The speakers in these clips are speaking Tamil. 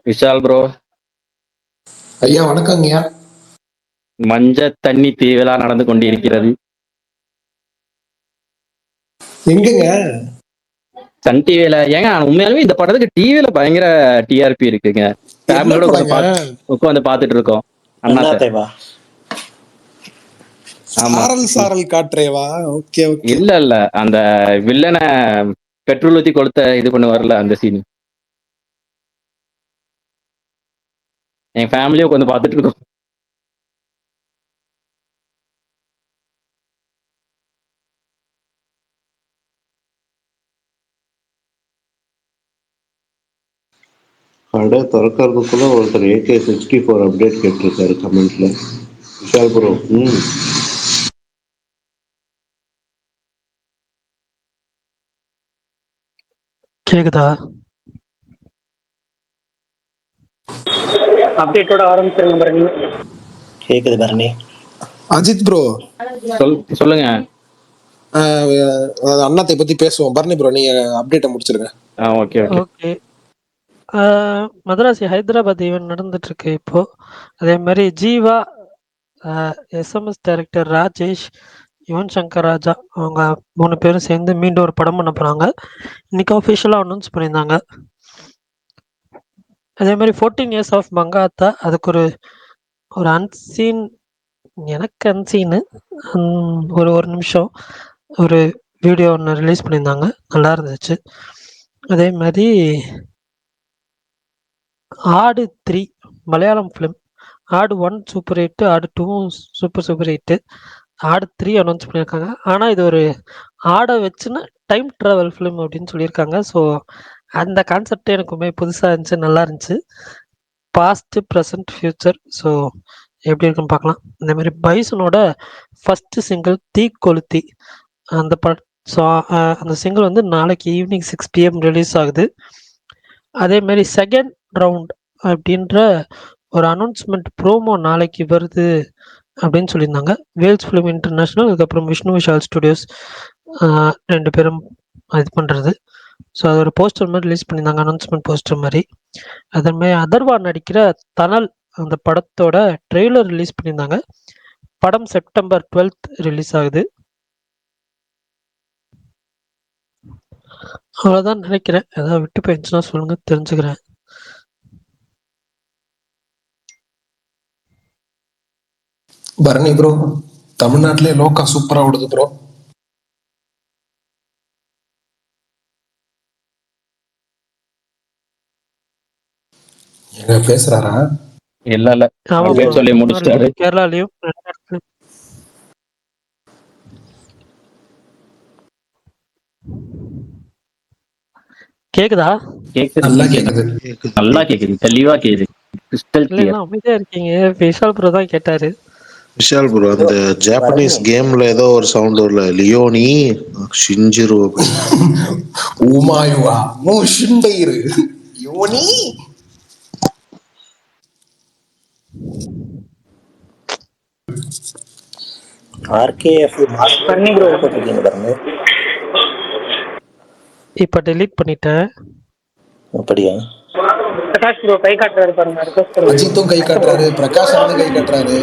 விஷால் ப்ரோ. ஐயா வணக்கங்கய்யா. மஞ்ச தண்ணி திருவிழா நடந்து கொண்டிருக்கிறது. எங்கங்க? சன் டிவில ஏங்க உண்மையாலுமே இந்த படத்துக்கு டிவில பயங்கர டிஆர்பி இருக்குங்க. என்ன ஃபேமிலியோட படங்க? உட்காந்து பார்த்துட்டு இருக்கோம். அண்ணாத்த. அண்ணாத்தேவா? ஆமா. சாரல் காற்றேவா? Okay okay. இல்ல அந்த வில்லனை பெட்ரோல் ஊத்தி கொளுத்த இது பண்ணுவார்ல அந்த சீன். என் ஃபேமிலியும் உட்காந்து பார்த்துட்டு இருக்கோம். கடை திறக்கறதுக்குள்ள ஒருத்தர் AK-64 அப்டேட் கேட்டிருக்காரு கமெண்ட்ல. விஷால் ப்ரோ. கேக்குதா? அப்டேட்டோட ஆரம்பிச்சிருங்க பரணி. கேக்குது பரணி. அஜித் ப்ரோ சொல்லுங்க. அண்ணாத்தை பத்தி பேசுவோம். பரணி ப்ரோ நீங்க அப்டேட்டை முடிச்சிருங்க. Okay okay. Madrasi Hyderabad event நடந்துட்டு இருக்கு இப்போ. அதே மாதிரி ஜீவா, SMS டைரக்டர் ராஜேஷ், யுவன் சங்கர் ராஜா அவங்க 3 பேரும் சேர்ந்து மீண்டும் ஒரு படம் பண்ண போறாங்க. இன்னைக்கு அஃபிஷியலாக அனௌன்ஸ் பண்ணியிருந்தாங்க. அதே மாதிரி 14 இயர்ஸ் ஆஃப் மங்காத்தா, அதுக்கு ஒரு அன்சீன், எனக்கு அன்சீனு ஒரு நிமிஷம் ஒரு வீடியோ ஒன்று ரிலீஸ் பண்ணியிருந்தாங்க, நல்லா இருந்துச்சு. அதே மாதிரி ஆடு 3 மலையாளம் ஃபிலிம். ஆடு 1 சூப்பர் ஹிட், ஆடு 2 சூப்பர் ஹிட், ஆடு 3 அனௌன்ஸ் பண்ணியிருக்காங்க. ஆனால் இது ஒரு ஆடை வச்சுன்னு டைம் ட்ராவல் ஃபிலிம் அப்படின்னு சொல்லியிருக்காங்க. ஸோ அந்த கான்செப்டே எனக்குமே புதுசாக இருந்துச்சு, நல்லா இருந்துச்சு. Past, present, future. ஸோ எப்படி இருக்குன்னு பார்க்கலாம். இந்த மாதிரி பைசனோட ஃபர்ஸ்ட் சிங்கிள் தீ கொளுத்தி அந்த ஸோ அந்த சிங்கிள் வந்து நாளைக்கு ஈவினிங் 6 PM ரிலீஸ் ஆகுது. அதே மாதிரி செகண்ட் ரவுண்ட் அப்படின்ற ஒரு அனௌன்ஸ்மெண்ட் ப்ரோமோ நாளைக்கு வருது அப்படின்னு சொல்லியிருந்தாங்க. வேல்ஸ் ஃபிலிம் இன்டர்நேஷ்னல், அதுக்கப்புறம் விஷ்ணு விஷால் ஸ்டுடியோஸ் 2 பேரும் இது பண்ணுறது. ஸோ அது ஒரு போஸ்டர் மாதிரி ரிலீஸ் பண்ணியிருந்தாங்க, அனௌன்ஸ்மெண்ட் போஸ்டர் மாதிரி. அதே மாதிரி அதர்வா நடிக்கிற தனல் அந்த படத்தோட ட்ரெய்லர் ரிலீஸ் பண்ணியிருந்தாங்க. படம் செப்டம்பர் 12th ரிலீஸ் ஆகுது. அவ்வளோதான் நினைக்கிறேன். ஏதாவது விட்டு போயிடுச்சுன்னா சொல்லுங்க, தெரிஞ்சுக்கிறேன். பரணி ப்ரோ, தமிழ்நாட்டிலே லோக்கா சூப்பரா ஓடுது ப்ரோ. எங்க பேசுறாரா? இல்ல சொல்லி முடிச்சிட்டாரு. கேரளாலையும் கேக்குதா? நல்லா கேக்குது. நல்லா கேக்குது, தெளிவா கேக்குது, கிறிஸ்டல் கிளியர். அமைதியா இருக்கீங்க. விஷால் ப்ரோ தான் கேட்டாரு. விஷால் ப்ரோ, அந்த ஜாப்பனீஸ் கேம்ல ஏதோ ஒரு சவுண்ட் வரல, லியோனி ஷிஞ்சிரோ உமாயுவா நோ ஷிண்டைரு யோனி. RKF பரணி ப்ரோ போட்டிருக்கீங்க பாருங்க. இப்ப டெலீட் பண்ணிட்டேன். அப்படியா? பிரகாஷ் ப்ரோ கை காட்டுறாரு பாருங்க. அஜித்தும் கை காட்டுறாரு, பிரகாஷ் கை காட்டுறாரு.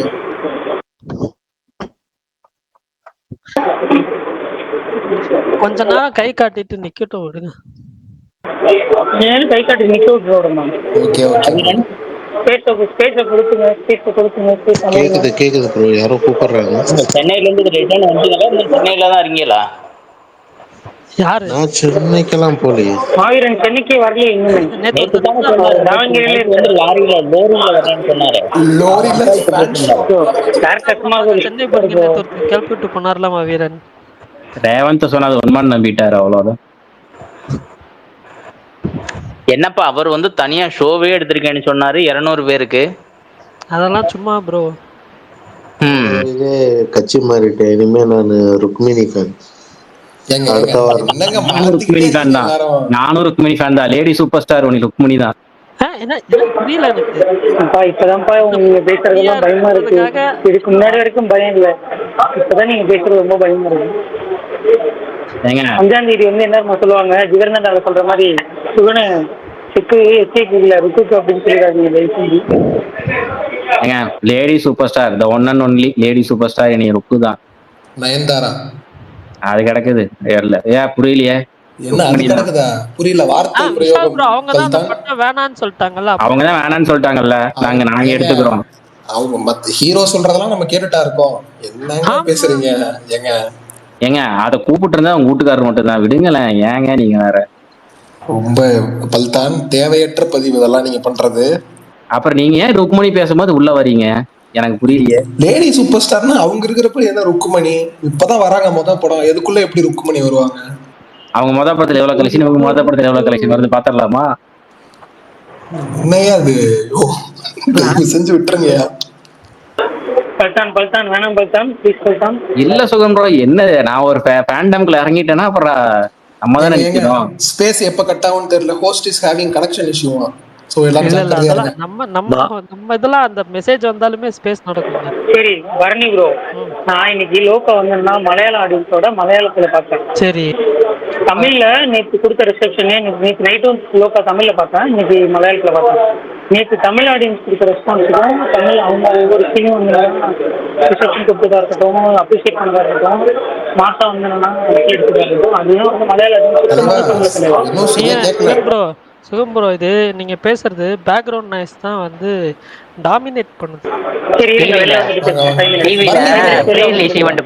கொஞ்ச நேரம் கை காட்டிட்டு நிக்கட்டும் விடுங்க. கை காட்டி நிக்க விட்டுறோம். Okay okay. கேக்குது ப்ரோ, யாரோ கூப்பிடுறாங்க. சென்னையில இருந்து ரிட்டர்ன் வந்தீங்களா? சென்னையில தான் இருக்கீங்களா? யாரு? நான் சென்னைக்கெல்லாம் போலியே. மாவீரன் சென்னைக்கு வரலையே இன்னும். நேத்து தானே சொன்னாரு, தாவங்கிரியில வந்து லாரியில லோரியில வரேன்னு சொன்னாரு. சென்னை போறீங்க நேத்து கிளப்பிட்டு போனார்லாமா வீரன்? ரேவந்த் சொன்னது உண்மைன்னு நம்பிட்டாரு, அவ்வளவுதான். என்னப்பா அவர் வந்து தனியா ஷோவே எடுத்திருக்கேன்னு சொன்னாரு 200 பேருக்கு. அதெல்லாம் சும்மா ப்ரோ. இதே கட்சி மாறிட்டேன், இனிமே நான் ருக்மிணி ஃபேன். நானும் ருக்மிணி ஃபேன் தான். லேடி சூப்பர் ஸ்டார் ஒன்னு ருக்மிணி தான். புரியல எனக்கு. இப்பதான்ப்பா நீங்க பேசுறதெல்லாம் பயமா இருக்கு. இதுக்கு முன்னாடி வரைக்கும் பயம் இல்ல, இப்பதான் நீங்க பேசுறது ரொம்ப பயமா இருக்கு. 5ஆம் தேதி வந்து என்ன சொல்லுவாங்க, ஜிகர்நாதால சொல்ற மாதிரி சுகனு ருக்கு எஸ்கேக்கு இல்ல ருக்குக்கு அப்படின்னு சொல்லிடாதீங்க தயவு செஞ்சு. ஏங்க lady super star the one and only lady super star இனி ருக்கு தான். நயன்தாரா. அது கிடக்குது ஏர்ல. ஏன் புரியலையே? என்ன அது கிடக்குதா? புரியல வார்த்தை பிரயோகம். அவங்க தான் அந்த பட்டம் வேணான்னு சொல்லிட்டாங்கல்ல. அவங்க தான் வேணான்னு சொல்லிட்டாங்கல்ல. நாங்க எடுத்துக்கிறோம். அவங்க மத்த ஹீரோ சொல்றதெல்லாம் நம்ம கேட்டுட்டா இருக்கோம். என்னங்க பேசுறீங்க? ஏங்க அதை கூப்பிட்டு இருந்தா அவங்க வீட்டுக்காரர் மட்டும் தான். விடுங்களேன், ஏங்க நீங்க வேற. ரொம்ப பல்தான் தேவையற்ற பதிவு இதெல்லாம் நீங்க பண்றது. அப்புறம் நீங்க ஏன் ருக்மணி பேசும்போது உள்ள வரீங்க? எனக்கு புரியலையே. லேடி சூப்பர் ஸ்டார்னா அவங்க இருக்கிறப்ப என்ன ருக்குமணி? இப்பதான் வராங்க மொதல் படம், எதுக்குள்ள எப்படி ருக்குமணி வருவாங்க? அவங்க மொதல் படத்துல எவ்வளவு கலெக்ஷன், இவங்க மொதல் படத்துல எவ்வளவு கலெக்ஷன் வருது பாத்திரலாமா? என்னையா அது? செஞ்சு விட்டுருங்கயா. பல்தான் வேணாம் பல்தான் ப்ளீஸ் பல்தான். இல்ல சுகம் ப்ரோ, என்ன நான் ஒரு ஃபேண்டம்குள்ள இறங்கிட்டேன்னா அப்புறம் நம்ம தானே நிக்கணும். ஸ்பேஸ் எப்ப கட் ஆகும்னு தெரியல. ஹோஸ்ட் இஸ் ஹேவிங் கனெக்ஷன் இஷ்யூவா. சோ எல்லாரும் நம்ம இதெல்லாம் அந்த மெசேஜ் வந்தாலுமே ஸ்பேஸ் நடக்கும். சரி பரணி ப்ரோ, நான் இன்னைக்கு லோக்கா வந்தேன்னா மலையாள ஆடியன்ஸோட மலையாளத்துல பார்த்தேன். சரி, தமிழ்ல நேற்று கொடுத்த ரிசப்ஷனே நேற்று நைட்டும் லோக்கா தமிழ்ல பார்த்தேன், இன்னைக்கு மலையாளத்துல பார்த்தேன். நேற்று தமிழ் ஆடியன்ஸ் கொடுத்த ரெஸ்பான்ஸுக்கும் தமிழ் அவங்க ஒவ்வொரு சீனும் வந்து ரிசப்ஷன் கொடுத்ததா இருக்கட்டும், அப்ரிஷியேட் பண்ணதா இருக்கட்டும், மாசா வந்தேன்னா எடுத்துதா இருக்கட்டும், அதுவும் வந்து மலையாள ப்ரோ. சுகம் ப்ரோ, இது நீங்க பேசுறது பேக்ரவுண்ட் நாய்ஸ் தான் வந்து டாமினேட் பண்ணுது.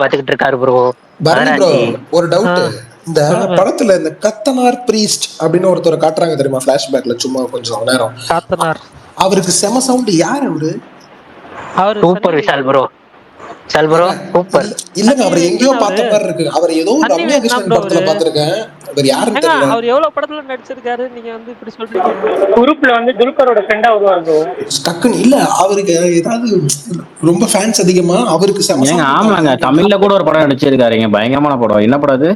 பாத்துக்கிட்டு இருக்காரு ப்ரோ. ஒரு டவுட், இந்த படத்துல இந்த கத்தனார் பிரீஸ்ட் அப்படின்னு ஒருத்தர் காட்டுறாங்க தெரியுமா? பிளாஷ்பேக்ல சும்மா கொஞ்சம் நேரம். கத்தனார் அவருக்கு செம சவுண்ட். யார் அவரு? Super Vishal bro. Vishal bro super. இல்லங்க, அவர் எங்கேயோ பார்த்த மாதிரி இருக்கு. அவர் ஏதோ ஒரு ரம்யா கிருஷ்ணன் படத்துல பாத்துருக்கேன். அவர் யாருன்னு தெரியல. அவர் எவ்வளவு படத்துல நடிச்சிருக்காரு நீங்க வந்து இப்படி சொல்றீங்க? குரூப்ல வந்து துல்கரோட ஃப்ரெண்டா வருவாரு. டக்குன்னு இல்ல, அவருக்கு ஏதாவது ரொம்ப ஃபேன்ஸ் அதிகமா அவருக்கு செம. ஆமாங்க, தமிழ்ல கூட ஒரு படம் நடிச்சிருக்காருங்க, பயங்கரமான படம். என்ன படம் அது?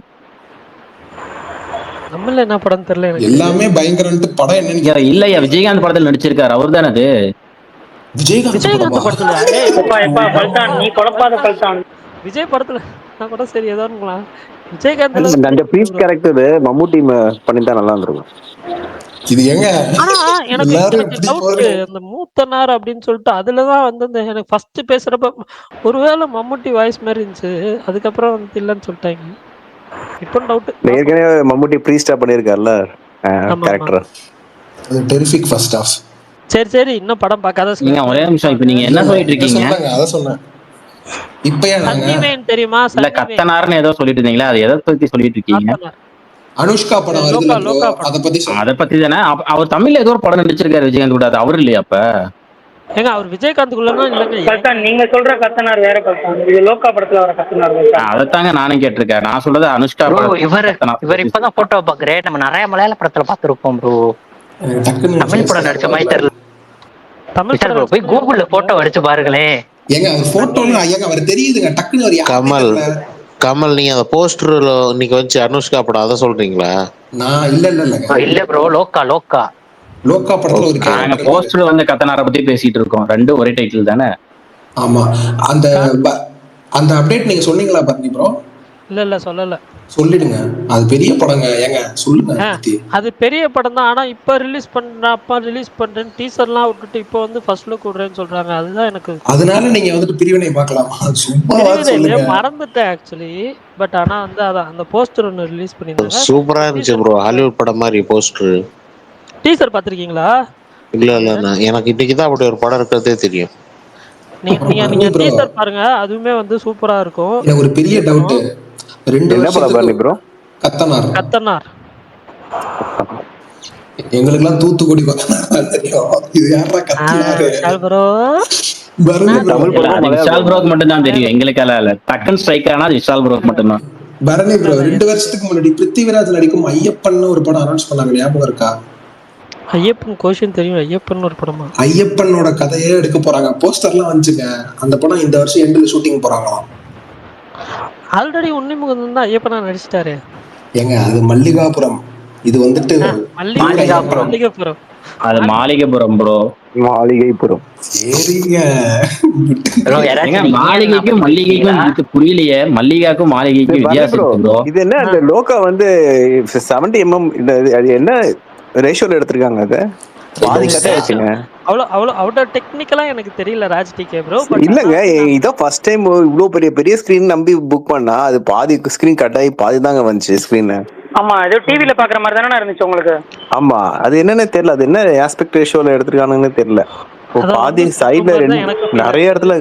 தமிழ்ல என்ன படம் தெரியல எனக்கு. எல்லாமே பயங்கரன்ட்டு படம் என்னன்னு இல்லையா, விஜயகாந்த் படத்துல நடிச்சிருக்காரு. அவர் தானே அது? விஜயகாந்த் படத்துல நீ குழப்பாத பல்தான். விஜய் படத்துல நான் கூட சரி ஏதோ விஜயகாந்த் அந்த ப்ரீஸ்ட் கேரக்டர் மம்முட்டி பண்ணிட்டா நல்லா இருந்திருக்கும். இது எங்க எனக்கு அந்த மூத்தனார் அப்படின்னு சொல்லிட்டு அதுலதான் வந்து எனக்கு ஃபர்ஸ்ட் பேசுறப்ப ஒருவேளை மம்முட்டி வாய்ஸ் மாதிரி இருந்துச்சு, அதுக்கப்புறம் வந்து இல்லைன்னு சொல்லிட்டாங்க. இப்போ டவுட். ஏற்கனவே மம்முட்டி ப்ரீஸ்டா பண்ணிருக்காருல்ல கேரக்டர். அது டெரிஃபிக் ஃபர்ஸ்ட் ஆஃப். சரி இன்னும் படம் பார்க்காத. நீங்க ஒரே நிமிஷம், இப்போ நீங்க என்ன சொல்லிட்டு இருக்கீங்க? அத சொன்னேன். இப்பயே நாங்க தெரியுமா? இல்ல கத்தனார்னு ஏதோ சொல்லிட்டு இருந்தீங்களா, அது எதை பத்தி சொல்லிட்டு இருக்கீங்க? அனுஷ்கா படம் வருது, அத பத்தி தானே. அவர் தமிழ்ல ஏதோ ஒரு படம் நடிச்சிருக்காரு விஜயகாந்த் கூட, அது அவர் இல்லையா? அப்ப ஏங்க அவர் விஜயகாந்த்குள்ளனா இல்லங்க. நீங்க சொல்ற கத்தனார் வேற கத்தனார், இது லோக்கா படத்துல வர கத்தனார். அதத்தாங்க நானும் கேட்டிருக்கேன். நான் சொல்றது அனுஷ்கா ப்ரோ. இவர் இப்பதான் போட்டோ பாக்குறேன். நம்ம நிறைய மலையாள படத்துல பாத்துருப்போம் ப்ரோ. தமிழ் படம் நடிச்ச மாதிரி தெரியல. தமிழ் படம் போய் கூகுள்ல போட்டோ அடிச்சு பாருங்களேன். ஏங்க அவர் போட்டோல ஐயா அவர் தெரியுதுங்க டக்குன்னு. அவர் கமல் நீங்க அந்த போஸ்டர்ல இன்னைக்கு வச்சு அனுஷ்கா படம் அத சொல்றீங்களா? நான் இல்ல ப்ரோ. லோக்கா படத்துல ஒரு போஸ்டர் வந்து கத்தனாரை பத்தி பேசிட்டு இருக்கோம். ரெண்டும் ஒரே டைட்டில் தானே? ஆமா. அந்த அப்டேட் நீங்க சொன்னீங்களா பரணி ப்ரோ? இல்ல சொல்லல. சொல்லிடுங்க. அது பெரிய படங்க. ஏங்க சொல்லுங்க. அது பெரிய படம் தான். ஆனா இப்ப ரிலீஸ் பண்றேன் டீசர்லாம் விட்டுட்டு இப்போ வந்து ஃபர்ஸ்ட் லுக் விடுறேன்னு சொல்றாங்க. அதுதான் எனக்கு. அதனால நீங்க வந்துட்டு பிரிவினை பார்க்கலாமா? சும்மா சொல்லுங்க. மறந்துட்டேன் ஆக்சுவலி. பட் ஆனா வந்து அந்த போஸ்டர் ஒன்னு ரிலீஸ் பண்ணிருந்தாங்க. சூப்பரா இருந்துச்சு ப்ரோ. ஹாலிவுட் படம் மாதிரி போஸ்டர். டீசர் பாத்திருக்கீங்களா? இல்ல எனக்கு இன்னைக்கு தான் அப்படி ஒரு படம் இருக்கிறதே தெரியும். நீங்க டீசர் பாருங்க, அதுவுமே வந்து சூப்பரா இருக்கும். எனக்கு ஒரு பெரிய டவுட். என்ன படம் பண்ணி ப்ரோ? கத்தனார். எங்களுக்குலாம் தூத்துக்குடி தெரியும். இது யாரா கத்தனார் ப்ரோ? விஷால் ப்ரோக்கு மட்டும் தான் தெரியும். எங்களுக்கெல்லாம் இல்ல. டக்கன் ஸ்ட்ரைக் ஆனா விஷால் ப்ரோக்கு மட்டும் தான். பரணி ப்ரோ 2 வருஷத்துக்கு முன்னாடி பிருத்திவிராஜ் நடிக்கும் ஐயப்பன் ஒரு படம் அனௌன்ஸ் பண்ணாங்க, ஞாபகம் இருக்கா? ஐயப்பன் கோஷன் தெரியும். ஐயப்பன் ஒரு படமா? ஐயப்பனோட கதையே எடுக்க போறாங்க. போஸ்டர்லாம் வந்துச்சுங்க. அந்த படம் இந்த வருஷம் எண்டில் ஷூட்டிங் போறாங்களாம். ஆல்ரெடி உன்னிமுகன் தான் ஐயப்பனா நடிச்சிட்டாரு. ஏங்க அது மல்லிகாபுரம், இது வந்துட்டு மல்லிகாபுரம். அது மாளிகைபுரம் ப்ரோ. மாளிகைபுரம். சரிங்க. மாளிகைக்கும் மல்லிகைக்கும் புரியலையே. மல்லிகாக்கும் மாளிகைக்கும் வித்தியாசம் ப்ரோ. இது என்ன அந்த லோக்கா வந்து 70mm என்ன ரேஷியோல எடுத்திருக்காங்க அது பாதி கட் ஆயிடுச்சுங்க. அவ்வளோ டெக்னிக்கலா எனக்கு தெரியல ராஜ் டிகே ப்ரோ. இல்லங்க இதான் ஃபர்ஸ்ட் டைம் இவ்வளவு பெரிய ஸ்கிரீன் நம்பி புக் பண்ணா அது பாதி ஸ்கிரீன் கட் ஆகி பாதி தாங்க வந்துச்சு ஸ்கிரீன். ஆமா ஏதோ டிவில பாக்குற மாதிரி தானே இருந்துச்சு உங்களுக்கு. ஆமா அது என்னன்னு தெரியல, அது என்ன ஆஸ்பெக்ட் ரேஷியோல எடுத்திருக்கானுன்னு தெரியல. பாதி சைடுல நிறைய இடத்துல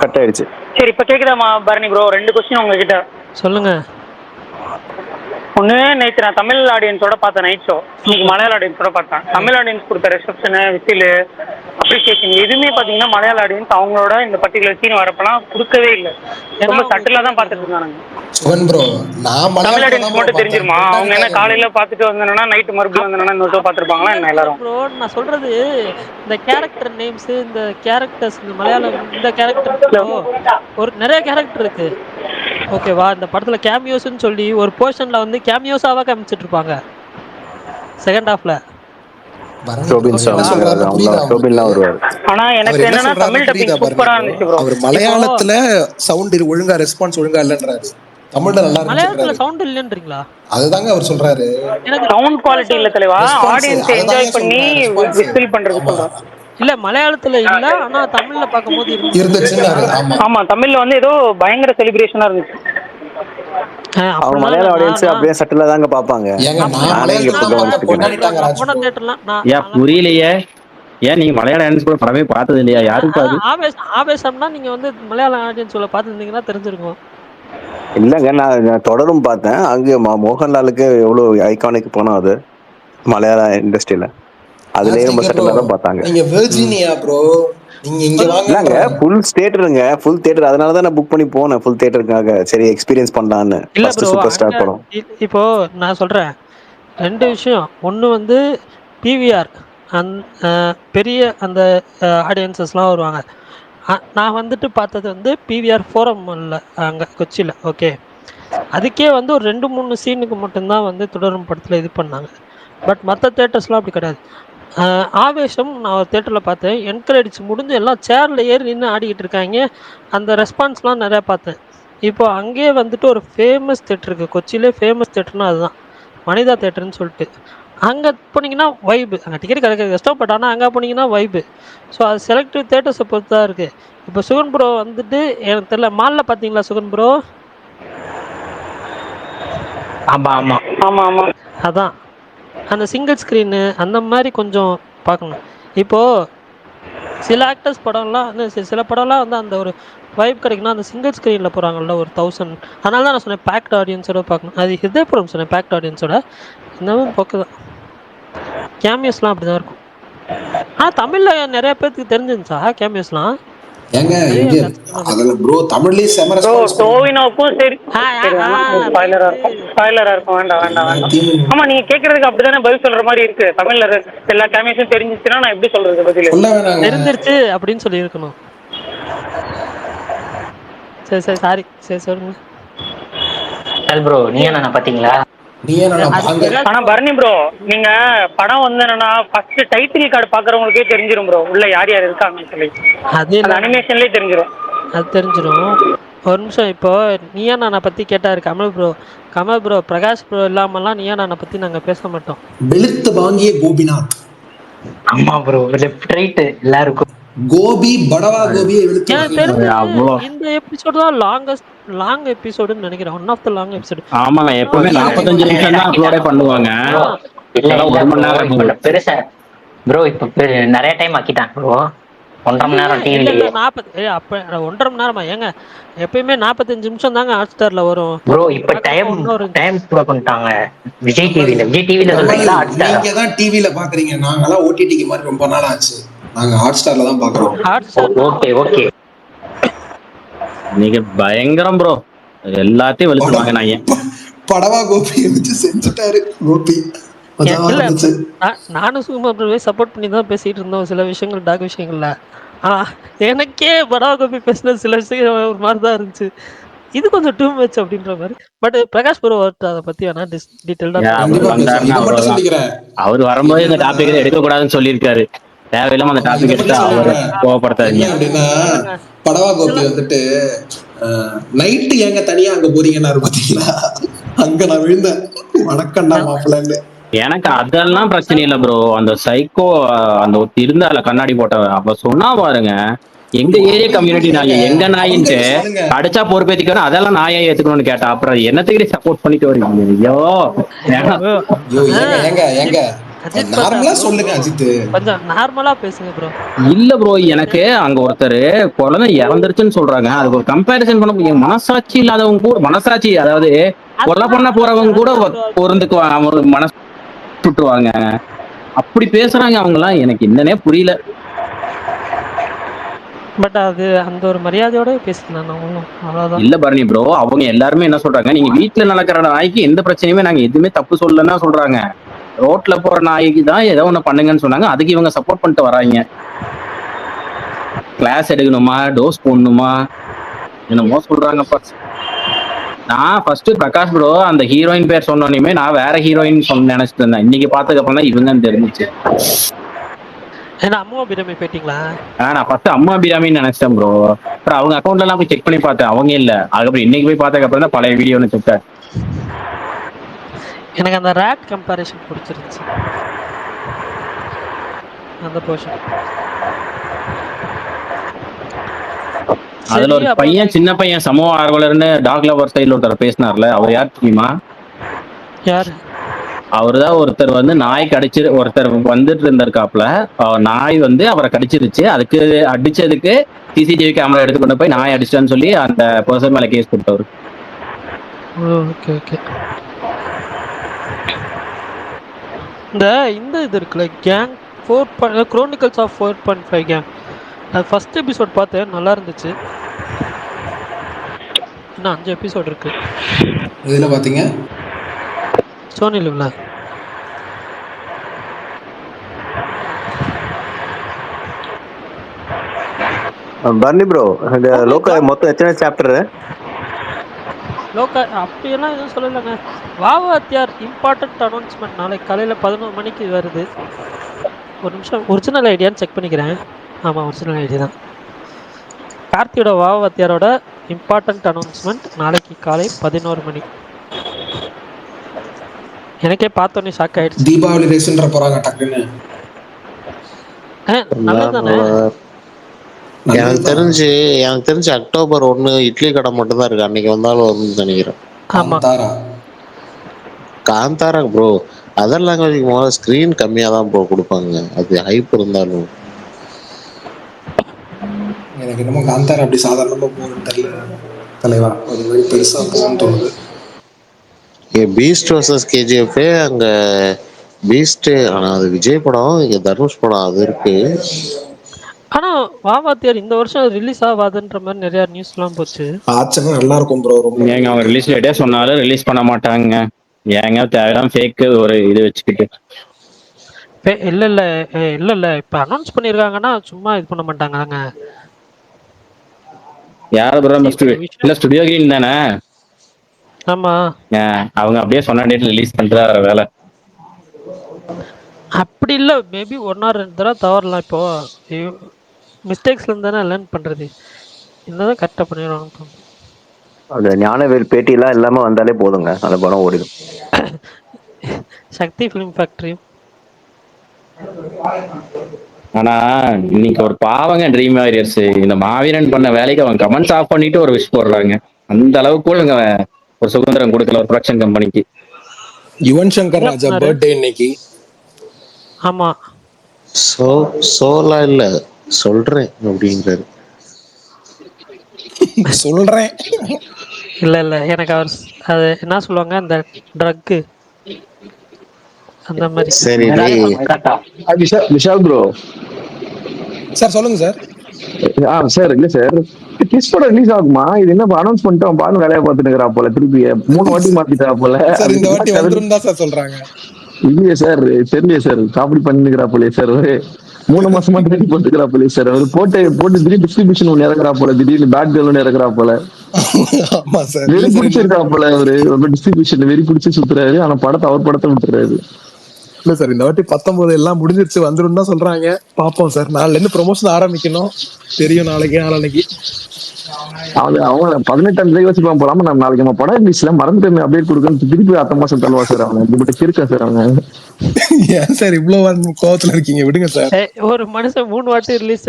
கட் ஆயிடுச்சு. சரி இப்ப கேக்குதாமா பரணி ப்ரோ? 2 கொஸ்டின் உங்ககிட்ட. சொல்லுங்க. ஒண்ணு நேற்று நான் தமிழ் ஆடியன்ஸோட பார்த்தேன் நைட் ஷோ, இன்னைக்கு மலையாள ஆடியன்ஸோட பார்த்தேன். தமிழ் ஆடியன்ஸ் கொடுத்த ரெசப்ஷனு விசில் அப்ரிசியேஷன் எதுவுமே பாத்தீங்கன்னா மலையாள ஆடியன்ஸ் அவங்களோட இந்த பர்டிகுலர் சீன் வரப்பெல்லாம் கொடுக்கவே இல்லை. ரொம்ப சட்டிலா தான் பார்த்துட்டு இருந்தாங்க. தமிழ் ஆடியன்ஸ் மட்டும் தெரிஞ்சிருமா? அவங்க என்ன காலையில பார்த்துட்டு வந்தேன்னா நைட்டு மறுபடியும் வந்தேன்னா இந்த ஷோ பார்த்துருப்பாங்களா என்ன எல்லாரும்? ப்ரோ நான் சொல்றது இந்த கேரக்டர் நேம்ஸ், இந்த கேரக்டர்ஸ், இந்த மலையாளம் இந்த கேரக்டர் ஒரு நிறைய கேரக்டர் இருக்கு ஓகேவா. இந்த படத்துல கேமியோஸ்ன்னு சொல்லி ஒரு போர்ஷன்ல வந்து கேமியோஸாவா காமிச்சிட்டு இருப்பாங்க செகண்ட் ஹாஃப்ல. ஆனா எனக்கு என்னன்னா தமிழ் டப்பிங் சூப்பரா இருந்துச்சு ப்ரோ. அவர் மலையாளத்துல சவுண்ட் ஒழுங்கா ரெஸ்பான்ஸ் ஒழுங்கா இல்லன்றாரு, தமிழ்ல நல்லா இருக்கு. மலையாளத்துல சவுண்ட் இல்லன்றீங்களா? அதுதாங்க அவர் சொல்றாரு. எனக்கு சவுண்ட் குவாலிட்டி இல்ல தலைவா, ஆடியன்ஸ் என்ஜாய் பண்ணி விசில் பண்றது சொல்றேன். இல்ல மலையாளத்துல இல்ல, ஆனா தமிழ்ல பாக்கும்போது இருந்துச்சு. ஆமா தமிழ்ல வந்து ஏதோ பயங்கர செலிப்ரேஷனா இருந்துச்சு. அவங்க மலையாள ஆடியன்ஸ் அப்படியே சட்டலா தாங்க பாப்பாங்க. புரியலையே, ஏன் நீங்க மலையாள ஆடியன்ஸ் கூட படமே பார்த்தது இல்லையா? யாருக்கு ஆவேசம்னா நீங்க வந்து மலையாள ஆடியன்ஸ்ல பார்த்துருந்தீங்கன்னா தெரிஞ்சிருக்கும். இல்லங்க நான் தொடரும் பார்த்தேன். அங்க மோகன்லாலுக்கு எவ்வளவு ஐகானிக் படம் அது மலையாள இண்டஸ்ட்ரியில. அதுலயே ரொம்ப சட்டலா தான் பார்த்தாங்க. நீங்க வெர்ஜீனியா ப்ரோ, நீங்க இங்க வாங்கங்க. ஃபுல் தியேட்டருங்க, ஃபுல் தியேட்டர். அதனால தான் நான் புக் பண்ணி போனேன் ஃபுல் தியேட்டருக்காக. சரி எக்ஸ்பீரியன்ஸ் பண்ணலான்னு. ஃபர்ஸ்ட் சூப்பர் ஸ்டார் படம். இப்போ நான் சொல்றேன் 2 விஷயம். ஒன்னு வந்து பிவிஆர் பெரிய அந்த ஆடியன்சஸ்லாம் வருவாங்க. நான் வந்துட்டு பார்த்தது வந்து பிவிஆர் ஃபோரம்ல அங்கே கொச்சியில். ஓகே, அதுக்கே வந்து ஒரு 2-3 சீனுக்கு மட்டும்தான் வந்து தொடரும் படத்தில் இது பண்ணாங்க. பட் மற்ற தேட்டர்ஸ்லாம் அப்படி கிடையாது. ஆவேசம் நான் ஒரு தேட்டரில் பார்த்தேன். என்கரேஜ் முடிஞ்சு எல்லாம் சேரில் ஏறி நின்று ஆடிக்கிட்டு இருக்காங்க. அந்த ரெஸ்பான்ஸ்லாம் நிறையா பார்த்தேன். இப்போ அங்கேயே வந்துட்டு ஒரு ஃபேமஸ் தேட்டர் இருக்குது கொச்சியிலே. ஃபேமஸ் தேட்டர்னால் அதுதான் மனிதா தேட்டர்னு சொல்லிட்டு. அங்கே போனீங்கன்னா வைபு, அங்கே டிக்கெட் கிடைக்கிறது கஷ்டம். பட் ஆனால் அங்கே போனீங்கன்னா வைபு. ஸோ அது செலக்டிவ் தேட்டர்ஸை பொறுத்து தான் இருக்குது. இப்போ சுகன் ப்ரோ வந்துட்டு எனக்கு தெரியல, மாலில் பார்த்தீங்களா சுகன் ப்ரோ? ஆமாம் ஆமாம் ஆமாம் ஆமாம். அதான் அந்த சிங்கிள் ஸ்க்ரீனு அந்த மாதிரி கொஞ்சம் பார்க்கணும். இப்போது சில ஆக்டர்ஸ் படம்லாம் வந்து சில படம்லாம் வந்து அந்த ஒரு வைப் கிடைக்குன்னா அந்த சிங்கிள் ஸ்க்ரீனில் போகிறாங்கல்ல ஒரு 1000. அதனால தான் நான் சொன்னேன் பேக்ட் ஆடியன்ஸோட பார்க்கணும். அது ஹிருதயபுரம் சொன்னேன் பேக்ட் ஆடியன்ஸோட. இந்த மாதிரி பக்கம் தான் கேமியோஸ்லாம் அப்படி தான் இருக்கும். ஆனால் தமிழில் நிறைய பேருக்கு தெரிஞ்சிருந்துச்சா கேமியோஸ்லாம்? ஏங்க இங்க அதுல ப்ரோ தமிழ்லயே செம ரெஸ்பான்ஸ். டோவினோக்கும் சரி ஸ்பாயிலரா இருக்கும். வேண்டாம். ஆமா நீங்க கேக்குறதுக்கு அப்படிதானே பதில் சொல்ற மாதிரி இருக்கு. தமிழ்ல எல்லா கேமியோஸும் தெரிஞ்சிச்சுன்னா நான் எப்படி சொல்றது பதில்? தெரிஞ்சிருச்சு அப்படின்னு சொல்லி இருக்கணும். சரி சாரி சொல்லுங்க ப்ரோ. நீங்க என்ன பாத்தீங்களா? ஆனா பரணி ப்ரோ நீங்க படம் வந்து என்னன்னா ஃபர்ஸ்ட் டைட்டில் கார்டு பாக்குறவங்களுக்கே தெரிஞ்சிரும் ப்ரோ உள்ள யார் யார் இருக்காங்கன்னு சொல்லி. அது அனிமேஷன்லயே தெரிஞ்சிரும். அது தெரிஞ்சிரும். ஒரு நிமிஷம். இப்போ நீயா நானை பத்தி கேட்டாரு கமல் ப்ரோ பிரகாஷ் ப்ரோ இல்லாமலாம் நீயா நானை பத்தி நாங்க பேச மாட்டோம். வெளுத்து வாங்கிய கோபிநாத். ஆமா ப்ரோ, லெஃப்ட் ரைட் எல்லாருக்கும் கோபி படவா கோபியை வெளுத்து. இந்த எபிசோட் தான் லாங் எபிசோடுன்னு நினைக்கிறேன். One of the long episode. ஆமாங்க, எப்பவுமே 45 நிமிஷம் தான் அப்லோட் பண்ணுவாங்க. இல்ல 1 மணி நேரம் பெருசா ப்ரோ. இப்ப நிறைய டைம் ஆக்கிட்டாங்க ப்ரோ. 1.5 மணி நேரம் டிவில. அப்ப 1.5 மணி நேரமா? ஏங்க எப்பயுமே 45 நிமிஷம் தாங்க ஹாட் ஸ்டார்ல வரும் ப்ரோ. இப்ப டைம் பண்ணிட்டாங்க விஜய் டிவில சொல்றீங்களா? ஹாட் ஸ்டார் நீங்க தான் டிவில பாக்குறீங்க, நாங்கலாம் ஓடிடிக்கு மாதிரி ரொம்ப நாள் ஆச்சு. நாங்க ஹாட் ஸ்டார்ல தான் பாக்குறோம். ஓகே நீங்க பயங்கரம் ப்ரோ. எல்லாத்தையும் வெளுத்துவாங்க. நான் படவா கோபியை வச்சு செஞ்சுட்டாரு கோபி. நானும் சுகுமார் சப்போர்ட் பண்ணி தான் பேசிட்டு இருந்தோம் சில விஷயங்கள், டாக் விஷயங்கள்ல. எனக்கே படவா கோபி பேசின சில விஷயங்கள் ஒரு மாதிரி தான் இருந்துச்சு. இது கொஞ்சம் டூ மச் அப்படின்ற மாதிரி. பட் பிரகாஷ் ப்ரோ அதை பத்தி வேணா டீடைல்டா அவர் வரும்போது இந்த டாபிக் எடுக்க கூடாதுன்னு சொல்லியிருக்காரு. தேவையில்லாம அந்த டாபிக் எடுத்து அவரை கோவப்படுத்தாதீங்க. அப்படின்னா படவா கோபி வந்துட்டு நைட்டு ஏங்க தனியா அங்க போறீங்கன்னா பாத்தீங்களா, அங்க நான் விழுந்தேன். வணக்கம்டா மாப்பிள்ளன்னு. எனக்கு அதெல்லாம் பிரச்சனை இல்ல ப்ரோ. அந்த சைக்கோ அந்த ஒருத்தி இருந்தால கண்ணாடி போட்டவ அவ சொன்னா பாருங்க, எங்க ஏரியா கம்யூனிட்டி நாய் எங்க நாயின்ட்டு அவங்கள்ட்ட சொல்லுங்க. அடிச்சா பொறுப்பேத்திக்கணும், அதெல்லாம் நாயை ஏத்துக்கணும்னு கேட்டா அப்புறம் என்னத்துக்கு சப்போர்ட் பண்ணிட்டு வரீங்க? ஐயோ ஏன்னா bro, ஐயோ ஏங்க அஜித் நார்மலா bro, சொல்லுங்க அஜித். கொஞ்சம் நார்மலா பேசுங்க ப்ரோ. இல்ல ப்ரோ, எனக்கு அங்க ஒருத்தர் குழந்தை இறந்துருச்சுன்னு சொல்றாங்க. அதுக்கு ஒரு கம்பேரிசன் பண்ண முடியும். மனசாட்சி இல்லாதவங்க கூட, மனசாட்சி அதாவது கொலை பண்ண போறவங்க கூட பொருந்துக்குவாங்க, அவங்க மனசு விட்டுருவாங்க. அப்படி பேசுறாங்க அவங்க எல்லாம், எனக்கு என்னன்னே புரியல. பட் அது அந்த ஒரு மரியாதையோட பேசலாம் ஒன்றும் அவ்வளோதான். இல்ல பரணி ப்ரோ, அவங்க எல்லாருமே என்ன சொல்றாங்க, நீங்க வீட்டுல நடக்கிற நாய்க்கு எந்த பிரச்சனையுமே நாங்க எதுவுமே தப்பு சொல்லலன்னா சொல்றாங்க. ரோட்ல போற நாய்க்கு தான் ஏதோ ஒண்ணு பண்ணுங்கன்னு சொன்னாங்க, அதுக்கு இவங்க சப்போர்ட் பண்ணிட்டு வராங்க. கிளாஸ் எடுக்கணுமா, டோஸ் போடணுமா, என்னமோ சொல்றாங்கப்பா. நான் ஃபர்ஸ்ட் பிரகாஷ் ப்ரோ அந்த ஹீரோயின் பேர் சொன்னோன்னே நான் வேற ஹீரோயின் நினைச்சிட்டு இருந்தேன். இன்னைக்கு பார்த்ததுக்கு அப்புறம் தான் இவங்கன்னு தெரிஞ்சிச்சு. ஏன்னா அம்மா பிரியாமி போயிட்டீங்களா? நான் ஃபர்ஸ்ட் அம்மா பிராமின்னு நினைச்சிட்டேன் ப்ரோ. அப்புறம் அவங்க அக்கௌண்ட்ல எல்லாம் போய் செக் பண்ணி பார்த்தேன், அவங்க இல்ல. அதுக்கப்புறம் இன்னைக்கு போய் பார்த்ததுக்கு அப்புறம் தான் பழைய வீடியோன்னு செக். எனக்கு அந்த ரேட் கம்பேரிஷன் பிடிச்சிருந்துச்சு, அந்த போர்ஷன். அதுல ஒரு பையன், சின்ன பையன், சமூக ஆர்வலர்னு டாக் லவர் ஸ்டைல் ஒருத்தர் பேசினார்ல, அவர் யார் தெரியுமா? யார்? அவர்தான் ஒருத்தர் வந்து நாய் கடிச்சு, ஒருத்தர் வந்துட்டு இருந்திருக்காப்ல, நாய் வந்து அவரை கடிச்சிருச்சு. அதுக்கு அடிச்சதுக்கு சிசிடிவி கேமரா எடுத்து கொண்டு போய் நாய் அடிச்சிட்டான்னு சொல்லி அந்த பர்சன் மேல கேஸ் கொடுத்தவர். Okay okay. இந்த இது இருக்குல்ல, கேங் 4 குரோனிக்கல்ஸ் ஆஃப் 4.5 கேங், அது ஃபர்ஸ்ட் எபிசோட் பார்த்தேன், நல்லா இருந்துச்சு. இன்னும் 5 எபிசோட் இருக்கு. இதுல பாத்தீங்க சோனி லிவ்ல. பர்னி ப்ரோ, இந்த லோக்கா மொத்தம் எத்தனை சாப்டர்? லோக்கா அப்படியெல்லாம் எதுவும் சொல்லலைங்க. வாவாத்தியார் இம்பார்ட்டன்ட் அனௌன்ஸ்மெண்ட் நாளைக்கு காலையில் 11 மணிக்கு வருது. ஒரு நிமிஷம், ஒரிஜினல் ஐடியான்னு செக் பண்ணிக்கிறேன். ஆமாம், ஒரிஜினல் ஐடியா தான். கார்த்தியோட வாவாத்தியாரோட இம்பார்ட்டன்ட் அனௌன்ஸ்மெண்ட் நாளைக்கு காலை 11 மணி. எனக்கே பார்த்தோன்னே ஷாக் ஆயிடுச்சு. தீபாவளி ரேஸ்ன்ற போறாங்க டக்குன்னு. நல்லது தானே. எனக்கு தெரிஞ்சு அக்டோபர் 1 இட்லி கடை மட்டும் தான் இருக்கு, அன்னைக்கு வந்தாலும் வரும்னு நினைக்கிறேன். காந்தாரா ப்ரோ, அதர் லாங்குவேஜ் முதல்ல ஸ்கிரீன் கம்மியா தான் ப்ரோ கொடுப்பாங்க, அது ஹைப் இருந்தாலும். எனக்கு என்னமோ காந்தாரா அப்படி சாதாரணமா போகுதுன்னு தெரியல தலைவா, ஒரு மாதிரி பெருசா போகும்னு தோணுது. பீஸ்ட் வர்சஸ் கேஜிஎஃப் அங்க பீஸ்ட், ஆனா அது விஜய் படம், இங்க தனுஷ் படம் அது இருக்கு. ஆனா வாவாத்தியார் இந்த வருஷம் ரிலீஸ் ஆகாதுன்ற மாதிரி நிறைய நியூஸ்லாம் போச்சு. ஆச்சனா நல்லா இருக்கும் ப்ரோ. ரொம்ப ஏங்க அவங்க ரிலீஸ் டேட்டே சொன்னாலும் ரிலீஸ் பண்ண மாட்டாங்க. ஏங்க தேவையான ஃபேக் ஒரு இது வச்சுக்கிட்டு. இல்ல இப்ப அனௌன்ஸ் பண்ணிருக்காங்கன்னா சும்மா இது பண்ண மாட்டாங்க. யார ப்ரோ? இல்ல ஸ்டுடியோ கிரீன் தானே? ஆமா, அவங்க அப்படியே சொன்ன டேட் ரிலீஸ் பண்ற வேலை. அப்படி இல்ல, மேபி 1 or 2 தடவை தவறலாம். இப்போ மிஸ்டேக்ஸ்ல இருந்து தானே லேர்ன் பண்றது, என்னதான் கரெக்டா பண்ணிடுவாங்க. அந்த ஞானவேல் பேட்டியெல்லாம் எல்லாமே வந்தாலே போதுங்க, அந்த படம் ஓடிடும். சக்தி ஃபிலிம் ஃபேக்டரியும். ஆனா இன்னைக்கு ஒரு பாவங்க ட்ரீம் வாரியர்ஸ், இந்த மாவீரன் பண்ண வேலைக்கு அவங்க கமெண்ட்ஸ் ஆஃப் பண்ணிட்டு ஒரு விஷ் போடுறாங்க. அந்த அளவுக்கு கூட ஒரு சுதந்திரம் கொடுக்கல ஒரு ப்ரொடக்ஷன் கம்பெனிக்கு. யுவன் சங்கர் ராஜா பர்த்டே இன்னைக்கு. ஆமா, சோலா இல்ல சொல்றேன் அப்படிங்கிறாரு. சொல்றேன் இல்ல எனக்கு அவர் அது என்ன சொல்லுவாங்க, அந்த ட்ரக் அந்த மாதிரி. சரி விஷால் ப்ரோ சார், சொல்லுங்க சார். சார் இல்ல சார், கிஸ் படம் ரிலீஸ் ஆகுமா? இது என்ன அனௌன்ஸ் பண்ணிட்டு பாருங்க, வேலையை பார்த்துட்டு போல, திருப்பி 3 வாட்டி மாத்திட்டா போல. சார் இந்த வாட்டி வந்துரும் தான் சார் சொல்றாங்க. இல்லையே சார், தெரியலையே சார், காப்பி பண்ணிக்கிறா போலே சார். ஒரு 3 மாசமா ரெடி போட்டுக்கிறா போலே சார். அவர் போட்டு திடீர்னு டிஸ்ட்ரிபியூஷன் ஒன்று இறக்குறா போல, திடீர்னு பேட் கேர்ள் ஒன்று இறக்குறா போல. ஆமா சார், வெறி பிடிச்சிருக்கா போல. அவரு ரொம்ப டிஸ்ட்ரிபியூஷன் வெறி பிடிச்சி சுத்துறாரு. ஆனா அவர் படத்தை விட்டுறாரு. இல்ல சார் இந்த வாட்டி 19 எல்லாம் முடிஞ்சிருச்சு வந்துடும் தான் சொல்றாங்க. பாப்போம் சார். நாளைல இருந்து ப்ரொமோஷன் ஆரம்பிக்கணும். தெரியும் நாளைக்கு நாளைக்கு. அவங்க 18ஆம் தேதி வச்சுப்பான் போலாம. நம்ம நாளைக்கு நம்ம படம் ரிலீஸ்ல மறந்துட்டு அப்டேட் கொடுக்கணும். திருப்பி அடுத்த மாசம் தள்ளுவா சார். அவங்க இப்படி இருக்கேன் சார் அவங்க. ஏன் சார் இவ்வளவு கோவத்துல இருக்கீங்க? விடுங்க சார். ஒரு மனுஷன் 3 வாட்டி ரிலீஸ்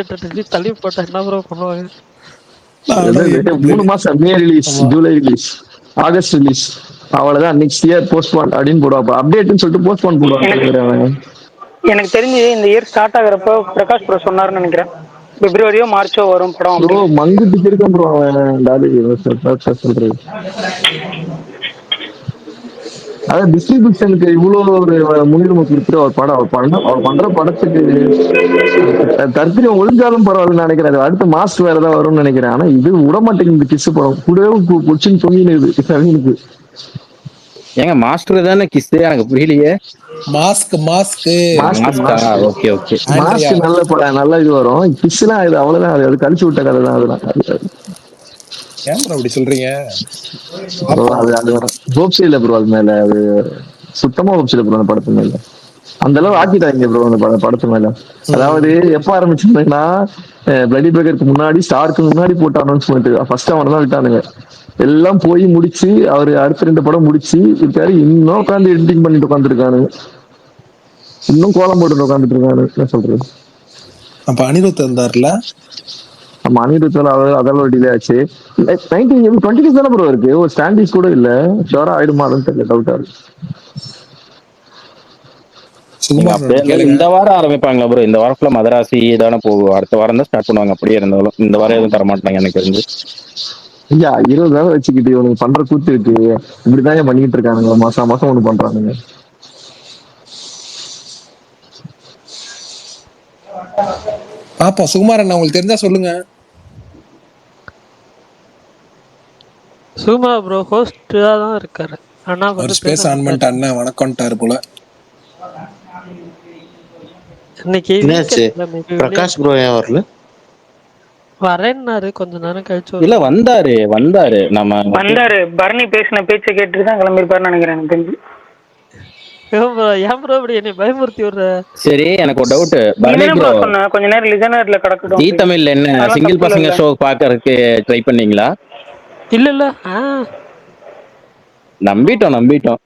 தள்ளி போட்டா என்ன ப்ரோ பண்ணுவாங்க? 3 மாசம் May release, July release, August release, அவ்வளவுதான். நெக்ஸ்ட் இயர் போஸ்ட்போன் அப்படின்னு போடுவாங்க. அப்டேட்னு சொல்லிட்டு போஸ்ட்போன் போடுவாங்க. எனக்கு தெரிஞ்சு இந்த இயர் ஸ்டார்ட் ஆகுறப்போ பிரகாஷ் ப்ரோ சொன்னாருன்னு நினைக்கிறேன், பிப்ரவரியோ மார்ச்சோ வரும் படம். ப்ரோ மங்குட்டு இருக்கேன் ப்ரோ அவன் சொல்றது. அதாவது டிஸ்ட்ரிபியூஷனுக்கு இவ்வளவு ஒரு முன்னுரிமை கொடுத்துட்டு அவர் பண்ற படத்துக்கு தர்த்திரியம் ஒழிஞ்சாலும் பரவாயில்லன்னு நினைக்கிறேன். அடுத்த மாஸ்க் வேற ஏதாவது வரும்னு நினைக்கிறேன். ஆனா இது விட மாட்டேங்குது. கிஸ் படம் கூடவே கொச்சின் தொங்கினுது. ஏங்க மாஸ்டர் தானே கிஸ்? எனக்கு புரியலையே. Mask okay okay. மாஸ்க் நல்ல படம், நல்ல இது வரும். கிஸ்லாம் இது அவ்வளவுதான். அது கழிச்சு விட்ட கதை தான். அதெல்லாம் ஏன் ப்ரோ அப்படி சொல்றீங்க? அது ஹோப்ஸே இல்ல ப்ரோ. அது மேல அது சுத்தமா ஹோப்ஸ் இல்ல ப்ரோ அந்த படத்து மேல. அந்த அளவு ஆக்கிட்டாங்க ப்ரோ அந்த படத்து மேல. அதாவது எப்ப ஆரம்பிச்சிருந்தீங்கன்னா பிளடி பேக்கருக்கு முன்னாடி, ஸ்டாருக்கு முன்னாடி போட்ட அனௌன்ஸ்மெண்ட் ஃபர்ஸ்ட் அவன் தான் விட்டானுங்க. எல்லாம் போய் முடிச்சு அவரு அடுத்த 2 படம் முடிச்சு இருக்காரு. இன்னும் உட்காந்து எடிட்டிங் பண்ணிட்டு உட்காந்துருக்கானுங்க. இன்னும் கோலம் போட்டு உட்காந்துட்டு இருக்காரு. என்ன சொல்றது? அப்ப அனிருத் இருந்தார்ல, நம்ம அனிருத்தால அதெல்லாம் டிலே ஆச்சு. 1920 தானே ப்ரோ இருக்கு. ஒரு ஸ்டாண்டிஸ் கூட இல்ல. ஷோரா ஆயிடுமான்னு தெரியல. டவுட்டா இருக்கு. இந்த வாரம் ஆரம்பிப்பாங்களா ப்ரோ? இந்த வாரத்துல மதராசி தானே போகும். அடுத்த வாரம் தான் ஸ்டார்ட் பண்ணுவாங்க. அப்படியே இருந்தாலும் இந்த வாரம் எதுவும் தரமாட்டாங்க எனக்கு தெரிஞ்சு. ஐயா 20 வச்சுக்கிட்டு இவனுக்கு பண்ற கூத்து இருக்கு. இப்படிதான் பண்ணிட்டு இருக்கானுங்க. மாசம் மாசம் ஒண்ணு பண்றானுங்க. பாப்பா சுகுமாரன் உங்களுக்கு தெரிஞ்சா சொல்லுங்க. சுகுமா ப்ரோ ஹோஸ்டா தான் இருக்காரு. ஆனா ஒரு ஸ்பேஸ் ஆன் பண்ணிட்டு அண்ணன் வணக்கம்ட்டாரு போல. இன்னைக்கு பிரகாஷ் ப்ரோ ஏன் வரல? வரேன்னாரு கொஞ்ச நேரம் கழிச்சு. இல்ல வந்தாரு நம்ம பரணி பேசின பேச்சை கேட்டுட்டு தான் கிளம்பிருப்பாருன்னு நினைக்கிறேன் எனக்கு தெரிஞ்சு. ஏன் ப்ரோ இப்படி என்னை பயமுறுத்தி விடுற? சரி எனக்கு ஒரு டவுட். பரணி ப்ரோ கொஞ்ச நேரம் லிசனர்ல கிடக்கட்டும். ஜீ தமிழ்ல என்ன சிங்கிள் பசங்க ஷோ பாக்கறதுக்கு ட்ரை பண்ணீங்களா? இல்ல நம்பிட்டோம்.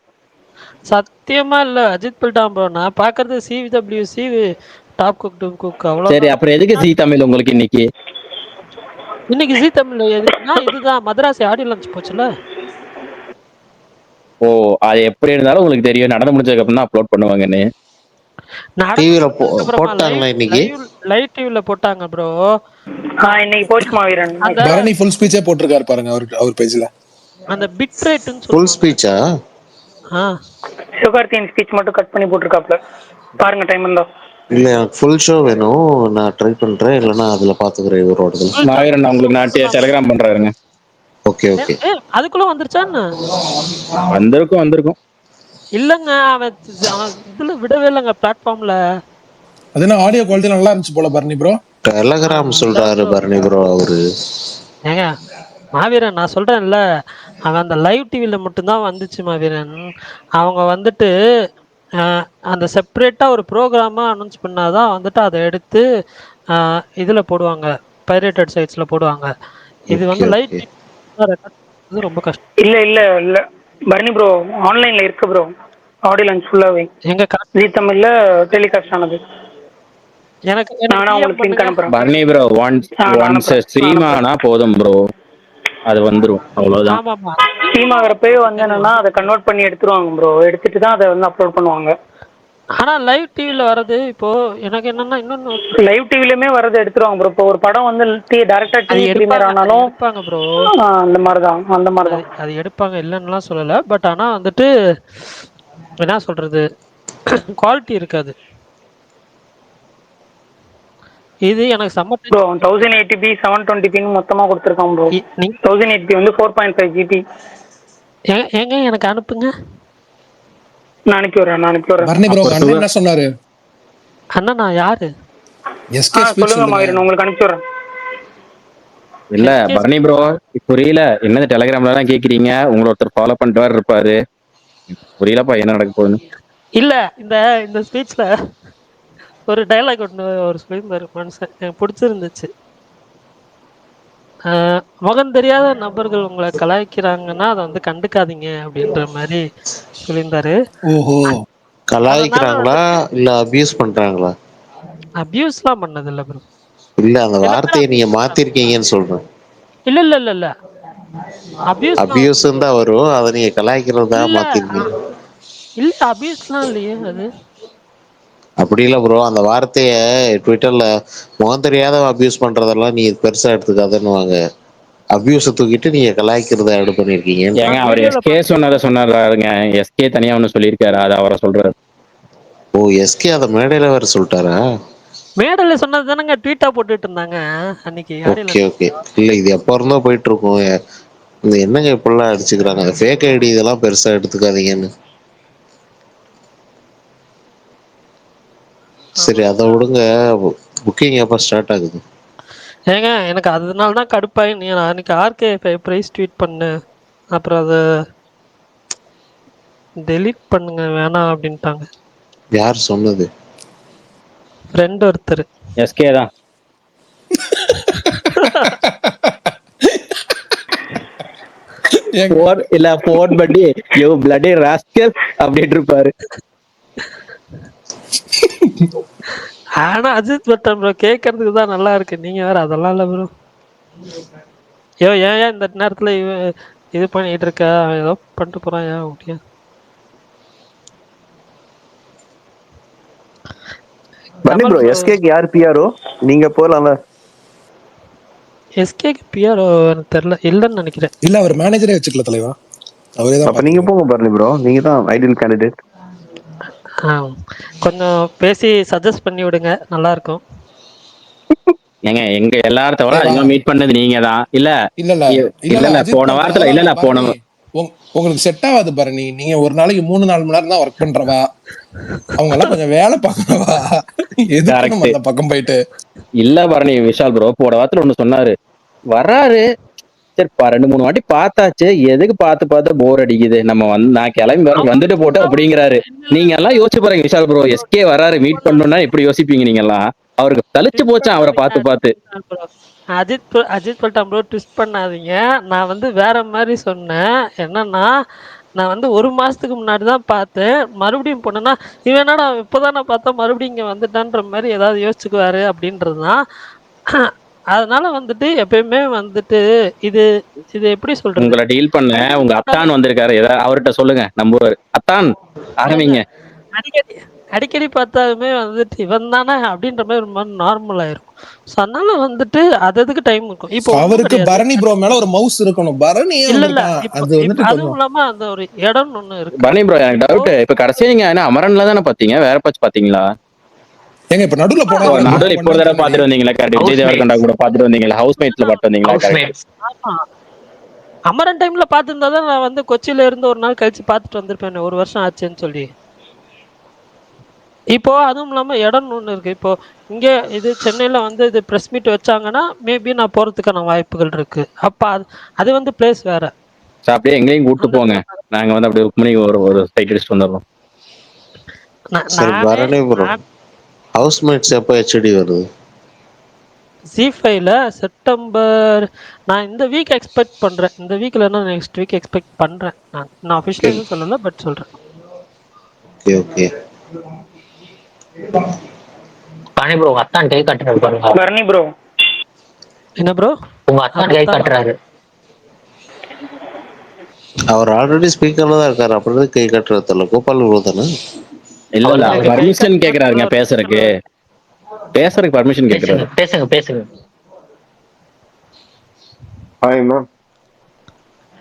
சத்தியமா இல்ல. அஜித் பில்டாம் ப்ரோ. நான் பாக்குறது CWC டாப் குக் அவ்வளவு. சரி அப்புறம் எதுக்கு ஜீ தமிழ் உங்களுக்கு இன்னைக்கு ஜீ தமிழ்ல எதுக்குன்னா இதுதான் மதராசி ஆடியோ லான்ச் போச்சுல. ஓ அது எப்படி இருந்தாலும் உங்களுக்கு தெரியும். நடந்து முடிஞ்சதுக்கு அப்புறம் தான் அப்லோட் பண்ணுவாங்கன்னு. டிவில போட்டாங்களா இன்னைக்கு? லைவ் டிவில போட்டாங்க ப்ரோ. இன்னைக்கு போச்சு மாவீரன். பரணி ஃபுல் ஸ்பீச்சே போட்டுருக்காரு பாருங்க அவர் பேஜ்ல. அந்த பிட் ரேட்னு ஃபுல் ஸ்பீச்சா? சிவகார்த்தியின் ஸ்பீச் மட்டும் கட் பண்ணி போட்டுருக்காப்ல. பாருங்க டைம் இருந்தா. இல்ல எனக்கு ஃபுல் ஷோ வேணும். நான் ட்ரை பண்றேன். இல்லனா அதுல பாத்துக்கிறேன் இவரோடது. மாவீரன் உங்களுக்கு நான் டெலிகிராம் பண்றாருங்க. ஓகே அதுக்குள்ள வந்துருச்சான்னு? வந்திருக்கும். இல்லங்க அவன் இதுல விடவே இல்லங்க பிளாட்ஃபார்ம்ல. அதுனா ஆடியோ குவாலிட்டி நல்லா இருந்துச்சு போல பரணி ப்ரோ. டெலிகிராம் சொல்றாரு பரணி ப்ரோ அவரு. ஏங்க மாவீரன் நான் சொல்றேன்ல, அவன் அந்த லைவ் டிவில மட்டும்தான் வந்துச்சு மாவீரன். அவங்க வந்துட்டு அந்த செப்பரேட்டா ஒரு ப்ரோக்ராமா அனௌன்ஸ் பண்ணாதான் வந்துட்டு அதை எடுத்து இதுல போடுவாங்க. பைரேட்டட் சைட்ஸ்ல போடுவாங்க. இது வந்து லைவ் ரொம்ப கஷ்டம். இல்ல பரணி ப்ரோ ஆன்லைன்ல இருக்கு ப்ரோ. ஆடியோ லான்ச் ஃபுல்லாவே எங்க ஜீ தமிழ்ல டெலிகாஸ்ட் ஆனது. எனக்கு நான் உங்களுக்கு லிங்க் அனுப்புறேன். பரணி ப்ரோ ஒன்ஸ் ஸ்ட்ரீம் ஆனா போதும் ப்ரோ. அது வந்துரும் அவ்வளவுதான். ஆமாமா. ஸ்ட்ரீம் ஆகறப்பவே வந்து என்னன்னா அதை கன்வெர்ட் பண்ணி எடுத்துருவாங்க ப்ரோ. எடுத்துட்டு தான் அதை வந்து அப்லோட் பண்ணுவாங்க. ஆனா லைவ் டிவில வரது இப்போ எனக்கு என்னன்னா இன்னொன்னு லைவ் டிவிலயுமே வரது எடுத்துருவாங்க ப்ரோ. இப்போ ஒரு படம் வந்து டைரக்டா டிவி பிரீமியர் ஆனாலும் எடுப்பாங்க ப்ரோ. அந்த மாதிரிதான் அது எடுப்பாங்க இல்லன்னுலாம் சொல்லல. பட் ஆனா வந்துட்டு என்ன சொல்றது குவாலிட்டி இருக்காது. இது எனக்கு செம்ம ப்ரோ 1080p 720p மொத்தமா கொடுத்திருக்கான் ப்ரோ. 1080p வந்து 4.5 GB. ஏங்க எனக்கு அனுப்புங்க. நான் அனுப்பி விடுறேன். பரணி ப்ரோ அண்ணன் என்ன சொன்னாரு? அண்ணா நான் யாரு? சொல்லுங்க மாவீரன் உங்களுக்கு அனுப்பி விடுறேன். இல்ல பரணி ப்ரோ புரியல. என்னது டெலிகிராம்ல தான் கேக்குறீங்க? உங்களை ஒருத்தர் ஃபாலோ பண்ணிட்டு இருப்பாரு. புரியலப்பா என்ன நடக்க போகுதுன்னு. இல்ல இந்த இந்த ஸ்பீச்ல ஒரு டைலாக் ஒன்று ஒரு சொல்லியிருந்தாரு மனுஷன், எனக்கு பிடிச்சிருந்துச்சு. முகம் தெரியாத நபர்கள் உங்களை கலாய்க்கிறாங்கன்னா அதை வந்து கண்டுக்காதீங்க அப்படின்ற மாதிரி சொல்லியிருந்தாரு. ஓஹோ. அதனால கலாய்க்கிறாங்களா இல்ல அபியூஸ் பண்றாங்களா? அபியூஸ்லாம் பண்ணது இல்ல ப்ரோ. இல்ல அந்த எல்லாமே வார்த்தையை நீங்க அபியூஸ் மாத்திருக்கீங்கன்னு சொல்றேன். இல்ல இல்ல இல்ல இல்ல அபியூஸ்லாம் அபியூஸ் தான் வரும், அதை நீங்க கலாய்க்கிறதா இல்ல மாத்திருக்கீங்க. இல்ல அபியூஸ்லாம் இல்லையே அது. அப்படி இல்ல ப்ரோ, அந்த வார்த்தைய ட்விட்டர்ல முகம் தெரியாத அபியூஸ் பண்றதெல்லாம் நீ பெருசா எடுத்துக்காதன்னுவாங்க. அபியூஸை தூக்கிட்டு நீங்க கலாய்க்கிறத ஆட் பண்ணிருக்கீங்க. ஏங்க நான் அவர் வீடியோல எஸ்கே சொன்னதை சொன்னாருங்க. எஸ்கே தனியா ஒண்ணு சொல்லியிருக்காரு, அது அவரை சொல்றாரு. ஓ, எஸ்கே அதை மேடையில வேற சொல்லிட்டாரா? மேடல சொன்னது தானங்க ட்வீட்டா போட்டுட்டு இருந்தாங்க அன்னைக்கு ஓகே இடையில. ஓகே. இல்ல இது எப்ப இருந்தோ போயிட்டு இருக்கும். இந்த என்னங்க இப்படிலாம் அடிச்சுக்கிறாங்க, ஃபேக் ஐடி இதெல்லாம் பெருசா எடுத்துக்காதீங்கன்னு. சரி ஆமாங்க அதை bro. விடுங்க. புக்கிங் எப்ப ஸ்டார்ட் ஆகுது? ஏங்க எனக்கு அதனால தான் கடுப்பாயி நீ அன்னைக்கு ஆர்கே ப்ரைஸ் ட்வீட் பண்ணு, அப்புறம் அதை டெலீட் பண்ணுங்க வேணாம் அப்படின்ட்டாங்க. யார் சொன்னது? ஃப்ரெண்ட் ஒருத்தர். எஸ்கே தான். இல்ல போன் பண்ணி யோ பிளடி ராஸ்கல் அப்படின்ட்டு இருப்பாரு. ஆனா அஜித் பட்டன் ப்ரோ கேட்கறதுக்கு தான் நல்லா இருக்கு, நீங்க வேற அதெல்லாம் இல்ல ப்ரோ. ஏன் இந்த நேரத்துல இது பண்ணிட்டு இருக்க, ஏதோ பண்ணிட்டு போறான் ஏன் அப்படியா. பண்ணி ப்ரோ, எஸ்கேக்கு யார் பிஆரோ? நீங்க போலாம்ல. எஸ்கேக்கு பிஆர் எனக்கு தெரியல, இல்லைன்னு நினைக்கிறேன். இல்ல அவர் மேனேஜரே வச்சுக்கல தலைவா, அவரே தான். அப்ப நீங்க போங்க பரணி ப்ரோ, நீங்க தான் ஐடியல் கேண்டிடேட். கொஞ்சம் பேசி சஜஸ்ட் பண்ணி விடுங்க, நல்லா இருக்கும். ஏங்க எங்க எல்லார்த்த விட அதிகமா மீட் பண்ணது நீங்க தான். இல்ல இல்ல இல்ல இல்ல இல்ல அஜித் போன வாரத்துல இல்ல இல்ல போன உங்களுக்கு செட் ஆகாது பரணி. நீங்க ஒரு நாளைக்கு 3-4 மணி நேரம் தான் ஒர்க் பண்றவா, அவங்க எல்லாம் கொஞ்சம் வேலை பார்க்கறவா, எதுக்கு நம்ம அந்த பக்கம் போயிட்டு. இல்ல பரணி, விஷால் ப்ரோ போன வாரத்துல ஒண்ணு சொன்னாரு, வர்றாரு சரிப்பா 2-3 வாட்டி பார்த்தாச்சு, எதுக்கு பார்த்து போர் அடிக்குது, நம்ம நான் கிளம்பி வர வந்துட்டு போட்டோம் அப்படிங்கிறாரு. நீங்க எல்லாம் யோசிச்சு பாருங்க, விஷால் ப்ரோ எஸ்கே வராரு மீட் பண்ணணும்னா எப்படி யோசிப்பீங்க நீங்க எல்லாம்? அவருக்கு தலிச்சு போச்சா அவரை பார்த்து. அஜித் பல்டாம் ப்ரோ ட்விஸ்ட் பண்ணாதீங்க. நான் வந்து வேற மாதிரி சொன்னேன். என்னன்னா நான் வந்து 1 மாசத்துக்கு முன்னாடி தான் பார்த்தேன், மறுபடியும் போனேன்னா இவன் என்னடா இப்போதான் நான் பார்த்தா மறுபடியும் இங்க வந்துட்டான்ற மாதிரி ஏதாவது யோசிச்சுக்குவாரு அப்படின்றதுதான். அதனால வந்துட்டு எப்பயுமே வந்துட்டு இது இது எப்படி சொல்றது, உங்களை டீல் பண்ண உங்க அத்தான் வந்திருக்காரு, ஏதாவது அவர்கிட்ட சொல்லுங்க, நம்புவாரு. அத்தான் ஆரம்பிங்க. அடிக்கடி பார்த்தாலுமே வந்துட்டு இவன் தானே அப்படின்ற மாதிரி ஒரு மாதிரி நார்மல் ஆயிரும். ஸோ அதனால வந்துட்டு அதுக்கு டைம் இருக்கும். இப்போ அவருக்கு பரணி ப்ரோ மேல ஒரு மவுஸ் இருக்கணும். பரணி இல்ல இல்ல அதுவும் இல்லாம அந்த ஒரு இடம் ஒண்ணு இருக்கு. பரணி ப்ரோ எனக்கு டவுட், இப்ப கடைசியா நீங்க என்ன அமரன்ல தானே பாத்தீங்க, வேற பாச்சு பாத்தீங்களா? ஏங்க இப்ப நடுவுல நடுவுல இப்போ தடவை பாத்துட்டு வந்தீங்களா? கரெக்ட், விஜய் தேவரகொண்டா கூட பாத்துட்டு வந்தீங்களா? ஹவுஸ்மேட்ஸ்ல பாத்து வந்தீங்களா? அமரன் டைம்ல பாத்துருந்தா தான் நான் வந்து கொச்சியில இருந்து ஒரு நாள் கழிச்சு பாத்துட்டு வந்திருப்பேன், 1 வருஷம் ஆச்சுன்னு சொல்லி. இப்போ அதுவும் இல்லாம இடம் ஒண்ணு இருக்கு. இப்போ இங்க இது சென்னையில வந்து இது பிரஸ் மீட் வச்சாங்கன்னா மேபி நான் போறதுக்கான வாய்ப்புகள் இருக்கு. அப்ப அது வந்து பிளேஸ் வேற. அப்படியே எங்கேயும் கூட்டு போங்க, நாங்க வந்து அப்படியே ருக்மணி ஒரு சைட் அடிச்சுட்டு வந்துடுறோம். சரி பரணி ப்ரோ, ஹவுஸ்மேட்ஸ் எப்போ ஹெச்டி வருது? C5ல செப்டம்பர். நான் இந்த வீக் எக்ஸ்பெக்ட் பண்றேன், இந்த வீக் இல்லைன்னா நெக்ஸ்ட் வீக் எக்ஸ்பெக்ட் பண்றேன். நான் அஃபிஷியலா எதுவும் சொல்லல, பட் சொல்றேன். Okay okay. பரணி ப்ரோ, உங்க அத்தான் கை காட்டுறாரு பாருங்க. பரணி ப்ரோ என்ன ப்ரோ? உங்க அத்தான் கை காட்டுறாரு. அவர் ஆல்ரெடி ஸ்பீக்கர்ல தான் இருக்காரு, அப்புறம் கை காட்டுறது கோபால் ப்ரோ தானே? இல்ல இல்ல பர்மிஷன் கேக்குறாருங்க, பேசுறதுக்கு பர்மிஷன் கேக்குறாரு. பேசுங்க.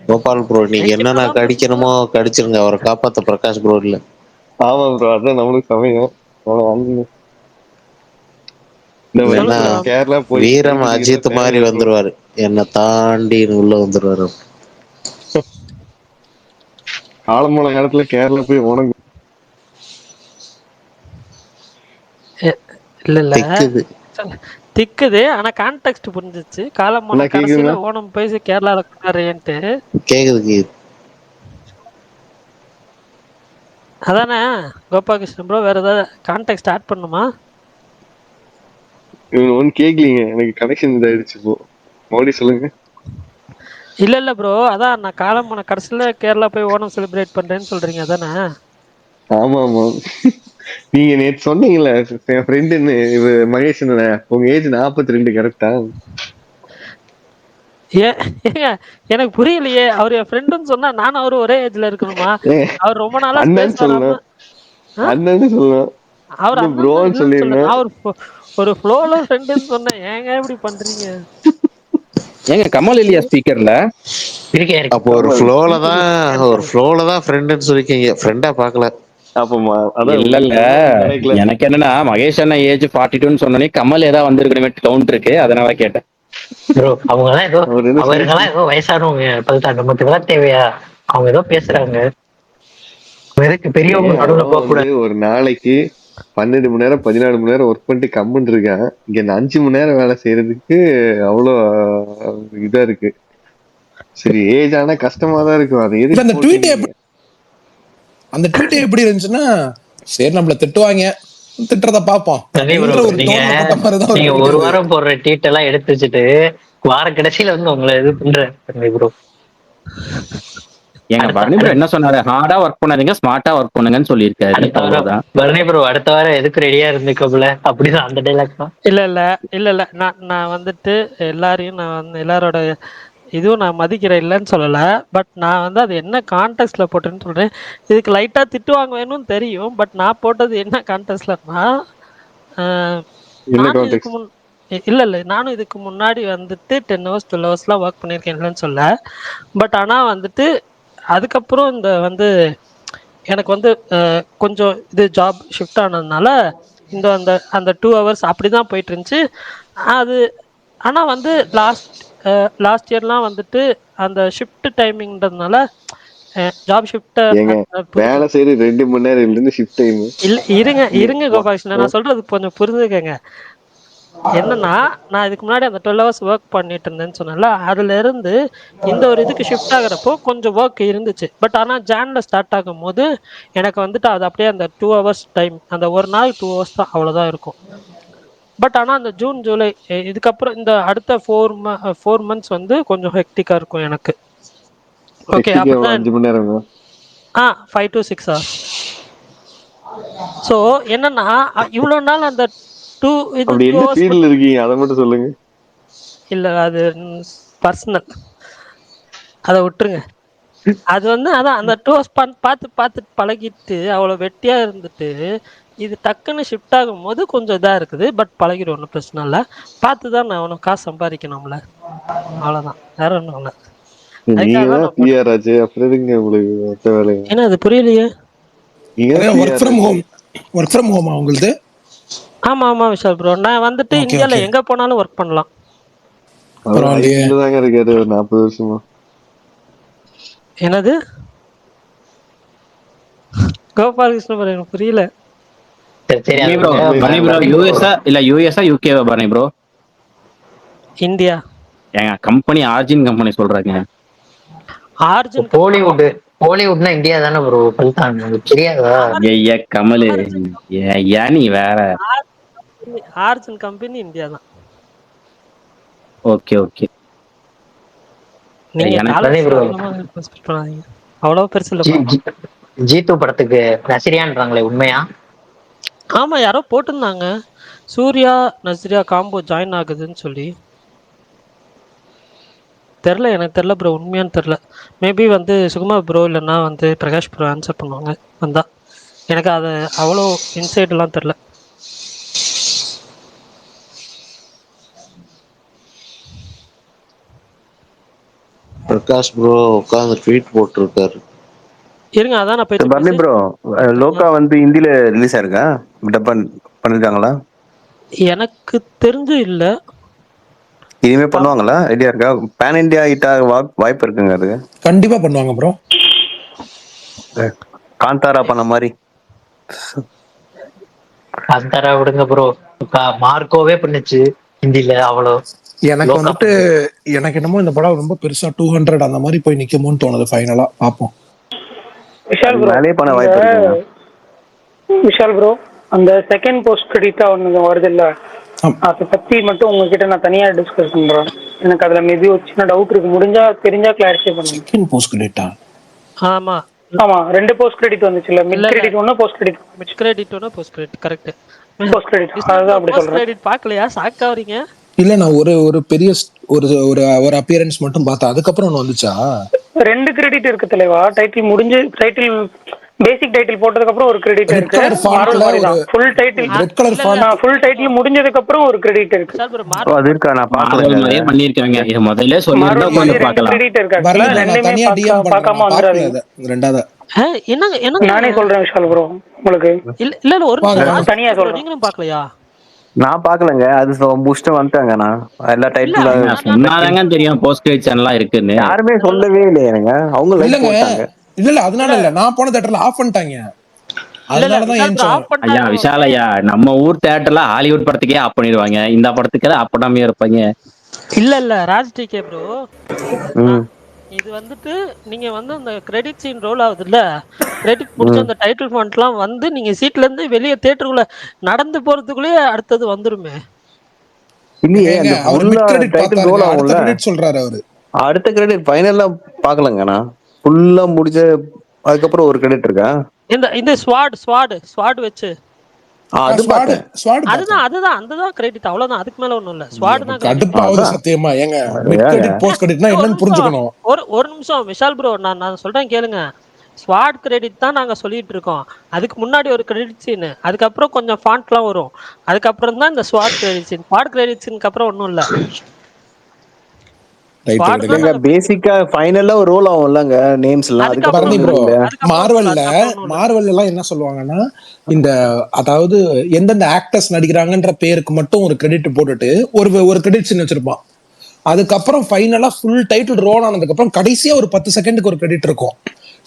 கோபால் ப்ரோ, நீங்க என்னென்ன கடிக்கணுமோ கடிச்சிருங்க, அவரை காப்பாத்த பிரகாஷ் ப்ரோ இல்ல. ஆமா ப்ரோ, அதான் நம்மளுக்கு சமயம். கேரளா போய் வீரம் அஜித் மாதிரி வந்துருவாரு, என்ன தாண்டி உள்ள வந்துருவாரு. ஆழமான காலத்துல கேரளா போய் உனக்கு இல்ல திக்குது. ஆனா கான்டெக்ஸ்ட் புரிஞ்சிச்சு. காலமான கடைசியில ஓணம் போய் கேரளால கொண்டாடுறேன்ட்டு கேக்குது. அதானே கோபாலகிருஷ்ணன் ப்ரோ, வேற ஏதாவது கான்டாக்ட் ஸ்டார்ட் பண்ணுமா? இவங்க ஒன்றும் கேட்கலீங்க, எனக்கு கனெக்ஷன் இதாயிடுச்சு. இப்போ மறுபடியும் சொல்லுங்க. இல்ல ப்ரோ, அதான் நான் காலம் போன கடைசியில கேரளா போய் ஓணம் செலிப்ரேட் பண்றேன்னு சொல்றீங்க அதானே? ஆமா ஆமா. நீங்க நேற்று சொன்னீங்கல்ல என் ஃப்ரெண்டுன்னு, இவ மகேஷ், உங்க ஏஜ் 42 கரெக்டா? ஏங்க எனக்கு புரியலையே. அவர் என் ஃப்ரெண்டுன்னு சொன்னா நானும் அவரும் ஒரே ஏஜ்ல இருக்கணுமா? அவர் ரொம்ப நாளா அண்ணன் ஸ்பேஸ் வராம. சொல்லணும், அண்ணன்னு சொல்லணும், அவர் இன்னும் அண்ணன் ப்ரோன்னு இல்லைன்னு சொல்ல, சொல்லிருந்தேன். நான் ஒரு ஃப்ளோல ஃப்ரெண்டுன்னு சொன்னேன். ஏங்க இப்படி பண்றீங்க? ஏங்க கமல் இல்லையா ஸ்பீக்கர்ல? இருக்கேன். அப்போ ஒரு ஃப்ளோல தான் ஃப்ரெண்டுன்னு சொல்லிருக்கீங்க, ஃப்ரெண்டா பார்க்கல. அப்பமா அதான் இல்ல இல்ல, கிடைக்கல. எனக்கு என்னன்னா மகேஷ் அண்ணன் ஏஜ் 42 சொன்னோன்னே கமல் ஏதாவது வந்திருக்கணுமே கவுண்ட் இருக்கு, அதனால கேட்டேன். ப்ரோ அவங்கலாம் ஏதோ வயசானவங்க 18 நமக்கு தேவையா? அவங்க ஏதோ பேசுறாங்க, எதுக்கு பெரியவங்க நடுவுல போக கூடாது? ஒரு நாளைக்கு 12 மணி நேரம் 14 மணி நேரம் ஒர்க் பண்ணிட்டு கம்முன்னு இருக்கான். இங்க இந்த 5 மணி நேரம் வேலை செய்யறதுக்கு அவ்வளோ இதா இருக்கு. சரி, ஏஜ் ஆனா கஷ்டமா தான் இருக்கும். அது எதுக்கு அந்த ட்வீட் எப்படி இருந்துச்சுன்னா, சரி நம்மள திட்டுவாங்க, திட்டுறத பாப்போம். நீங்க ஒரு வாரம் போடுற ட்வீட் எல்லாம் எடுத்து வச்சுட்டு வார கடைசியில வந்து உங்களை இது பண்றேன் ப்ரோ. எங்க பரணி ப்ரோ என்ன சொன்னாரு? ஹார்டா ஒர்க் பண்ணாதீங்க, ஸ்மார்ட்டா ஒர்க் பண்ணுங்கன்னு சொல்லியிருக்காரு. அவ்வளவுதான். பரணி ப்ரோ அடுத்த வாரம் எதுக்கு ரெடியா இருந்துக்கோல அப்படிதான் அந்த டைலாக் தான். இல்ல நான் வந்துட்டு எல்லாரையும் நான் வந்து எல்லாரோட இதுவும் நான் மதிக்கிறேன், இல்லைன்னு சொல்லல. பட் நான் வந்து அது என்ன கான்டெக்ட்ல போட்டேன்னு சொல்றேன். இதுக்கு லைட்டா திட்டு வாங்க வேணும்னு தெரியும். பட் நான் போட்டது என்ன கான்டெக்ட்லன்னா, நானும் இதுக்கு முன்னாடி வந்துட்டு 10 hours 12 ஹவர்ஸ்லாம் ஒர்க் பண்ணியிருக்கேன், இல்லைன்னு சொல்ல. பட் ஆனால் வந்துட்டு அதுக்கப்புறம் இந்த வந்து எனக்கு வந்து கொஞ்சம் இது ஜாப் ஷிஃப்ட் ஆனதுனால இந்த அந்த அந்த 2 hours அப்படி தான் போயிட்டு இருந்துச்சு அது. ஆனால் வந்து லாஸ்ட் இயர்லாம் வந்துட்டு அந்த ஷிஃப்ட் டைமிங்ன்றதுனால ஜாப் ஷிஃப்ட் வேலை செய்யறது 2 மணி நேரம் இருந்து ஷிஃப்ட் டைம் இல்ல. இருங்க கோபாலகிருஷ்ணன், நான் சொல்றது கொஞ்சம் புரிஞ்சுக்கங்க. என்னன்னா, நான் இதுக்கு முன்னாடி அந்த 12 hours ஒர்க் பண்ணிட்டு இருந்தேன்னு சொன்னேன்ல, அதுல இருந்து இந்த ஒரு இதுக்கு ஷிஃப்ட் ஆகுறப்போ கொஞ்சம் ஒர்க் இருந்துச்சு. பட் ஆனா ஜான்ல ஸ்டார்ட் ஆகும் போது எனக்கு வந்துட்டு அது அப்படியே அந்த 2 hours டைம், அந்த ஒரு நாள் 2 hours தான், அவ்வளவுதான் இருக்கும். பட் ஆனா அந்த ஜூன் ஜூலை இதுக்கப்புறம் இந்த அடுத்த 4 months வந்து கொஞ்சம் ஹெக்டிக்கா இருக்கும் எனக்கு. ஓகே, அப்பதான் 5 மணி நேரம் 5 to 6 hours. ஸோ என்னன்னா இவ்வளவு நாள் அந்த 2 ஃபீல்ட்ல இருக்கீங்க, அதை மட்டும் சொல்லுங்க. இல்ல அது பர்சனல், அதை விட்டுருங்க. அது வந்து அதான் அந்த 2 hours பார்த்து பழகிட்டு அவ்வளவு வெட்டியா இருந்துட்டு இது டக்குன்னு ஷிஃப்ட் ஆகும் போது கொஞ்சம் இதா இருக்குது. பட் பழகிடும், ஒன்றும் பிரச்சனை இல்லை. பார்த்துதான் நான் ஒன்றும் காசு சம்பாதிக்கணும்ல, அவ்வளவுதான், வேற ஒன்றும் இல்லை. ஏன்னா அது புரியலையே. ஆமா விஷால் ப்ரோ, நான் வந்துட்டு இந்தியால எங்க போனாலும் ஒர்க் பண்ணலாம். இருக்காரு 40 வருஷமா. என்னது கோபாலகிருஷ்ணன், எனக்கு புரியல. இந்தியா ஏங்க கம்பெனி ஆர்ஜின் கம்பெனி சொல்றாங்க. ஆர்ஜின் ஹாலிவுட்னா இந்தியா தானே ப்ரோ? தெரியாதா? ஐயா கமல், ஏன் நீ வேற? ஆர்ஜின் கம்பெனி இந்தியா தான். Okay okay. நீங்க அவ்வளவு பெருசு இல்ல. ஜீத்து படத்துக்கு நசிரியான்றாங்களே, உண்மையா? ஆமா, யாரோ போட்டிருந்தாங்க சூர்யா நசிரியா காம்போ ஜாயின் ஆகுதுன்னு சொல்லி. எனக்கு தெரியல ப்ரோ, உண்மையானு தெரியல. மேபி வந்து சுகுமார் ப்ரோ இல்லைன்னா வந்து பிரகாஷ் ப்ரோ ஆன்சர் பண்ணுவாங்க வந்தா. எனக்கு அது அவ்வளோ இன்சைட் எல்லாம் தெரியல. பிரகாஷ் ப்ரோ உட்கார்ந்து ட்வீட் போட்டுருக்காரு. இருங்க, அதான் நான் போய் பர்னி ப்ரோ, லோகா வந்து ஹிந்தில ரிலீஸ் ஆயிருக்கா? டப் பண்ணிருக்காங்களா? எனக்கு தெரிஞ்சு இல்ல. இனிமே பண்ணுவாங்களா? ஐடியா இருக்கா? பேன் இந்தியா ஹிட் ஆக வாய்ப்பு இருக்குங்க. அது கண்டிப்பா பண்ணுவாங்க ப்ரோ. காந்தாரா பண்ண மாதிரி. காந்தாரா விடுங்க ப்ரோ, மார்க்கோவே பண்ணுச்சு ஹிந்தில. அவ்வளோ எனக்கு வந்துட்டு எனக்கு என்னமோ இந்த படம் ரொம்ப பெருசா 200 அந்த மாதிரி போய் நிக்குமோன்னு தோணுது. ஃபைனலா பாப்போம். மேலே பண்ண வாய்ப்பு இருக்குங்க. விஷால் ப்ரோ, அந்த செகண்ட் போஸ்ட் கிரெடிட்டா ஒன்று வருது இல்ல, அதை பத்தி மட்டும் உங்ககிட்ட நான் தனியா டிஸ்கஸ் பண்றேன். எனக்கு அதுல மேபி ஒரு சின்ன டவுட் இருக்கு, முடிஞ்சா தெரிஞ்சா கிளாரிஃபை பண்ணுங்க. செகண்ட் போஸ்ட் கிரெடிட்டா? ஆமா ஆமா, 2 போஸ்ட் கிரெடிட் வந்துச்சுல்ல, மிட் கிரெடிட் ஒன்று, போஸ்ட் கிரெடிட். மிட் கிரெடிட் ஒன்று, post credit. Correct. Post credit, அதுதான் அப்படி போஸ்ட் சொல்றேன். கிரெடிட் பார்க்கலையா? சாக்கா வரீங்க? இல்ல நான் ஒரு பெரிய ஒரு ஒரு அப்பியரன்ஸ் மட்டும் பார்த்தேன், அதுக்கப்புறம் ஒன்று வந்துச்சா? 2 கிரெடிட் இருக்கு தலைவா. டைட்டில் முடிஞ்சு, டைட்டில் பேசிக் டைட்டில் போட்டதுக்கு அப்புறம் ஒரு கிரெடிட் இருக்கு. Full title red colour font, full title முடிஞ்சதுக்கு அப்புறம் ஒரு கிரெடிட் இருக்கு. அது இருக்கா? நான் மார்வல் மாதிரியே பண்ணிருக்காங்க. இது முதல்ல சொல்லிருந்தா கொஞ்சம் பார்க்கலாம். கிரெடிட் இருக்கு. வரல, நான் தனியா டிஎம் பார்க்காம வந்துறாதீங்க. பண்றேன். ரெண்டாவது என்னங்க என்னங்க நானே சொல்றேன் விஷால் ப்ரோ உங்களுக்கு. இல்ல ஒரு தனியா சொல்றேன். நீங்களும் பார்க்கலையா? நான் பாக்கலங்க, அது முடிச்சுட்டு வந்துட்டாங்க. நான் எல்லா டைட்டில் சொன்னாதாங்க தெரியும் போஸ்ட் கிரெடிட் சேனல்லாம் இருக்குன்னு. யாருமே சொல்லவே இல்லையே எனக்கு. அவங்க லைக் போட்டாங்க. இல்ல அதனால இல்ல, நான் போன தியேட்டர்ல ஆஃப் பண்ணிட்டாங்க. அதனாலதான் ஏன் ஐயா விஷால் ஐயா, நம்ம ஊர் தியேட்டர்ல ஹாலிவுட் படத்துக்கே ஆஃப் பண்ணிடுவாங்க, இந்த படத்துக்கு ஆஃப் பண்ணாமே இருப்பாங்க. இல்ல ராஜ் டிகே ப்ரோ, இது வந்துட்டு நீங்க வந்து அந்த கிரெடிட் சீன் ரோல் ஆகுது இல்ல, கிரெடிட் முடிச்ச அந்த டைட்டில் ஃபாண்ட்லாம் வந்து நீங்க சீட்ல இருந்து வெளியே தியேட்டருக்குள்ள நடந்து போறதுக்குள்ளே அடுத்தது வந்துருமே. இல்லையே, அவர் மிட் கிரெடிட் பார்த்தாரு, அடுத்த கிரெடிட் சொல்றாரு அவரு. அடுத்த கிரெடிட் ஃபைனலா பாக்கலங்க நான். ஃபுல்லா முடிஞ்ச அதுக்கப்புறம் ஒரு கிரெடிட் இருக்கா? இந்த ஸ்வாட் வச்சு அது பாட்டு அதுதான் கிரெடிட், அவ்வளவுதான். அதுக்கு மேல ஒண்ணும் இல்ல. ஸ்வாட் தான் கடுப்பாவது சத்தியமா. ஏங்க மிட் கிரெடிட் போஸ்ட் கிரெடிட்னா என்னன்னு புரிஞ்சுக்கணும். ஒரு நிமிஷம் விஷால் ப்ரோ, நான் சொல்றேன் கேளுங்க. ஸ்வாட் கிரெடிட் தான் நாங்க சொல்லிட்டு இருக்கோம். அதுக்கு முன்னாடி ஒரு கிரெடிட் சீன், அதுக்கப்புறம் கொஞ்சம் ஃபாண்ட்லாம் வரும், அதுக்கப்புறம் தான் இந்த ஸ்வாட் கிரெடிட் சீன். ஸ்வாட் கிரெடிட் சீனுக்கு அப்புறம் ஒண்ணும் இல்ல. பேசிக்கா ஃபைனலா ஒரு ரோல் ஆகும்லங்க நேம்ஸ் எல்லாம். அதுக்கு மார்வல்ல எல்லாம் என்ன சொல்லுவாங்கன்னா, இந்த அதாவது எந்தெந்த ஆக்டர்ஸ் நடிக்கிறாங்கன்ற பேருக்கு மட்டும் ஒரு கிரெடிட் போட்டுட்டு ஒரு கிரெடிட் சீன் வச்சிருப்பான். அதுக்கப்புறம் ஃபைனலா ஃபுல் டைட்டில் ரோல் ஆனதுக்கு அப்புறம் கடைசியா ஒரு 10 செகண்டுக்கு ஒரு கிரெடிட் இருக்கும்.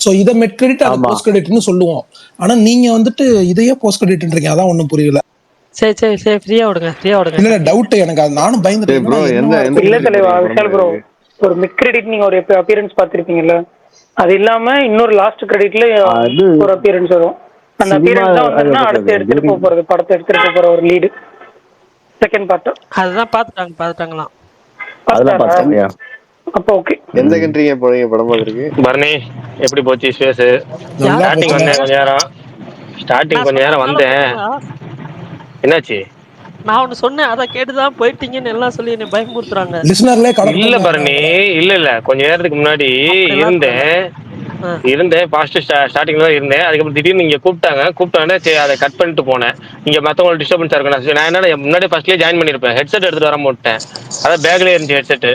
சோ இத மிட் கிரெடிட், அது போஸ்ட் கிரெடிட்னு சொல்லுவோம். ஆனா நீங்க வந்துட்டு இதையே போஸ்ட் கிரெடிட்ன்றீங்க, அதான் ஒண்ணும் புரியல. சரி ஃப்ரீயா விடுங்க. இல்ல டவுட் எனக்கு, அது நானும் பயந்துட்டேன் ப்ரோ. இல்ல தலைவா விஷால் ப்ரோ, ஒரு மிட் கிரெடிட் நீங்க ஒரு அப்பியரன்ஸ் பாத்திருப்பீங்கல்ல, அது இல்லாம இன்னொரு லாஸ்ட் கிரெடிட்ல ஒரு அப்பியரன்ஸ் வரும். அந்த அப்பியரன்ஸ் தான் வந்தா அடுத்து எடுத்துட்டு போறது, படத்தை எடுத்துட்டு போற ஒரு லீடு செகண்ட் பார்ட். அதுதான் பாத்துட்டாங்களாம். அதெல்லாம் பாத்துட்டியா? அப்ப ஓகே. எந்த கண்ட்ரிங்க போறீங்க படம் பாக்குறதுக்கு? பர்னி எப்படி போச்சு ஸ்பேஸ்? ஸ்டார்டிங் வந்தேன் கொஞ்ச நேரம் வந்தேன். என்னாச்சு? நான் ஒண்ணு சொன்னேன், அத கேட்டுதான் போயிட்டீங்கன்னு எல்லாம் சொல்லி என்ன பயமுறுத்துறாங்க. இல்ல பரணி, இல்ல கொஞ்ச நேரத்துக்கு முன்னாடி இருந்தேன் ஃபாஸ்ட் ஸ்டார்டிங்ல தான் இருந்தேன். அதுக்கப்புறம் திடீர்னு நீங்க கூப்பிட்டாங்க, சரி அதை கட் பண்ணிட்டு போனேன். இங்க மத்தவங்களுக்கு டிஸ்டர்பன்ஸா இருக்கு. நான் என்ன முன்னாடி ஃபர்ஸ்ட்லயே ஜாயின் பண்ணிருப்பேன், ஹெட்செட் எடுத்துட்டு வர மாட்டேன், அதான் பேக்லயே இருந்துச்சு ஹெட்செட்.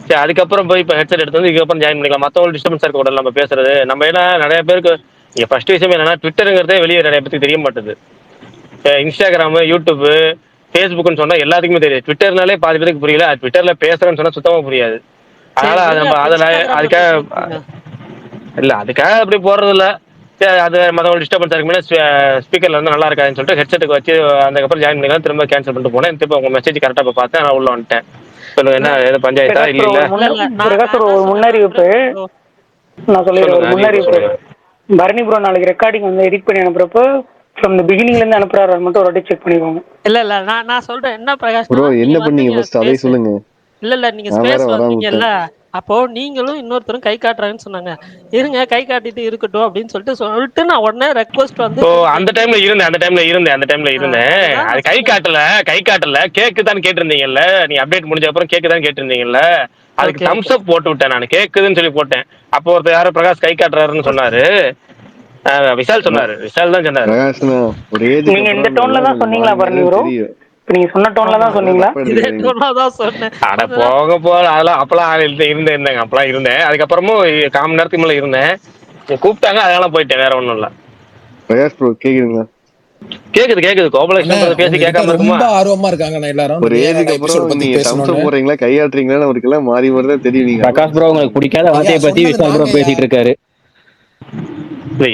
சரி அதுக்கப்புறம் போய் இப்போ ஹெட்செட் எடுத்து வந்து இதுக்கப்புறம் ஜாயின் பண்ணிக்கலாம். மத்தவங்களுக்கு டிஸ்டர்பன்ஸா இருக்க கூடாது நம்ம பேசுறது. நம்ம ஏன்னா நிறைய பேருக்கு இங்க ஃபர்ஸ்ட் விஷயம் என்னன்னா, ட்விட்டருங்கிறதே வெளியே நிறைய பேருக்கு தெரிய மாட்டேது. இன்ஸ்டாகிராம், யூடியூப், ஃபேஸ்புக்னு சொன்னா எல்லாத்துக்குமே தெரியும். ட்விட்டர்னாலே பாதி பேருக்கு புரியல, ட்விட்டர்ல பேசுறேன்னு சொன்னா சுத்தமா புரியாது. அதனால அது நம்ம அதுக்காக அப்படி போறது இல்ல. அது மற்றவங்க டிஸ்டர்பன்ஸ் இருக்குமே, ஸ்பீக்கர்ல இருந்து நல்லா இருக்காதுன்னு சொல்லிட்டு ஹெட்செட்டுக்கு வச்சு அதுக்கப்புறம் ஜாயின் பண்ணிக்கலாம். திரும்ப கேன்சல் பண்ணிட்டு போனேன். திரும்ப உங்க மெசேஜ் கரெக்டா போய் பார்த்தேன், நான் உள்ள வந்துட்டேன். சொல்லுங்க, என்ன ஏதோ பஞ்சாயத்தா? இல்ல ஒரு முன்னறிவிப்பு நான் சொல்லிடுறேன். ஒரு முன்னறிவிப்பு, பரணி ப்ரோ நாளைக்கு ரெக்கார்டிங் வந்து எடிட் பண்ணி அனுப்புறப்போ ஃப்ரம் தி பிகினிங்ல இருந்து அனுப்புறாரு மட்டும் ஒரு வாட்டி செக் பண்ணிக்கோங்க. இல்ல நான் சொல்றேன் என்ன பிரகாஷ் ப்ரோ, என்ன பண்ணீங்க ஃபர்ஸ்ட் அதை சொல்லுங்க. இல்ல நீங்க ஸ்பேஸ் வந்தீங்கல்ல, அப்போ நீங்களும் இன்னொருத்தரும் கை காட்டுறாங்கன்னு சொன்னாங்க. இருங்க கை காட்டிட்டு இருக்கட்டும் அப்படின்னு சொல்லிட்டு நான் உடனே ரெக்வெஸ்ட் வந்து அந்த டைம்ல இருந்தேன். அது கை காட்டல கேக்குதான்னு கேட்டிருந்தீங்கல்ல, நீ அப்டேட் முடிஞ்ச அப்புறம் கேக்குதான்னு கேட்டிருந்தீங்கல்ல, அதுக்கு தம்ஸ் அப் போட்டு விட்டேன். நான் கேக்குதுன்னு சொல்லி போட்டேன். அப்போ ஒருத்தர் யாரோ பிரகாஷ் கை காட்டுறாருன்னு சொன்னாரு. விஷால் சொன்னாரு, விஷால் தான் சொன்னாரு. நீங்க இந்த டோன்ல தான் சொன்னீங்களா பரணி ப்ரோ? நீங்க சொன்ன டோன்ல தான் சொன்னீங்களா? இதே டோன்ல தான் சொன்னேன். அட போக அதெல்லாம் அப்பெல்லாம் இருந்தேன். அதுக்கப்புறமும் 1/4 மணி நேரத்துக்கு மேல இருந்தேன். கூப்பிட்டாங்க, அதனால போயிட்டேன், வேற ஒண்ணும் இல்ல. பிரகாஷ் ப்ரோ கேக்குதுங்களா? கேக்குது. கோபலட்சுமி பேசி கேட்காம இருக்குமா? ரொம்ப ஆர்வமா இருக்காங்க எல்லாரும். ஒரு ஏஜுக்கு அப்புறம் நீங்க தம்ஸ் அப் போறீங்களா கையாட்டுறீங்களா அவருக்கு எல்லாம் மாறி தான் தெரியும். நீங்க பிரகாஷ் ப்ரோ உங்களுக்கு பிடிக்காத வார்த்தையை பத்தி விஷால் ப்ரோ பேசிட்டு இருக்காரு.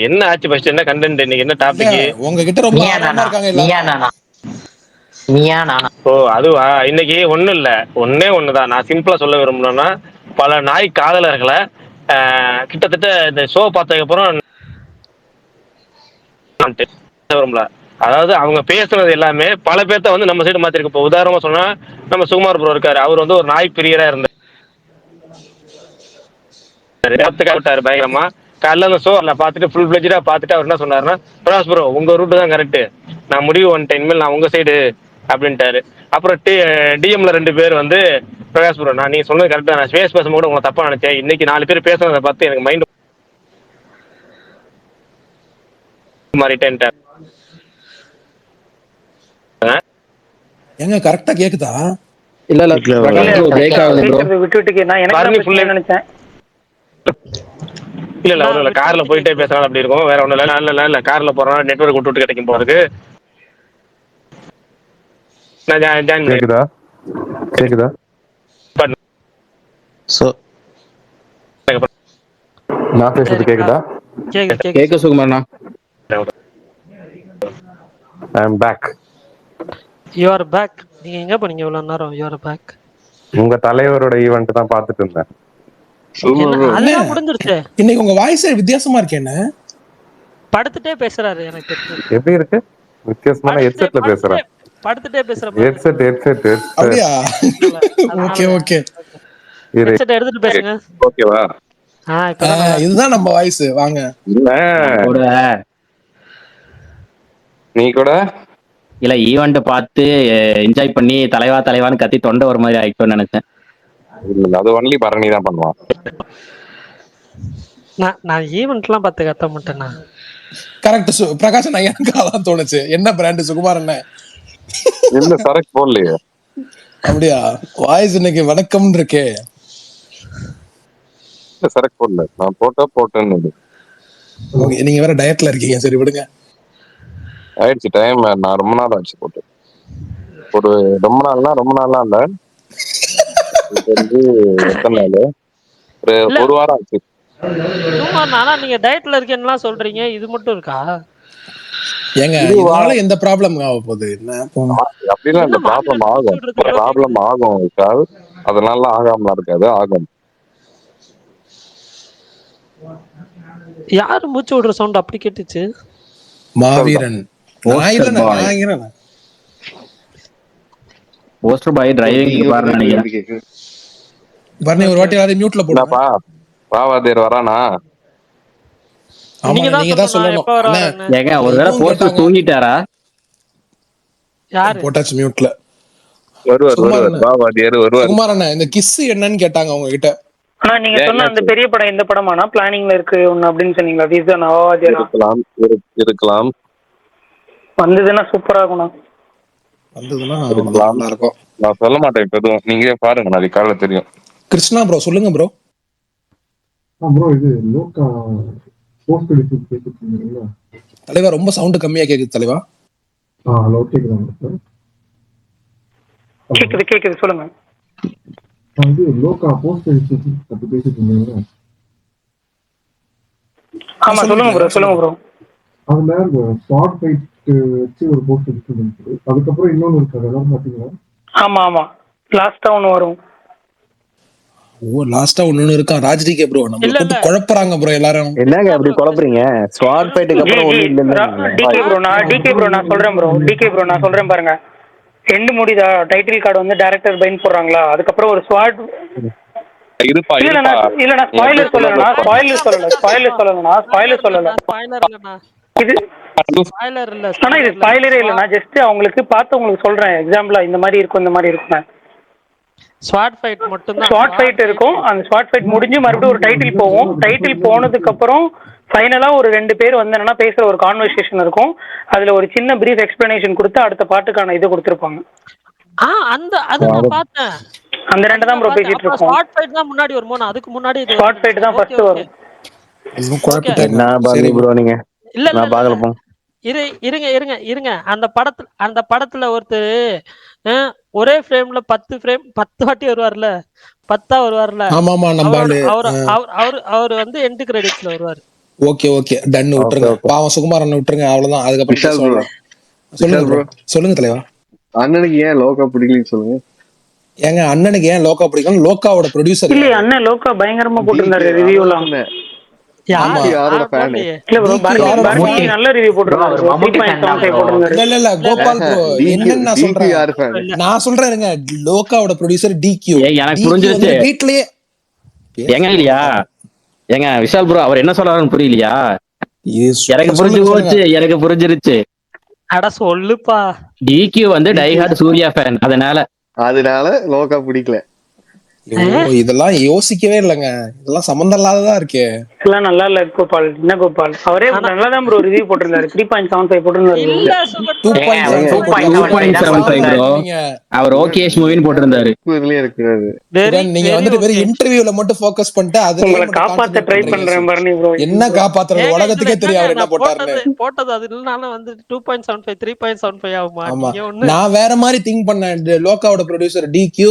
என்ன ஆச்சு ஃபர்ஸ்ட், என்ன கண்டென்ட், இன்னைக்கு என்ன டாபிக்? உங்ககிட்ட ரொம்ப ஆர்வமா இருக்காங்க எல்லாரும். ஓ அதுவா? இன்னைக்கு ஒண்ணுதான். நான் சிம்பிளா சொல்ல விரும்பணும்னா, பல நாய் காதலர்களை கிட்டத்தட்ட இந்த ஷோ பார்த்ததுக்கு அப்புறம் வரும்ல. அதாவது அவங்க பேசுனது எல்லாமே பல பேர்த்த வந்து நம்ம சைடு மாத்திருக்கு. இப்போ உதாரணமா சொன்னா நம்ம சுகுமார் ப்ரோ இருக்காரு, அவர் வந்து ஒரு நாய் பிரியரா இருந்தாரு, விட்டாரு பயங்கரமா. காலைல அந்த ஷோர்ல பார்த்துட்டு ஃபுல் பிளெஜ்டா பார்த்துட்டு அவர் என்ன சொன்னாருன்னா, பிரகாஷ் ப்ரோ உங்க ரூட் தான் கரெக்ட், நான் முடிவு வந்துட்டேன், இனிமேல் நான் உங்க சைடு அப்படின்ட்டாரு. அப்புறம் டிஎம்ல 2 பேர் வந்து பிரகாஷ் ப்ரோ நான் நீங்க சொன்னது கரெக்ட் தான், நான் ஸ்பேஸ் பேசும்போது கூட உங்களை தப்பா நினைச்சேன், இன்னைக்கு 4 பேர் பேசுறதை பார்த்து எனக்கு மைண்ட் மாறிட்டேன்ட்டார். ஏங்க கரெக்டா கேக்குதா? இல்ல பிரேக் ஆகுது ப்ரோ. விட்டு நான் எனக்கு நினைச்சேன். இல்ல ஒண்ணும் இல்ல, கார்ல போயிட்டே பேசுறாங்க அப்படி இருக்கும், வேற ஒண்ணும் இல்ல கார்ல போறோம் நெட்வொர்க் விட்டு கிடைக்கும் போறதுக்கு. நான் ஜாயின் கேக்குதா? சோ நான் பேசுறது கேக்குதா? கேக்கு சுகுமார்ண்ணா. I am back. You are back. நீங்க எங்க போனீங்க இவ்வளவு நேரம்? You are back. உங்க தலைவரோட ஈவென்ட் தான் பாத்துட்டு இருந்தேன். அதெல்லாம் முடிஞ்சிருச்சு. இன்னைக்கு உங்க வாய்ஸே வித்தியாசமா இருக்கு. என்ன படுத்துட்டே பேசுறாரு எனக்கு தெரிஞ்சு. எப்படி இருக்கு? வித்தியாசமான ஹெட்செட்ல பேசுறேன். படுத்துட்டே பேசுற மாதிரி. ஹெட்செட் அப்படியா? ஓகே ஹெட்செட் எடுத்துட்டு பேசுங்க. ஓகேவா? இதுதான் நம்ம வாய்ஸ். வாங்க. நீ கூட இல்ல ஈவெண்ட் பார்த்து என்ஜாய் பண்ணி தலைவான்னு கத்தி தொண்டை ஒரு மாதிரி ஆயிட்டோம்னு நினைச்சேன். இல்ல அது ஒன்லி பரணி தான் பண்ணுவான். நான் ஈவென்ட்லாம் பார்த்து கத்த மாட்டேனா? கரெக்ட் பிரகாஷ், நான் எனக்கு அதான் தோணுச்சு. என்ன பிராண்ட் சுகுமார் என்ன? இல்ல சரக்கு போடலையே. அப்படியா? வாய்ஸ் இன்னைக்கு வணக்கம்னு இருக்கே. இல்ல சரக்கு போடல, நான் போட்டேன்னு. ஓகே, நீங்க வேற டயட்ல இருக்கீங்க, சரி விடுங்க. ஆயிடுச்சு டைம். நான் ரொம்ப நாள் ஆச்சு போட்டு. ஒரு ரொம்ப நாள்லாம் இல்ல, எத்தனை நாள், ஒரு வாரம் ஆச்சு. ஆனா நீங்க டயட்ல இருக்கேன்னா சொல்றீங்க, இது மட்டும் இருக்கா? ஏங்க இதனால எந்த ப்ராப்ளம் ஆக போகுது? என்ன அப்படிலாம் இந்த ப்ராப்ளம் ஆகும் இருக்காது, அதனால ஆகாம இருக்காது, ஆகும். யாரு மூச்சு விடுற சவுண்ட் அப்படி கேட்டுச்சு? மாவீரன். போஸ்டர் பாய் டிரைவிங் பாரு நினைக்கிறேன். பரணி ஒரு வாட்டி அதை மியூட்ல போடுப்பா. பாவாதேர் வரானா? ஆமா நீங்க தான் சொல்லணும். ஏங்க ஒருவேளை போஸ்டர் தூங்கிட்டாரா? யாரு? போட்டாச்சு மியூட்ல. வருவார் பாவாதேர் வருவார். குமார் அண்ணா இந்த கிஸ் என்னன்னு கேட்டாங்க உங்க கிட்ட. ஆனா நீங்க சொன்ன அந்த பெரிய படம் இந்த படமானா பிளானிங்ல இருக்கு ஒன்னு அப்படின்னு சொன்னீங்களா? இருக்கலாம். வந்ததுன்னா சூப்பரா இருக்கும். நல்லா இருக்கும். நான் சொல்ல மாட்டேன் இப்ப எதுவும், நீங்களே பாருங்க, நாளைக்கு காலைல தெரியும். கிருஷ்ணா ப்ரோ சொல்லுங்க ப்ரோ. ப்ரோ இது லோக்கா போஸ்ட் எடிட் கேக்குறீங்களா? தலைவா ரொம்ப சவுண்ட் கம்மியா கேக்குது தலைவா. ஹலோ கேக்குதாங்க? கேக்குது சொல்லுங்க. இது லோக்கா போஸ்ட் எடிட் பத்தி பேசிட்டு இருந்தீங்களா? ஆமா சொல்லுங்க ப்ரோ. அதுல ஸ்பாட் ஃபைட் வச்சு ஒரு போஸ்ட் எடுத்துட்டு அதுக்கப்புறம் இன்னொன்னு இருக்கு, அதெல்லாம் பாத்தீங்களா? ஆமா லாஸ்டா ஒன்னு வரும். ஓ லாஸ்டா ஒன்னு இருக்கா? ராஜ்டிகே ப்ரோ நம்ம வந்து குழப்பறாங்க ப்ரோ எல்லாரும். என்னங்க அப்படி குழப்பறீங்க? ஸ்குவாட் ஃபைட்டுக்கு அப்புறம் ஒண்ணு இல்ல. டிகே ப்ரோ நான் சொல்றேன் பாருங்க. எண்ட் முடிதா டைட்டில் கார்டு வந்து டைரக்டர் பைன் போடுறாங்களா, அதுக்கப்புறம் ஒரு ஸ்குவாட் இல்ல நான் ஸ்பாயிலர் சொல்லல. இது ஸ்பாயிலர் இல்ல. ஆனா இது ஸ்பாயிலரே இல்ல, நான் ஜஸ்ட் அவங்களுக்கு பார்த்து உங்களுக்கு சொல்றேன் எக்ஸாம்பிளா இந்த மாதிரி இருக்கும். ஸ்வாட் ஃபைட் மட்டும் தான். ஸ்வாட் ஃபைட் இருக்கும். அந்த ஸ்வாட் ஃபைட் முடிஞ்சு மறுபடியும் ஒரு டைட்டில் போகும். டைட்டில் போனதுக்கு அப்புறம் ஃபைனலா ஒரு 2 பேர் வந்து என்னன்னா பேசுற ஒரு கான்வர்சேஷன் இருக்கும். அதுல ஒரு சின்ன பிரீஃப் எக்ஸ்பிளனேஷன் கொடுத்து அடுத்த பாட்டுக்கான இது கொடுத்திருப்பாங்க. அது நான் பார்த்தேன். அந்த 2 தான் ப்ரோ பேசிட்டு இருக்கோம். ஸ்வாட் ஃபைட் தான் முன்னாடி வருமோ? அதுக்கு முன்னாடி இது ஸ்வாட் ஃபைட் தான் ஃபர்ஸ்ட் வரும். என்ன பாருங்க ப்ரோ நீங்க? இல்ல நான் பார்க்கல போ. இருங்க. அந்த படத்துல ஒருத்தர் ஒரே ஃப்ரேம்ல 10 வாட்டி வருவார்ல, 10 வருவார்ல. ஆமாமா நம்பாளு. அவர் வந்து எண்ட் கிரெடிட்ஸ்ல வருவார். ஓகே டன் விட்டுருங்க. பாவம் சுகுமார் அண்ணன் விட்டுருங்க, அவ்வளவுதான். அதுக்கப்புறம் சொல்லுங்க தலைவா. அண்ணனுக்கு ஏன் லோக்கா பிடிக்கலன்னு சொல்லுங்க. ஏங்க அண்ணனுக்கு ஏன் லோக்கா பிடிக்கும்? லோக்காவோட ப்ரொடியூசர் இல்ல அண்ணன் லோக்கா பயங்கரமா போட்டுருந்தாரு ரிவ்யூல. ஆமா. DQ யாரோட ஃபேன்? இல்ல ப்ரோ, DQ யாரோட பரணி fan? நல்ல ரிவ்யூ போட்டிருந்தாரு bro. 3.75 போட்டிருந்தாரு. இல்ல கோபால் ப்ரோ என்னன்னு நான் DQ சொல்றேன். யாரு ஃபேன்? நான் சொல்றேன் இருங்க. லோகாவோட ப்ரொடியூசர் DQ. எனக்கு DQ புரிஞ்சிருச்சு. வந்து வீட்லயே ஏங்க இல்லையா ஏங்க விஷால் ப்ரோ அவர் என்ன சொல்றாருன்னு புரியலையா? எனக்கு புரிஞ்சு சொல்லுங்க, போச்சு, எனக்கு புரிஞ்சிருச்சு. அட சொல்லுப்பா. DQ வந்து டைஹார்ட் சூர்யா ஃபேன், அதனால லோகா பிடிக்கல. ஐயோ, இதெல்லாம் யோசிக்கவே இல்லைங்க. இதெல்லாம் சம்பந்தம் இல்லாததா இருக்கே. எல்லாம் நல்லா இல்ல கோபால். என்ன கோபால், அவரே நல்லா தான் ப்ரோ ரிவ்யூ போட்டிருந்தாரு. 3.75 போட்டிருந்தாரு. இல்ல சுகர் 2.75 ப்ரோ. அவர் ஓகேஷ் மூவின்னு போட்டிருந்தாரு. இதுலயே இருக்கிறது. நீங்க வந்துட்டு வெறும் இன்டர்வியூல மட்டும் ஃபோக்கஸ் பண்ணிட்டு அதுல உங்களை காப்பாத்த ட்ரை பண்றேன் பரணி ப்ரோ. என்ன காப்பாத்துறது? உலகத்துக்கே தெரியும் அவர் என்ன போட்டாருன்னு. போட்டது அது இல்லனால வந்து 2.75 3.75 ஆகுமா? ஆமா, நீங்க ஒண்ணு நான் வேற மாதிரி திங்க் பண்ணேன். லோகாவோட ப்ரொடியூசர் DQ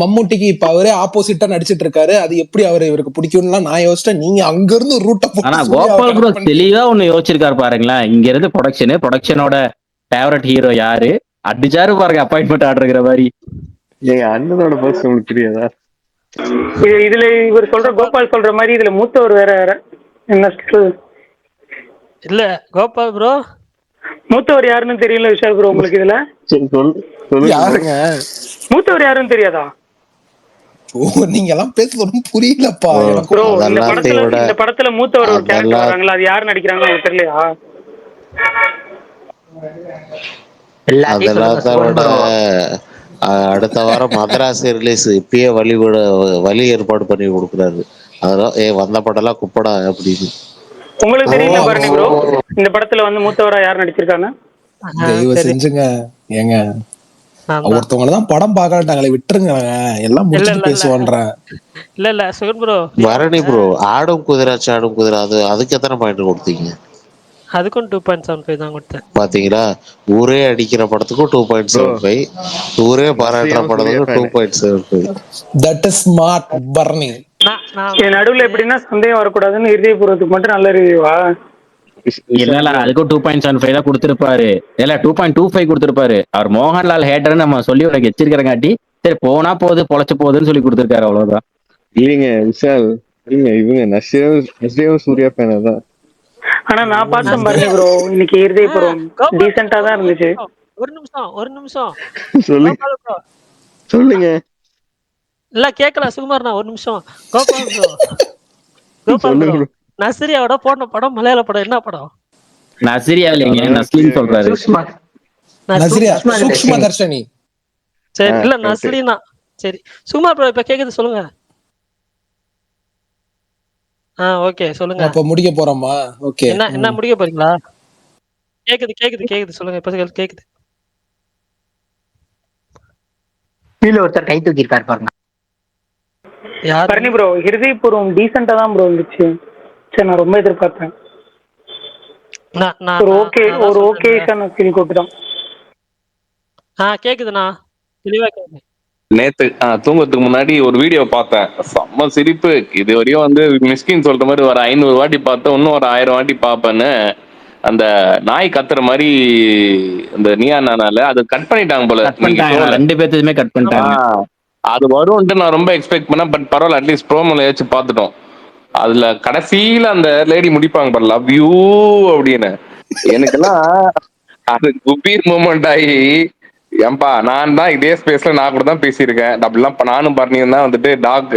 மம்முட்டிக்கு இப்ப அவரே ஆப்போசிட்டா நடிச்சிட்டு இருக்காரு. அது எப்படி இவருக்கு பிடிக்கும்னு நான் யோசிச்சேன். நீங்க அங்க இருந்து ரூட்ட ஆனா கோபால் ப்ரோ தெளிவா ஒண்ணு யோசிச்சிருக்காரு பாருங்களேன். இங்க இருந்து ப்ரொடக்ஷனோட ஃபேவரட் ஹீரோ யாரு அடிச்சாரு பாருங்க, அப்பாயின்மெண்ட் ஆர்டர்ங்கிற மாதிரி. எங்க அண்ணனோட பர்ஸ் உங்களுக்கு தெரியாதா? இதுல இவர் சொல்ற கோபால் சொல்ற மாதிரி இதுல மூத்தவர் வேற என்ன இல்ல கோபால் ப்ரோ, மூத்தவர் யாருன்னு தெரியல விஷால் ப்ரோ உங்களுக்கு. இதுல யாருங்க மூத்தவர் யாருன்னு தெரியாதா? நீங்க எல்லாம் பேசுறது புரியலப்பா ப்ரோ. இந்த படத்துல மூத்தவர் ஒரு கேரக்டர் வராங்களா, அது யாரு நடிக்கிறாங்க உங்களுக்கு தெரியலையா? அடுத்த வாரம் மதராசி ரிலீஸ் இப்பயே வழி ஏற்பாடு பண்ணி கொடுக்குறாரு. அதெல்லாம் வந்த படம்லாம் குப்படா அப்படின்னு. உங்களுக்கு தெரியல பரணி ப்ரோ, இந்த படத்துல வந்து மூத்தவரா யார் நடிச்சிருக்காங்க? தெய்வ செஞ்சுங்க ஏங்க, ஒருத்தவங்கதான் படம் பார்க்கட்டாங்களே, விட்டுருங்க. எல்லாம் முடிச்சுட்டு பேசுவான்றேன். இல்ல சுகன் ப்ரோ, பரணி ப்ரோ ஆடும் குதிரை அதுக்கு எத்தனை பாயிண்ட் கொடுத்தீங்க? அதுக்கும் 2.75 தான் கொடுத்தேன். பாத்தீங்களா, ஊரே அடிக்கிற படத்துக்கும் 2.75, ஊரே பாராட்டுற படத்துக்கும் 2.75. That is smart Bharani. நடுவுல எப்படின்னா சந்தேகம் வரக்கூடாதுன்னு இருதயபூர்வத்துக்கு மட்டும் நல்ல ரிவ்யூவா? இல்ல அதுக்கும் 2.75 தான் கொடுத்திருப்பாரு. இல்ல 2.25 கொடுத்திருப்பாரு. அவர் மோகன்லால் ஹேட்டர்னு நம்ம சொல்லி உனக்கு எச்சிருக்கிறங்காட்டி சரி போனா போகுது பொழைச்சு போகுதுன்னு சொல்லி கொடுத்திருக்காரு, அவ்வளவுதான். இல்லைங்க விஷால், இல்லைங்க இவங்க நஸ்ரேவும் சூர்யா ஃபேனா தான். ஆனா நான் பார்த்தேன் பாருங்க ப்ரோ, இன்னைக்கு இருதயபூர்வம் டீசென்ட்டா தான் இருந்துச்சு. ஒரு நிமிஷம் சொல்லுங்க. இல்ல கேக்கல சுகுமார்ண்ணா, ஒரு நிமிஷம். கோபால் ப்ரோ, நஸ்ரியாவோட போன படம் மலையாள படம் என்ன படம்? நஸ்ரியா இல்லைங்க, நஸ்லின் சொல்றாரு. நஸ்ரியா சூக்ஷ்ம தர்ஷினி. சரி இல்ல நஸ்லினா. சரி சுகுமார் ப்ரோ இப்ப கேக்குது, சொல்லுங்க. ஓகே சொல்லுங்க. அப்ப முடிக்க போறோமா? ஓகே, என்ன முடிக்க போறீங்களா? கேக்குது சொல்லுங்க. இப்ப கேக்குது. கீழ ஒருத்தர் கை தூக்கி இருக்காரு பாருங்க. பரணி ப்ரோ, இருதயபூர்வம் டீசென்ட்டா தான் ப்ரோ இருந்துச்சு. சரி, நான் ரொம்ப எதிர்பார்த்தேன். ஒரு ஓகேஷான ஃபீல் கொடுத்துட்டோம். கேக்குதுண்ணா, தெளிவா கேக்குது. நேத்து தூங்கறதுக்கு முன்னாடி ஒரு வீடியோ பார்த்தேன், செம்ம சிரிப்பு. இது வரையும் வந்து மிஸ்கின் சொல்ற மாதிரி ஒரு 500 வாட்டி பார்த்தேன், இன்னும் ஒரு 1000 வாட்டி பார்ப்பேன்னு. அந்த நாய் கத்துற மாதிரி இந்த நியா நானால அது கட் பண்ணிட்டாங்க போல. 2 பேர்த்துமே கட் பண்ணிட்டாங்க. அது வரும்ட்டு நான் ரொம்ப எக்ஸ்பெக்ட் பண்ணேன். பட் பரவாயில்ல, அட்லீஸ்ட் ப்ரோமோல ஏதாச்சும் பார்த்துட்டோம். அதுல கடைசியில அந்த லேடி முடிப்பாங்க பாரு, லவ் யூ அப்படின்னு. எனக்கெல்லாம் அது குபீர் மூமெண்ட் ஆகி, ஏன்பா நான் தான் இதே ஸ்பேஸ்ல நான் கூட தான் பேசியிருக்கேன். அப்படிலாம் நானும் பரணியும் தான் வந்துட்டு டாக்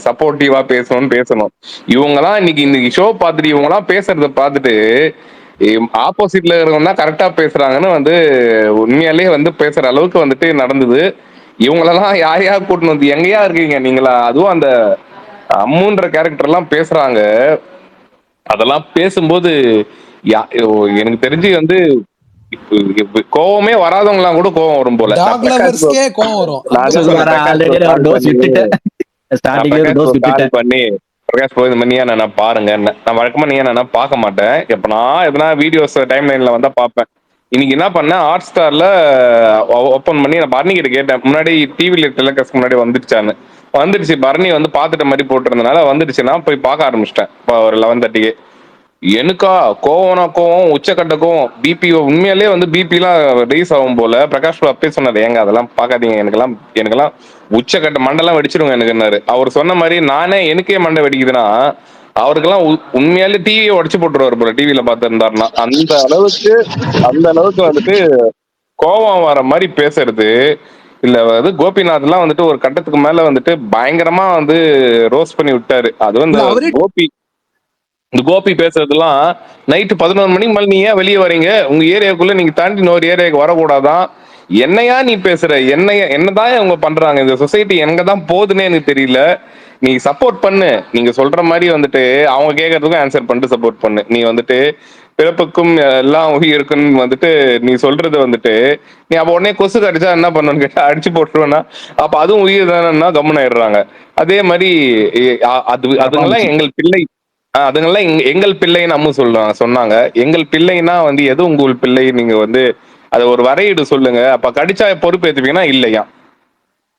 சப்போர்ட்டிவா பேசணும். இவங்கெல்லாம் இன்னைக்கு ஷோ பார்த்துட்டு இவங்கெல்லாம் பேசுறத பார்த்துட்டு ஆப்போசிட்ல இருக்கிறவங்க தான் கரெக்டா பேசுறாங்கன்னு வந்து உண்மையாலே வந்து பேசுற அளவுக்கு வந்துட்டு நடந்தது. இவங்களெல்லாம் யாரையா கூட்டணும் வந்து எங்கேயா இருக்கீங்க நீங்களா? அதுவும் அந்த அம்முன்ற கேரக்டர் எல்லாம் பேசுறாங்க. அதெல்லாம் பேசும்போது எனக்கு தெரிஞ்சு வந்து கோவமே வராதவங்கலாம் கூட கோவம் வரும் போல. பண்ணி பிரகாஷ் ப்ரோ இந்த மாதிரி நான் பாருங்க, நான் வழக்கமா நான் பார்க்க மாட்டேன். எப்ப நான் எதனா வீடியோஸ் டைம் லைன்ல வந்தா பார்ப்பேன். இன்னைக்கு என்ன பண்ணேன், ஹாட் ஸ்டார்ல ஓப்பன் பண்ணி நான் பரணி கிட்ட கேட்டேன். முன்னாடி டிவில டெலிகாஸ்ட் முன்னாடி வந்துடுச்சு. பரணி வந்து பாத்துட்ட மாதிரி போட்டிருந்தனால வந்துடுச்சுன்னா போய் பார்க்க ஆரம்பிச்சிட்டேன் ஒரு 11:30. எனக்கா கோவம் உச்சக்கட்ட கோவம், பிபி உண்மையாலே வந்து பிபிலாம் ரைஸ் ஆகும் போல. பிரகாஷ் அப்பே சொன்னாரு, ஏங்க அதெல்லாம் பார்க்காதீங்க, எனக்கெல்லாம் உச்சக்கட்ட மண்டெல்லாம் வெடிச்சிருங்க எனக்குன்னாரு. அவர் சொன்ன மாதிரி எனக்கே மண்டை வெடிக்குதுன்னா அவருக்கெல்லாம் உண்மையாலே டிவியை உடைச்சு போட்டுருவாரு போல டிவியில பார்த்திருந்தாருன்னா. அந்த அளவுக்கு வந்துட்டு கோபம் வர மாதிரி பேசுறது. இல்ல கோபிநாத் எல்லாம் வந்துட்டு ஒரு கட்டத்துக்கு மேல வந்துட்டு பயங்கரமா வந்து ரோஸ்ட் பண்ணி விட்டாரு. அது வந்து இந்த கோபி பேசுறதுலாம் நைட்டு 11 மணிக்கு மேல நீங்க ஏன் வெளியே வரீங்க, உங்க ஏரியாக்குள்ள நீங்க தாண்டி இன்னொரு ஏரியாவுக்கு வரக்கூடாதான், என்னையா நீ பேசுற, என்னதான் அவங்க பண்றாங்க, இந்த சொசைட்டி எங்க தான் போகுதுன்னே எனக்கு தெரியல, நீ சப்போர்ட் பண்ணு, நீங்க சொல்ற மாதிரி வந்துட்டு அவங்க கேட்கறதுக்கும் ஆன்சர் பண்ணிட்டு சப்போர்ட் பண்ணு. நீ வந்துட்டு பிறப்புக்கும் எல்லாம் உயிருக்குன்னு வந்துட்டு நீ சொல்றது வந்துட்டு நீ அப்ப உடனே கொசு கடிச்சா என்ன பண்ணணும்னு கேட்டா அடிச்சு போட்டுருவேன்னா அப்ப அதுவும் உயிர் தானேன்னா கம்முன்னு ஆயிடுறாங்க. அதே மாதிரி அதுங்கெல்லாம் எங்கள் பிள்ளை, அதுங்கெல்லாம் எங்கள் பிள்ளைன்னு அம்மு சொன்னாங்க. எங்கள் பிள்ளைன்னா வந்து எது உங்கள் பிள்ளை, நீங்க வந்து அதை ஒரு வரையீடு சொல்லுங்க. அப்ப கடிச்சா பொறுப்பேற்றுப்பீங்கன்னா இல்லையா,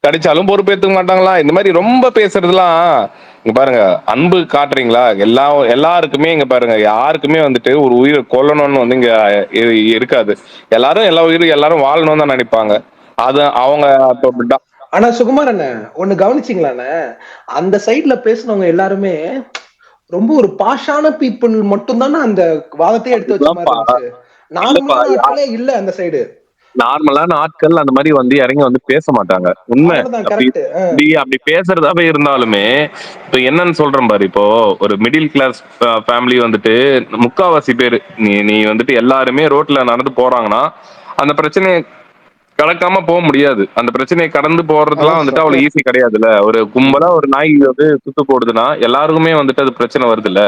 கடிச்சாலும் பொறுப்பேற்றுக்க மாட்டாங்களா. இந்த மாதிரி ரொம்ப பேசுறதுலாம் இங்க பாருங்க, அன்பு காட்டுறீங்களா எல்லாருக்குமே. இங்க பாருங்க, யாருக்குமே வந்துட்டு ஒரு உயிரை கொல்லணும்னு வந்து இங்க இருக்காது. எல்லாரும் எல்லா உயிரும் எல்லாரும் வாழணும்னு தான் நினைப்பாங்க. அது அவங்க. ஆனா சுகுமார் அண்ணன் ஒண்ணு கவனிச்சிங்களாண்ணே, அந்த சைட்ல பேசினவங்க எல்லாருமே ரொம்ப ஒரு பாஷான பீப்புள் மட்டும் தானே அந்த வாதத்தையே எடுத்து வச்ச மாதிரி இருந்துச்சு. நார்மலான ஆட்களே இல்ல அந்த சைடு. நார்மலான ஆட்கள் அந்த மாதிரி வந்து இறங்கி வந்து பேச மாட்டாங்க. உண்மை அப்படி பேசுறதாவே இருந்தாலுமே இப்ப என்னன்னு சொல்றேன் பாரு, இப்போ ஒரு மிடில் கிளாஸ் ஃபேமிலி வந்துட்டு முக்காவாசி பேரு நீ வந்துட்டு எல்லாருமே ரோட்ல நடந்து போறாங்கன்னா அந்த பிரச்சனையை கடக்காம போக முடியாது. அந்த பிரச்சனையை கடந்து போறதுலாம் வந்துட்டு அவ்வளவு ஈஸி கிடையாதுல்ல. ஒரு கும்பலா ஒரு நாய் வந்து சுத்து போடுதுன்னா எல்லாருக்குமே வந்துட்டு அது பிரச்சனை வருது இல்ல.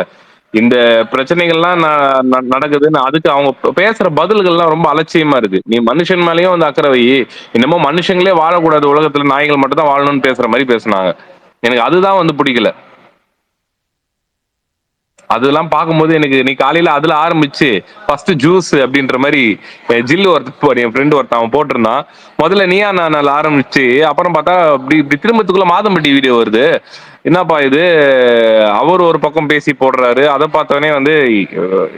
இந்த பிரச்சனைகள்லாம் நடக்குதுன்னு அதுக்கு அவங்க பேசுற பதில்கள்லாம் ரொம்ப அலட்சியமா இருக்கு. நீ மனுஷன் மேலேயும் வந்து அக்கறை வை, இன்னமும் மனுஷங்களே வாழக்கூடாது, உலகத்துல நாய்கள் மட்டும் தான் வாழணும்னு பேசுற மாதிரி பேசுனாங்க. எனக்கு அதுதான் வந்து பிடிக்கல. அதெல்லாம் பார்க்கும்போது எனக்கு நீ காலையில அதுல ஆரம்பிச்சு ஃபர்ஸ்ட் ஜூஸ் அப்படின்ற மாதிரி ஜில்லு ஒருத்தர் என் ஃப்ரெண்டு ஒருத்தன் அவன் போட்டிருந்தான். முதல்ல நீயா நான் ஆரம்பிச்சு அப்புறம் பார்த்தா இப்படி திரும்பத்துக்குள்ள மாதம்பட்டி வீடியோ வருது. என்னப்பா இது, அவர் ஒரு பக்கம் பேசி போடுறாரு. அதை பார்த்தவனே வந்து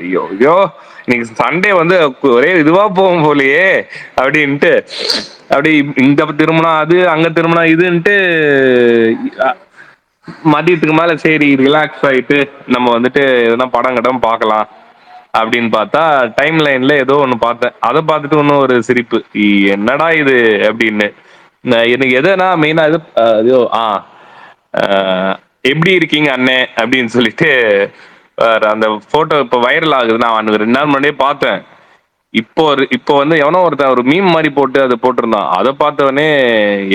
ஐயோ இன்னைக்கு சண்டே வந்து ஒரே இதுவா போகும் போலையே அப்படின்ட்டு அப்படி இங்க திரும்பினா அது அங்க திரும்பினா இதுன்ட்டு மதியத்துக்கு மேல சரி ரிலாக்ஸ் ஆயிட்டு நம்ம வந்துட்டு எதனா படம் கடம் பார்க்கலாம் அப்படின்னு பார்த்தா டைம் லைன்ல ஏதோ ஒண்ணு பார்த்தேன். அதை பார்த்துட்டு இன்னும் ஒரு சிரிப்பு, என்னடா இது அப்படின்னு. எனக்கு எதுனா மெயினா இது எப்படி இருக்கீங்க அண்ணே அப்படின்னு சொல்லிட்டு அந்த போட்டோ இப்ப வைரல் ஆகுது. நான் 2 நாள் முன்னாடியே பார்த்தேன். இப்போ வந்து எவனோ ஒருத்தன் ஒரு மீம் மாதிரி போட்டு அதை போட்டிருந்தான். அதை பார்த்தவனே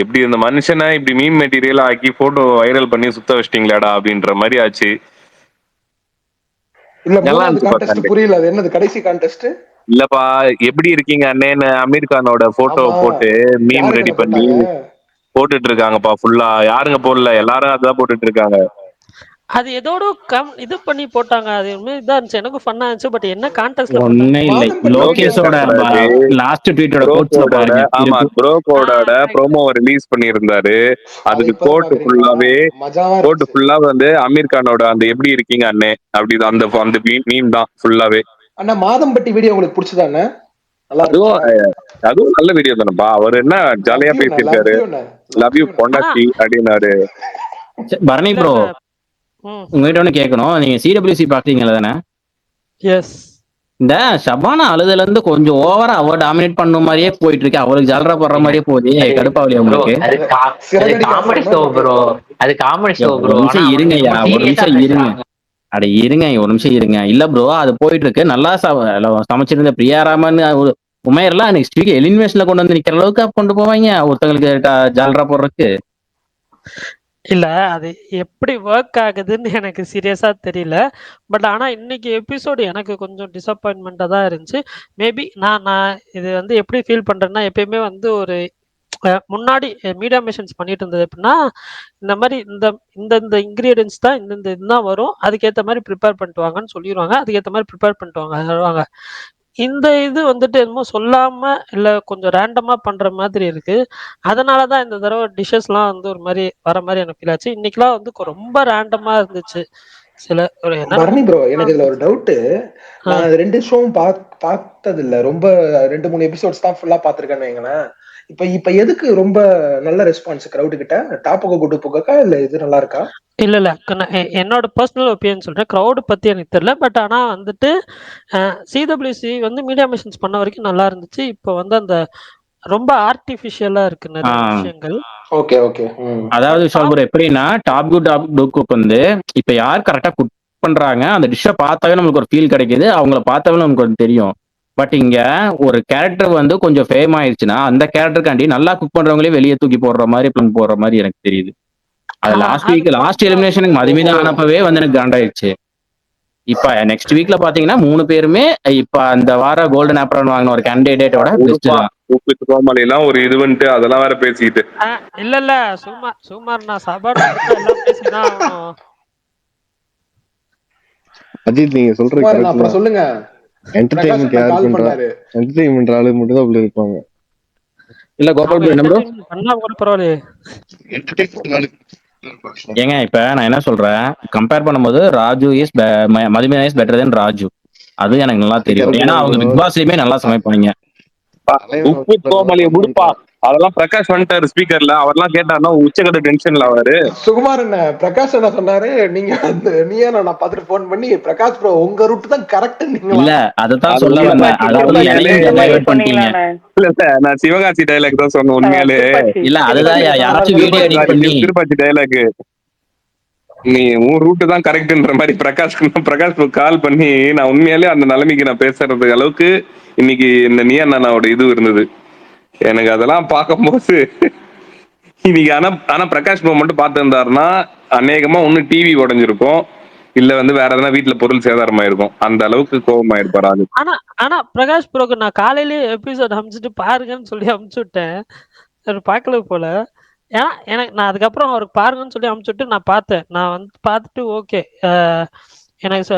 எப்படி இந்த மனுஷனை இப்படி மீம் மெட்டீரியல் ஆக்கி போட்டோ வைரல் பண்ணி சுத்த வச்சிட்டீங்களாடா அப்படின்ற மாதிரி ஆச்சு. புரியல, அது என்னது கடைசி கான்டெஸ்ட்? இல்லப்பா, எப்படி இருக்கீங்க அண்ணேன்னு அமீர் கானோட போட்டோ போட்டு மீம் ரெடி பண்ணி போட்டுட்டு இருக்காங்கப்பா. ஃபுல்லா யாருங்க போடல, எல்லாரும் அதான் போட்டுட்டு இருக்காங்க. அது ஏதோட இது பண்ணி போட்டாங்க. அது இதா இருந்துச்சு, எனக்கு ஃபன்னா இருந்துச்சு. பட் என்ன கான்டெஸ்ட்ல ஒண்ணே இல்லை, லோகேஷோட லாஸ்ட் ட்வீட்டோட கோட்ஸ்ல பாருங்க. ஆமா, ப்ரோ கோடோட ப்ரோமோ ரிலீஸ் பண்ணியிருந்தாரு. அதுக்கு கோட் ஃபுல்லா வந்து அமீர் கானோட அந்த எப்படி இருக்கீங்க அண்ணே அப்படி அந்த மீம் தான் ஃபுல்லாவே. அண்ணா மாதம்பட்டி வீடியோ உங்களுக்கு பிடிச்சதானே? அதுவும் நல்ல வீடியோ தானப்பா. அவர் என்ன ஜாலியா பேசியிருக்காரு, லவ் யூ பொண்டாட்டி அப்படின்னாரு. பரணி ப்ரோ, உங்ககிட்ட ஒண்ணு கேட்கணும். நீங்க சிடபிள்யூசி பாத்தீங்களா தானே? எஸ். இந்த ஷபானா அழுதுல இருந்து கொஞ்சம் ஓவரா அவ டாமினேட் பண்ண மாதிரியே போயிட்டு இருக்கு. அவருக்கு ஜாலரா போடுற மாதிரியே போகுது. கடுப்பாவலியா உங்களுக்கு? ஒரு நிமிஷம் இருங்கய்யா, ஒரு நிமிஷம் இருங்க. அட இருங்க, ஒரு நிமிஷம் இருங்க. இல்ல ப்ரோ, அது போயிட்டு இருக்கு. நல்லா சமைச்சிருந்த பிரியாராமன் உமையர்லாம் நெக்ஸ்ட் வீக் எலிமினேஷன்ல கொண்டு வந்து நிக்கிற அளவுக்கு கொண்டு போவாங்க ஒருத்தங்களுக்கு ஜாலரா போடுறதுக்கு. இல்ல, அது எப்படி ஒர்க் ஆகுதுன்னு எனக்கு சீரியஸா தெரியல. பட் ஆனா இன்னைக்கு எபிசோடு எனக்கு கொஞ்சம் டிசப்பாயின்மெண்டா தான் இருந்துச்சு. மேபி நான் இது வந்து எப்படி ஃபீல் பண்றேன்னா, எப்பயுமே வந்து ஒரு முன்னாடி மீடியா மிஷன்ஸ் பண்ணிட்டு இருந்தது எப்படின்னா, இந்த மாதிரி இந்த இன்கிரீடியன்ஸ் தான் இந்த இதுதான் வரும், அதுக்கேற்ற மாதிரி ப்ரிப்பேர் பண்ணிட்டு வாங்கன்னு சொல்லிடுவாங்க. அதுக்கேற்ற மாதிரி ப்ரிப்பேர் பண்ணிட்டு வாங்க. இந்த இது வந்துட்டு என்னமோ சொல்லாம இல்ல கொஞ்சம் ரேண்டமா பண்ற மாதிரி இருக்கு. அதனாலதான் இந்த தடவை டிஷ்ஷஸ்லாம் வந்து ஒரு மாதிரி வர மாதிரி எனக்கு ஃபீல் ஆச்சு. இன்னைக்கெல்லாம் வந்து ரொம்ப ரேண்டமா இருந்துச்சு. பரணி ப்ரோ, எனக்கு இதுல ஒரு டவுட். நான் 2 ஷோவும் பார்த்தது இல்ல. ரொம்ப 2-3 எபிசோட்ஸ் தான் ஃபுல்லா பாத்திருக்கேன்னு வைங்களேன். இப்ப எதுக்கு ரொம்ப நல்ல ரெஸ்பான்ஸ் கிரௌடு கிட்ட? டாப்புக்கு குட்டு புகக்கா இல்ல இது நல்லா இருக்கா? இல்ல என்னோட பர்சனல் ஒப்பீனியன் சொல்றேன். கிரௌடு பத்தி எனக்கு தெரியல. பட் ஆனா வந்துட்டு சிடபிள்யூசி வந்து மீடியா மிஷன்ஸ் பண்ண வரைக்கும் நல்லா இருந்துச்சு. இப்போ வந்து அந்த ரொம்ப ஆர்டிபிஷியலா இருக்கு நிறைய விஷயங்கள். Okay okay. அதாவது ஷாபுர் எப்படின்னா டாப் குட் வந்து இப்ப யார் கரெக்டா குக் பண்றாங்க அந்த டிஷ்ஷை பார்த்தாவே நமக்கு ஒரு ஃபீல் கிடைக்குது. அவங்கள பார்த்தாவே நமக்கு ஒரு தெரியும். பட் இங்க ஒரு கேரக்டர் வந்து கொஞ்சம் ஃபேம் ஆயிடுச்சுன்னா அந்த கேரக்டருக்காண்டி நல்லா குக் பண்றவங்களே வெளியே தூக்கி போடுற மாதிரி பிளான் போடுற மாதிரி எனக்கு தெரியுது. அது லாஸ்ட் எலிமினேஷனுக்கு மதுமிதா ஆனப்பவே வந்து எனக்கு காண்டாயிடுச்சு. இப்ப நெக்ஸ்ட் வீக்ல பாத்தீங்கன்னா 3 பேருமே இப்ப அந்த வார கோல்டன் ஆப்ரன் வாங்கின ஒரு கேண்டிடேட்டோட பெஸ்ட் தான். கோமாளிலாம் ஒரு இது வந்துட்டு அதெல்லாம் வேற பேசிக்கிட்டு இல்ல சுமார் நான் சபானா எல்லாம் பேசிதான் ஆகணும். அஜித் நீங்க சொல்றது அப்புறம் சொல்லுங்க. என்டர்டெயின்மெண்ட் யார் பண்றா? என்டர்டெயின்மெண்ட் ஆளு மட்டும் தான் உள்ள இருப்பாங்க. இல்ல கோபால் ப்ரோ என்ன ப்ரோ? பண்ணா கூட பரவாயில்லையே. ஏங்க இப்ப நான் என்ன சொல்றேன், கம்பேர் பண்ணும்போது Raju is Madhumita is better then Raju. அது எனக்கு நல்லா தெரியும். ஏன்னா அவங்க பிக் பாஸ்லயுமே நல்லா சமைப்பாங்க. உப்பு கோமாளிய முடிப்பா அதெல்லாம் பிரகாஷ் வந்துட்டாரு ஸ்பீக்கர்ல. அவர்லாம் கேட்டாருன்னா உச்சகட்ட டென்ஷன்ல அவரு. சுகுமார் என்ன பிரகாஷ் என்ன சொன்னாரு? நீங்க நீயே நான் பார்த்துட்டு போன் பண்ணி பிரகாஷ் ப்ரோ உங்க ரூட் தான் கரெக்ட் நீங்க இல்ல அததான் சொல்ல வந்தேன். அதாவது என்னையும் டைவர்ட் பண்ணிட்டீங்க. இல்ல நான் சிவகாசி டைலாக் தான் சொன்னேன் உண்மையாலே. இல்ல அதுதான் யாராச்சும் வீடியோ எடிட் பண்ணி திருப்பாச்சி டைலாக் நீ உன் ரூட்டு தான் கரெக்ட்ன்ற மாதிரி பிரகாஷ் கால் பண்ணி நான் உண்மையாலே அந்த நிலைமைக்கு நான் பேசுறதுக்கு அளவுக்கு இன்னைக்கு இந்த நீ அண்ணாவோட இது இருந்தது எனக்கு. அதெல்லாம் பார்க்கும்போது இன்னைக்கு ஆனா பிரகாஷ் ப்ரோ மட்டும் பார்த்துருந்தாருன்னா அநேகமா ஒண்ணு டிவி உடஞ்சிருக்கும், இல்ல வந்து வேற எதனா வீட்டுல பொருள் சேதாரமாயிருக்கும். அந்த அளவுக்கு கோபமாயிருப்பாரு அது. ஆனா பிரகாஷ் ப்ரோக்கு நான் காலையிலேயே எபிசோட் அனுப்பிச்சுட்டு பாருங்கன்னு சொல்லி அனுப்பிச்சு விட்டேன். பார்க்கல போல. ஏன்னா எனக்கு நான் அதுக்கப்புறம் அவருக்கு பாருங்கன்னு சொல்லி அனுப்பிச்சுட்டு நான் பார்த்தேன். நான் வந்து பார்த்துட்டு ஓகே எனக்கு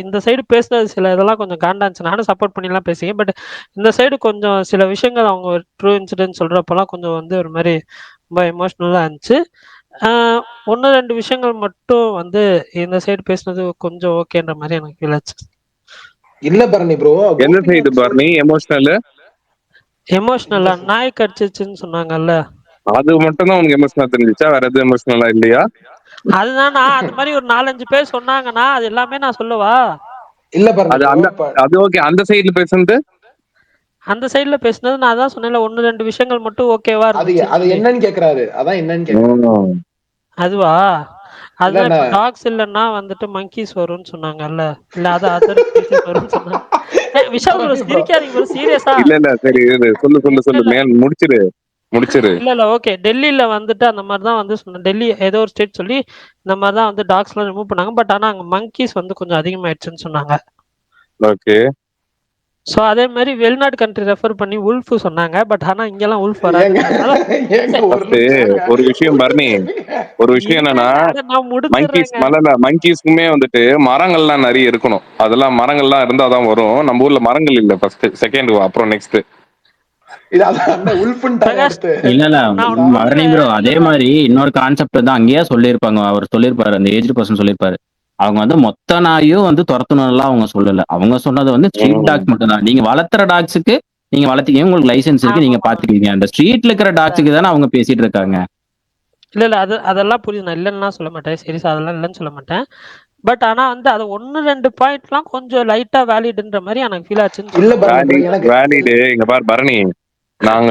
இந்த சைடு பேசுனது சில இதெல்லாம் கொஞ்சம் காண்டாச்சு. நானும் சப்போர்ட் பண்ணிலாம் பேசிங்க. பட் இந்த சைடு கொஞ்சம் சில விஷயங்கள் அவங்க ட்ரூ இன்சிடென்ட் சொல்றப்பெல்லாம் கொஞ்சம் வந்து ஒரு மாதிரி ரொம்ப எமோஷ்னலாக இருந்துச்சு. 1-2 விஷயங்கள் மட்டும் வந்து இந்த சைடு பேசுனது கொஞ்சம் ஓகேன்ற மாதிரி எனக்கு ஃபீல் ஆச்சு. இல்ல பரணி ப்ரோ, எந்த சைடு பரணி எமோஷ்னலா நாய் கடிச்சிச்சுன்னு சொன்னாங்கல்ல, அது மட்டும் தான் உனக்கு எமோஷனலா தெரிஞ்சிச்சா? வேற எதுவும் எமோஷனலா இல்லையா? அதுதான் அந்த மாதிரி ஒரு 4-5 பேர் சொன்னாங்கன்னா அது எல்லாமே நான் சொல்லவா? இல்ல பரணி அது ஓகே. அந்த சைடுல பேசுனது அந்த சைடுல பேசுனது நான் தான் சொன்னேன்ல 1-2 விஷயங்கள் மட்டும் ஓகேவா இருந்துச்சு. அது என்னன்னு கேக்குறாரு. அதான் என்னன்னு கேக்குறாரு. அதுவா? அதான் டாக்ஸ் இல்லன்னா வந்துட்டு மங்கீஸ் வரும்னு சொன்னாங்கல்ல. இல்ல அது அதர் ஸ்பீஷீஸ் வரும்னு சொன்னாங்க. விஷால் ப்ரோ சிரிக்காதீங்க ப்ரோ, சீரியஸா? இல்ல சரி சொல்லு மேன் முடிச்சிரு. இல்ல ஓகே. டெல்லியில வந்துட்டு அந்த மாதிரி தான் வந்து சொன்னேன். டெல்லி ஏதோ ஒரு ஸ்டேட் சொல்லி இந்த மாதிரி தான் வந்து டாக்ஸ்லாம் ரிமூவ் பண்ணாங்க. பட் ஆனா அங்க மங்கீஸ் வந்து கொஞ்சம் அதிகமாயிடுச்சுன்னு சொன்னாங்க. ஓகே. சோ அதே மாதிரி வெளிநாடு கண்ட்ரி ரெஃபர் பண்ணி உல்ஃப் சொன்னாங்க. பட் ஆனா இங்கெல்லாம் உல்ஃப் வராது. ஒரு விஷயம் பரணி, ஒரு விஷயம் என்னன்னா மங்கீஸ்க்குமே வந்துட்டு மரங்கள்லாம் நிறைய இருக்கணும். அதெல்லாம் மரங்கள்லாம் இருந்தா தான் வரும். நம்ம ஊர்ல மரங்கள் இல்ல. ஃபர்ஸ்ட் செகண்ட் அப்புறம் நெக்ஸ்ட் இல்ல மரணி ப்ரோ அதே மாதிரி இன்னொரு கான்செப்ட் தான் அங்கேயே சொல்லியிருப்பாங்க. அவர் சொல்லியிருப்பாரு, அந்த ஏஜ் பர்சன் சொல்லியிருப்பாரு, அவங்க வந்து மொத்த நாயும் வந்து துரத்தணும்லாம் அவங்க சொல்லல. அவங்க சொன்னது வந்து ஸ்ட்ரீட் டாக்ஸ் மட்டும் தான். நீங்க வளர்த்துற டாக்ஸுக்கு நீங்க வளர்த்திக்க, உங்களுக்கு லைசன்ஸ் இருக்கு, நீங்க பாத்துக்கீங்க. அந்த ஸ்ட்ரீட்ல இருக்கிற டாக்ஸுக்கு தானே அவங்க பேசிட்டு இருக்காங்க. இல்ல அதெல்லாம் புரியுது. நான் இல்லைன்னா சொல்ல மாட்டேன். சரி அதெல்லாம் இல்லைன்னு சொல்ல மாட்டேன். பட் ஆனா வந்து அது 1-2 பாயிண்ட்லாம் கொஞ்சம் லைட்டா வேலிட்ன்ற மாதிரி எனக்கு ஃபீல் ஆச்சுன்னு. வேலிடு இங்க பாரு பரணி, நாங்க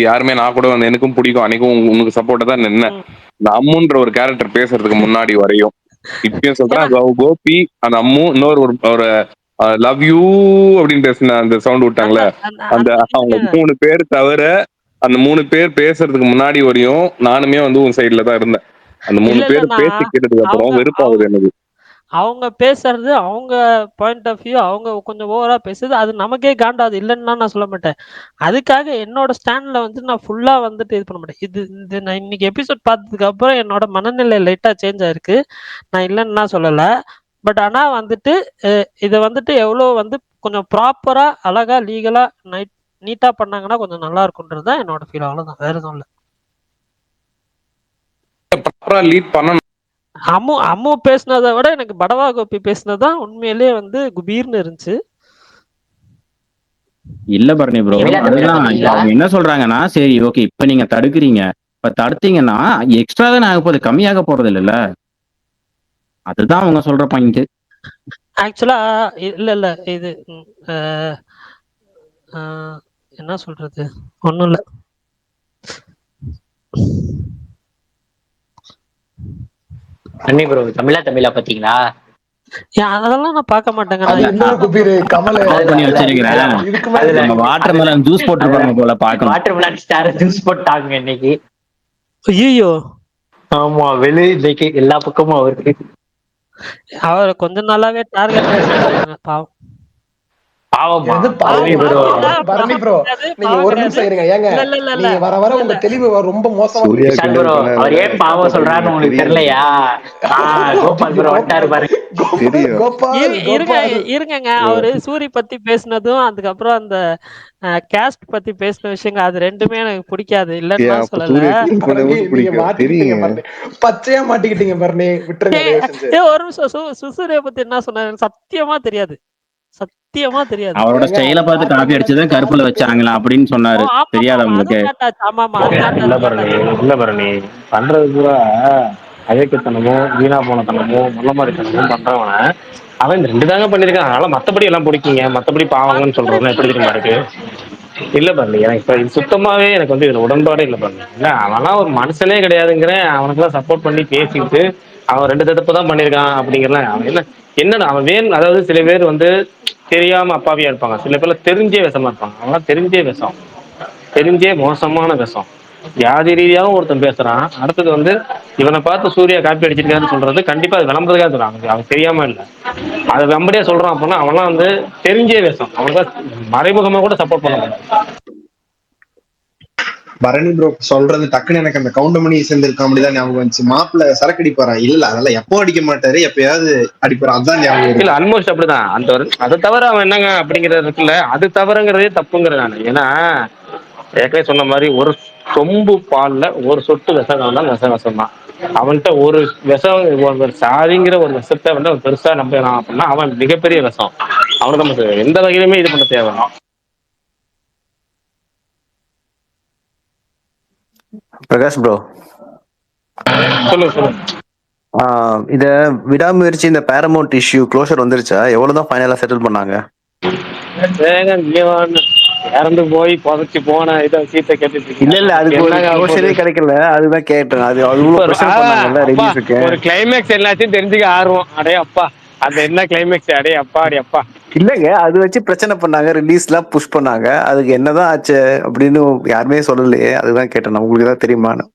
யாருமே நான் கூட வந்து எனக்கும் பிடிக்கும், அன்னைக்கும் உனக்கு சப்போர்ட்டா தான் நின்னேன். இந்த அம்முன்ற ஒரு கேரக்டர் பேசுறதுக்கு முன்னாடி வரையும் இப்பயும் சொல்றேன். கோபி அந்த அம்மு இன்னொரு ஒரு லவ் யூ அப்படின்னு பேசின அந்த சவுண்ட் விட்டாங்களே, அந்த அவங்க 3 பேர் தவிர அந்த 3 பேர் பேசுறதுக்கு முன்னாடி வரையும் நானுமே வந்து உன் சைட்ல தான் இருந்தேன். அந்த 3 பேர் பேசி கேட்டதுக்கு அப்புறம் வெறுப்பாகுது எனக்கு. அவங்க பேசுறது அவங்க பாயிண்ட் ஆஃப் வியூ, அவங்க கொஞ்சம் ஓவரா பேசுறது, அது நமக்கே காண்டாது. இல்லைன்னா நான் சொல்ல மாட்டேன். அதுக்காக என்னோட ஸ்டாண்ட்ல வந்து நான் ஃபுல்லா வந்துட்டு இது பண்ண மாட்டேன். இது நான் இன்னைக்கு எபிசோட் பார்த்ததுக்கு அப்புறம் என்னோட மனநிலை லைட்டா சேஞ்ச் ஆயிருக்கு. நான் இல்லைன்னா சொல்லல. பட் ஆனா வந்துட்டு இதை வந்துட்டு எவ்வளவு வந்து கொஞ்சம் ப்ராப்பரா அழகா லீகலா நீட்டா பண்ணாங்கன்னா கொஞ்சம் நல்லா இருக்கும்ன்றதுதான் என்னோட ஃபீல். அவ்வளவுதான், வேற எதுவும் இல்லை. லீட் பண்ணணும். அம்மு பேசினதை விட எனக்கு படவா கோபி பேசினதான் உண்மையிலேயே வந்து குபீர்னு இருந்துச்சு. இல்ல பரணி ப்ரோ, தமிழா தமிழா அதுதான் இப்ப பாத்தீங்களா? அவங்க என்ன சொல்றாங்கன்னா, சரி ஓகே இப்ப நீங்க தடுக்குறீங்க, இப்ப தடுத்தீங்கன்னா எக்ஸ்ட்ரா தானே ஆக போகுது, கம்மியாக போறது இல்லைல்ல. அதுதான் அவங்க சொல்ற பாயிண்ட். ஆக்சுவலா இல்ல இல்ல இது அஹ், அஹ், என்ன சொல்றது, ஒண்ணும் இல்ல. அண்ணி ப்ரோ தமிழா பாத்தீங்களா? அதெல்லாம் நான் பார்க்க மாட்டேங்க. அது நான் என்ன குபீர் கமல ஆஃப் பண்ணி வச்சிருக்கிறேன். இதுக்கு மேல அதுல நம்ம வாட்டர் மெலன் ஜூஸ் போட்டிருப்பாங்க போல பார்க்கணும். வாட்டர் மிலன் ஸ்டார் ஜூஸ் போட்டாங்க இன்னைக்கு. ஐயோ, ஆமா, இன்னைக்கு எல்லா பக்கமும் அவருக்கு. அவர் கொஞ்ச நாளாவே டார்கெட் வச்சிருக்காங்க பாவம். பாவமா எது பரணி பாவம் ப்ரோ. பரணி ப்ரோ, நீங்க பாவம் ஒரு கிடையாது. நிமிஷம் இருங்க. ஏங்க இல்ல இல்ல இல்ல இல்ல நீங்க வர வர உங்க தெளிவு ரொம்ப மோசமா சூர்யா விஷால் கிண்டல் ப்ரோ பண்ணாத. அவர் ஏன் பாவம் சொல்றாருன்னு உங்களுக்கு தெரியலையா? கோபால் ப்ரோ வந்துட்டாரு பாருங்க. தெரியும். கோபால் இருங்க கோபால் இருங்கங்க. அவரு சூரி பத்தி பேசினதும் அதுக்கப்புறம் அந்த கேஸ்ட் பத்தி பேசின விஷயங்க, அது ரெண்டுமே எனக்கு பிடிக்காது, இல்லன்னு தான் அப்ப சொல்லல. சூர்யா கிண்டல் பரணி பண்ணவும் நீங்க பிடிக்கும் மாட்டிக்கிட்டீங்க தெரியுங்க. பரணி, பச்சையா மாட்டிக்கிட்டீங்க பரணி, விட்டுருங்க தயவு செஞ்சு. ஒரு நிமிஷம், சுசூரிய பத்தி என்ன சொன்னாரு எனக்கு சத்தியமா தெரியாது, சத்தியமா தெரியாது. அவரோட ஏங்க ஸ்டைல அது பார்த்து காப்பி அடிச்சுதான் கருப்புல வச்சாங்களா அப்படின்னு ஓ சொன்னாரு. ஆமா தெரியாத ஆமா, உங்களுக்கு? அதுவும் கேட்டாச்சு. ஆமா ஆமா, அது இல்ல கேட்டாச்சு பரணி, கேட்டாச்சு. இல்ல பரணி, பண்றது பூரா அழைக்கத்தனமும் வீணா போனத்தனமும் முள்ள மாதிரித்தனமும் பண்றவன அவன் இந்த 2 தாங்க பண்ணிருக்கான். அதனால மத்தபடி எல்லாம் பிடிக்குங்க, மத்தபடி பாவங்கன்னு மத்தபடி சொல்றதுலாம் எப்படி தெரியுமா இருக்கு? இல்ல பரணி, எனக்கு இப்ப இது சுத்தமாவே எனக்கு வந்து இதுல உடன்பாடே இல்ல பரணி. இல்ல அவன்லாம் ஒரு மனுஷனே கிடையாதுங்கிறேன். அவனுக்குலாம் சப்போர்ட் பண்ணி பேசிட்டு அவன் 2 தடவை தான் பண்ணிருக்கான் அப்படிங்கிறலாம் அவன் என்னடா அவன் அதாவது சில பேர் வந்து தெரியாம அப்பாவியா இருப்பாங்க, சில பேர்ல தெரிஞ்சே விஷமா இருப்பாங்க. அவன்லாம் தெரிஞ்சே விஷம், தெரிஞ்சே மோசமான விஷம். வியாதி ரீதியாகவும் ஒருத்தன் பேசுறான், அடுத்தது வந்து இவனை பார்த்து சூர்யா காப்பி அடிச்சிருக்கான்னு சொல்றது கண்டிப்பா அது விளம்பரத்துக்காக சொல்றான். அவன் தெரியாம இல்ல, அதை வெம்படியா சொல்றான் அப்படின்னா அவன்லாம் வந்து தெரிஞ்சே விஷம். அவனுக்கு மறைமுகமா கூட சப்போர்ட் பண்ண முடியாது. பரணி ப்ரோ சொல்றது டக்குன்னு எனக்கு அந்த கவுண்டமணி சேர்ந்திருக்க அப்படிதான் ஞாபகம் வந்துச்சு. மாப்பிள்ள சரக்கு அடிப்பாரா? இல்ல அதெல்லாம் எப்போ அடிக்க மாட்டாரு, எப்பயாவது அடிப்பாரு, அதான் ஞாபகம் இல்ல இருக்கு. ஆல்மோஸ்ட் அப்படிதான். அந்த அதை தவிர அவன் என்னங்க அப்படிங்கிறது இருக்குல்ல, அது தவறுங்கிறதே தப்புங்கிறது நான். ஏன்னா ஏற்கனவே சொன்ன மாதிரி ஒரு சொம்பு பால்ல ஒரு சொட்டு விஷம் கலந்தாலும் விஷம் தான். அவன்கிட்ட ஒரு விஷம், ஒரு சாதிங்கிற ஒரு விஷத்தை வந்து அவன் பெருசா நம்பலாம் அப்படின்னா அவன் மிகப்பெரிய விஷம். அவனுக்கு நமக்கு எந்த வகையிலுமே இது பண்ண தேவை. பிரகாஷ் ப்ரோ, சொல்லுங்க சொல்லுங்க. இத விடாமுயற்சி இந்த பேரமௌண்ட் இஷ்யூ க்ளோஷர் வந்துருச்சா? எவ்வளவுதான் ஃபைனலா செட்டில் பண்ணாங்க? இறந்து போய் புதைச்சு போன இதை விஷயத்த கேட்டுட்டு இல்ல இல்ல, அதுக்கு ஒரு என்னங்க க்ளோஷரே கிடைக்கல, அதுதான் கேட்டேன். அது அவ்வளவு ப்ரெஷர் பண்ணாங்கல்ல அப்பா, ரிலீஸுக்கு. ஒரு கிளைமேக்ஸ் எல்லாத்தையும் தெரிஞ்சுக்க ஆர்வம். அடே அப்பா, அந்த என்ன கிளைமேக்ஸ்? அடே அப்பா, அடே அப்பா. இல்லங்க, அது வச்சு பிரச்சனை பண்ணாங்க, ரிலீஸ்லாம் புஷ் பண்ணாங்க. அதுக்கு என்னதான் ஆச்சு அப்படின்னு யாருமே சொல்லலையே, அதுதான் கேட்டேன். உங்களுக்கு தான் தெரியுமான்னு.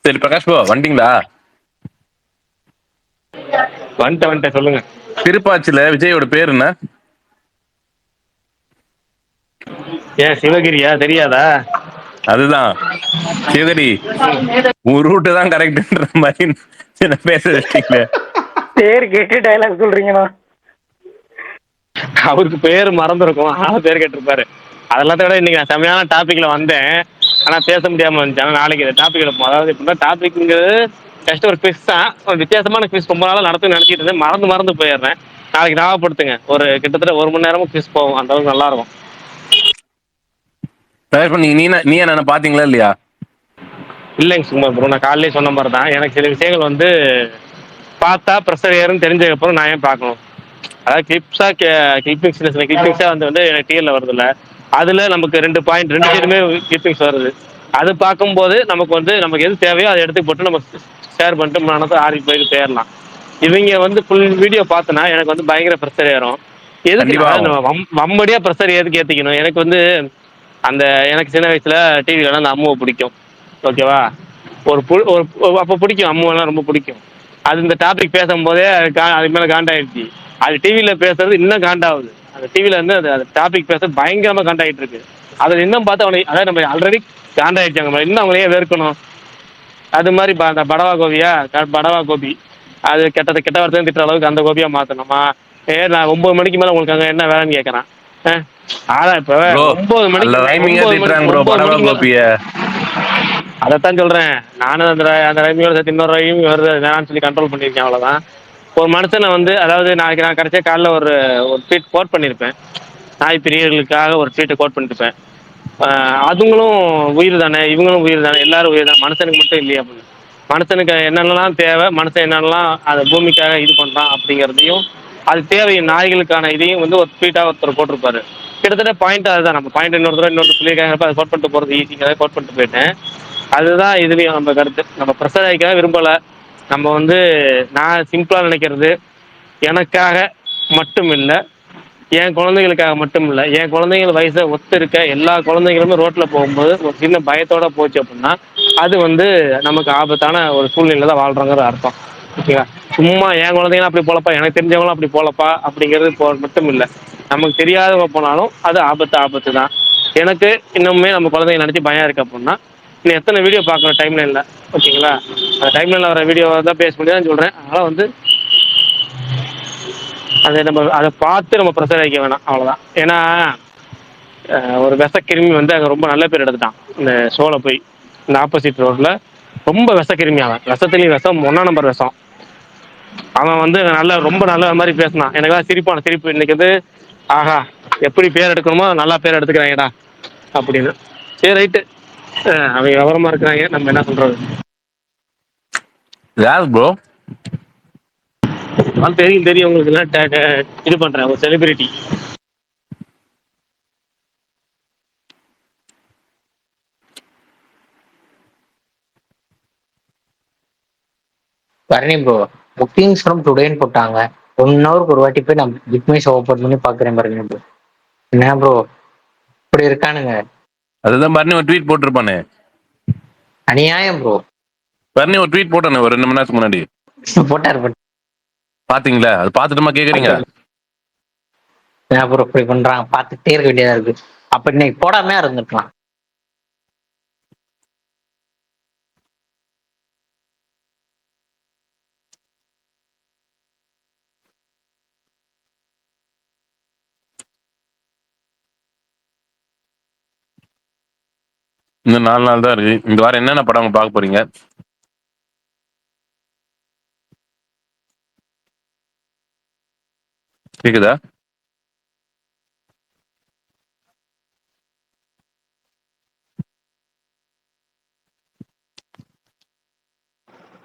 சரி பிரகாஷ் ப்ரோ வந்துட்டீங்களா? வந்துட்டேன் சொல்லுங்க. திருப்பாச்சியில விஜயோட பேர் என்ன? ஏன் சிவகிரியா? தெரியாதா? அதுதான் சிவகிரி, ஒரு ரூட்டு தான் கரெக்ட்ன்ற மாதிரி சில பேச வச்சிட்டீங்களே. பேர் கேட்டு டைலாக் சொல்றீங்களா? அவருக்கு பேர் மறந்துருக்கும், ஆனா பேர் கேட்டிருப்பாரு. அதெல்லாம் விட இன்னைக்கு நான் செம்மையான டாபிக்ல வந்தேன், ஆனா பேச முடியாம வந்துச்சு. ஆனா நாளைக்கு இந்த டாபிக்ல போகும். அதாவது எப்படின்னா டாபிக்ங்கிறது ஜஸ்ட் ஒரு குவிஸ் தான், ஒரு வித்தியாசமான குவிஸ். ரொம்ப நாளாக நடத்து நினைச்சிட்டு இருந்தேன், மறந்து போயிடுறேன். நாளைக்கு ஞாபகப்படுத்துங்க. ஒரு கிட்டத்தட்ட 1 மணி நேரமும் குவிஸ் போகும், அந்த அளவுக்கு நல்லா இருக்கும். நீ என்ன பாத்தீங்களா இல்லையா? இல்லைங்க சும்மா ப்ரோ, நான் காலையிலே சொன்ன மாதிரி தான். எனக்கு சில விஷயங்கள் வந்து பார்த்தா ப்ரெஷர் ஏறுன்னு தெரிஞ்சதுக்கப்புறம் நான் ஏன் பார்க்கணும்? அதாவது கிளிப்பிங்ஸாக வந்து எனக்கு டிஎல்ல வருது இல்லை, அதில் நமக்கு 2 பாயிண்ட் 2 சைடுமே கிளிப்பிங்ஸ் வருது. அது பார்க்கும்போது நமக்கு வந்து நமக்கு எது தேவையோ அதை எடுத்து போட்டு நம்ம ஷேர் பண்ணிட்டு மனசை ஆறி போய் போயிடலாம். இவங்க வந்து ஃபுல் வீடியோ பார்த்தனா எனக்கு வந்து பயங்கர ப்ரெஷர் ஏறும். எதுக்கு வம்படியா ப்ரெஷர் எதுக்கு ஏற்றிக்கணும்? எனக்கு வந்து அந்த எனக்கு சின்ன வயசுல டிவிலலாம் அந்த அம்முவை பிடிக்கும், ஓகேவா? அப்போ பிடிக்கும், அம்முவெல்லாம் ரொம்ப பிடிக்கும். அது இந்த டாபிக் பேசும்போதே அது மேலே காண்டாயிடுச்சு. அது டிவியில் பேசுறது இன்னும் காண்டாகுது. அந்த டிவியில் வந்து அது டாபிக் பேசுறது பயங்கரமாக காண்டாயிட்டு இருக்கு. அதில் இன்னும் பார்த்து அவனை, அதாவது நம்ம ஆல்ரெடி காண்டாயிடுச்சாங்க, இன்னும் அவங்களையே வெறுக்கணும். அது மாதிரி அந்த படவா கோபி, அது கெட்ட வார்த்தை திட்டுற அளவுக்கு அந்த கோபியா மாற்றணுமா? நான் 9 மணிக்கு மேலே உங்களுக்கு அங்கே என்ன வேலைன்னு கேட்குறேன். ஆனா இப்போ 9 மணிக்கு அதைத்தான் சொல்றேன். நானும் அந்த ரைமியோட சேர்த்து இன்னொரு ரைமிங் வருது வேணான்னு சொல்லி கண்ட்ரோல் பண்ணியிருக்கேன், அவ்வளோதான். ஒரு மனுஷனை வந்து அதாவது நாளைக்கு நான் கடைசியா காலைல ஒரு ட்வீட் கோட் பண்ணியிருப்பேன். நாய் பிரியர்களுக்காக ஒரு ட்வீட்டை கோட் பண்ணியிருப்பேன். அதுங்களும் உயிர் தானே, இவங்களும் உயிர் தானே, எல்லாரும் உயிர் தானே, மனுஷனுக்கு மட்டும் இல்லையா அப்படின்னு. மனுஷனுக்கு என்னென்னலாம் தேவை, மனுஷன் என்னென்னலாம் அந்த பூமிக்காக இது பண்ணுறான் அப்படிங்கிறதையும், அது தேவை நாய்களுக்கான இதையும் வந்து ஒரு ட்வீட்டாக ஒருத்தர் போட்டிருப்பாரு. கிட்டத்தட்ட பாயிண்ட் அதுதான். நம்ம பாயிண்ட் இன்னொருத்தர் சொல்லியிருக்காங்க, அதை கோட் பண்ணிட்டு போகிறது ஈஸிங்கிறத கோட் பண்ணிட்டு போயிட்டேன். அதுதான் இதுலேயும் நம்ம கருத்து. நம்ம ப்ரெஷர் ஆகிக்க விரும்பலை. நம்ம வந்து நான் சிம்பிளாக நினைக்கிறது, எனக்காக மட்டும் இல்லை, என் குழந்தைகளுக்காக மட்டும் இல்லை, என் குழந்தைகள் வயசை ஒத்து இருக்க எல்லா குழந்தைகளுமே ரோட்டில் போகும்போது ஒரு சின்ன பயத்தோட போச்சு அப்படின்னா அது வந்து நமக்கு ஆபத்தான ஒரு சூழ்நிலை தான் வாழ்கிறோங்கிற அர்த்தம். ஓகேவா? சும்மா என் குழந்தைங்களும் அப்படி போலப்பா, எனக்கு தெரிஞ்சவங்களும் அப்படி போலப்பா அப்படிங்கிறது மட்டும் இல்லை. நமக்கு தெரியாதவங்க போனாலும் அது ஆபத்து தான். எனக்கு இன்னுமே நம்ம குழந்தைங்க நினச்சி பயம் இருக்கு அப்படின்னா இன்னும் எத்தனை வீடியோ பார்க்குற டைம்லைனில், ஓகேங்களா? அந்த டைம்லைனில் வர வீடியோவை தான் பேச முடியாதுன்னு சொல்கிறேன். அதனால் வந்து அதை பார்த்து நம்ம ப்ரெஷர் ஆகிக்க வேணாம், அவ்வளோதான். ஏன்னா ஒரு விஷக்கிருமி வந்து அங்கே ரொம்ப நல்ல பேர் எடுத்துட்டான் இந்த ஷோவில் போய். இந்த ஆப்போசிட் ரோட்டில் ரொம்ப விஷக்கிருமி. அவன் விஷத்துலேயும் விஷம், 1 நம்பர் விஷம். அவன் வந்து ரொம்ப நல்ல மாதிரி பேசினான். எனக்குலாம் சிரிப்பு. இன்னைக்கு வந்து ஆஹா எப்படி பேர் எடுக்கணுமோ நல்லா பேர் எடுத்துக்கிறாங்கடா அப்படின்னு. சரி ரைட்டு, அவங்க விவரமா இருக்கிறாங்க, நம்ம என்ன சொல்றது. யார் ப்ரோ? தெரியும் உங்களுக்கு எல்லாம் இது பண்றேன், ஒரு celebrity. Bharani bro, bookings from டுடேன்னு போட்டாங்க. 1 ஹவருக்கு ஒரு வாட்டி போய் நான் பிக்மைஸ் ஓப்பன் பண்ணி பாக்குறேன் பாருங்க ப்ரோ. என்ன ப்ரோ இப்படி இருக்கானுங்க? அதுதான் பரணி ஒரு ட்வீட் போட்டிருப்பானே. அநியாயம் ப்ரோ. பரணி ஒரு ட்வீட் போட்டானே ஒரு 2 மணி நேரத்துக்கு முன்னாடி. போட்டாரு. பாத்தீங்களா? அது பாத்துட்டுமா கேக்குறீங்க? என்ன ப்ரோ இப்படி பண்றாங்க, பாத்துட்டே இருக்க வேண்டியதா இருக்கு. அப்ப இன்னைக்கு போடாம இருந்துக்கலாம். இன்னும் 4 நாள் தான் இருக்கு. இந்த வாரம் என்னென்ன படம் பார்க்க போறீங்க? கேக்குதா?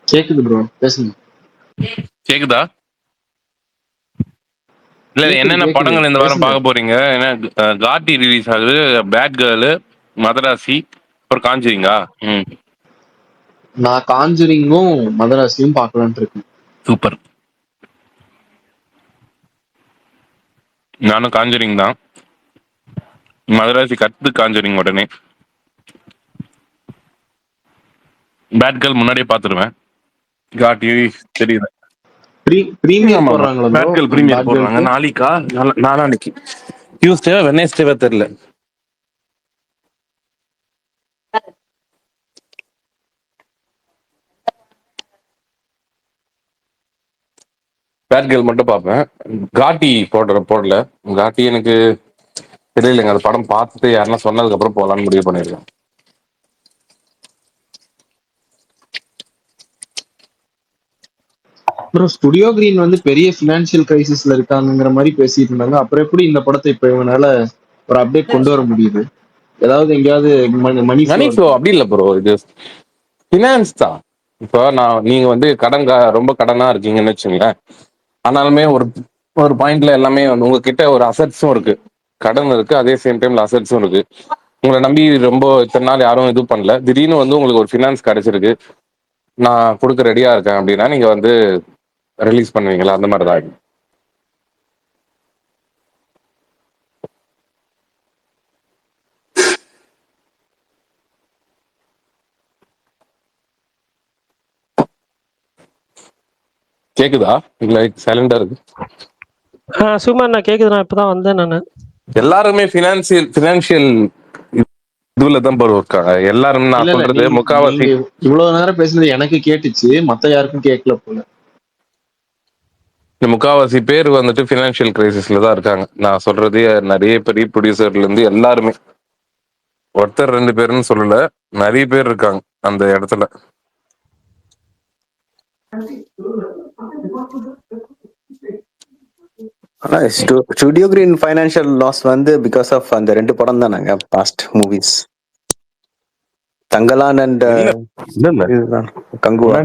கேக்குது ப்ரோ, பேசுங்க. கேக்குதா? இல்ல என்னென்ன படங்கள் இந்த வாரம் பார்க்க போறீங்க? ஏன்னா காட்டி ரிலீஸ் ஆகுது, பேட் கேர்ளு, மதராசி, அப்புறம் காஞ்சிரிங்கா. நான் காஞ்சரிங்கும் மதராசியும் பார்க்கலான்ட்டு இருக்கேன். சூப்பர். நானும் காஞ்சரிங் தான். மதராசி கத்து காஞ்சரிங் உடனே. பேட் கேர்ள் முன்னாடியே பார்த்துருவேன். காட்டி தெரியுது. பிரீமியர் போடுறாங்களா? பேட் கேர்ள் பிரீமியர் போடுறாங்க நாளைக்கா, நாளான்னைக்கு, டியூஸ்டே வெட்னஸ்டே தெரியல. பேட் கேர்ள் மட்டும் பார்ப்பேன். காட்டி போடல. காட்டி எனக்கு தெரியலைங்க. அந்த படம் பார்த்துட்டு யாருன்னா சொன்னதுக்கு அப்புறம் போகலான்னு முடிவு பண்ணிருக்கேன். அப்புறம் ஸ்டுடியோ கிரீன் வந்து பெரிய பினான்சியல் கிரைசிஸ்ல இருக்காங்கிற மாதிரி பேசிட்டு இருந்தாங்க. அப்புறம் எப்படி இந்த படத்தை இப்ப இவனால ஒரு அப்டேட் கொண்டு வர முடியுது? ஏதாவது எங்கேயாவது மணி ஃப்ளோ அப்படி இல்ல ப்ரோ, இது ஃபினான்ஸ் தான். இப்போ நீங்க வந்து ரொம்ப கடனா இருக்கீங்கன்னு வச்சுங்களேன். ஆனாலுமே ஒரு பாயிண்ட்ல எல்லாமே வந்து உங்ககிட்ட ஒரு அசட்ஸும் இருக்கு, கடன் இருக்கு, அதே சேம் டைம்ல அசட்ஸும் இருக்கு. உங்களை நம்பி ரொம்ப இத்தனை நாள் யாரும் இது பண்ணல, திடீர்னு வந்து உங்களுக்கு ஒரு ஃபினான்ஸ் கிடைச்சிருக்கு, நான் கொடுக்க ரெடியா இருக்கேன் அப்படின்னா நீங்க வந்து ரிலீஸ் பண்ணுவீங்களா? அந்த மாதிரி தான். கேக்குதா? இல்ல சைலண்டா இருக்கு. சும்மா நான் கேக்குது, நான் இப்பதான் வந்தேன் நானு. எல்லாருமே பினான்சியல் இதுல தான் இருக்காங்க எல்லாரும். நான் சொல்றது முக்காவாசி. இவ்வளவு நேரம் பேசுனது எனக்கு கேட்டுச்சு, மத்த யாருக்கும் கேட்கல போல. முக்காவாசி பேர் வந்துட்டு பினான்சியல் கிரைசிஸ்ல தான் இருக்காங்க. நான் சொல்றது நிறைய பெரிய ப்ரொடியூசர்ல இருந்து எல்லாருமே, ஒருத்தர் 2 பேருன்னு சொல்லல, நிறைய பேர் இருக்காங்க அந்த இடத்துல. ஆனா ஸ்டுடியோ கிரீன் ஃபைனான்சியல் லாஸ் வந்து பிகாஸ் ஆஃப் அந்த 2 படம் தானங்க பாஸ்ட் மூவிஸ், தங்கலான் அண்ட் இல்ல கங்குவா.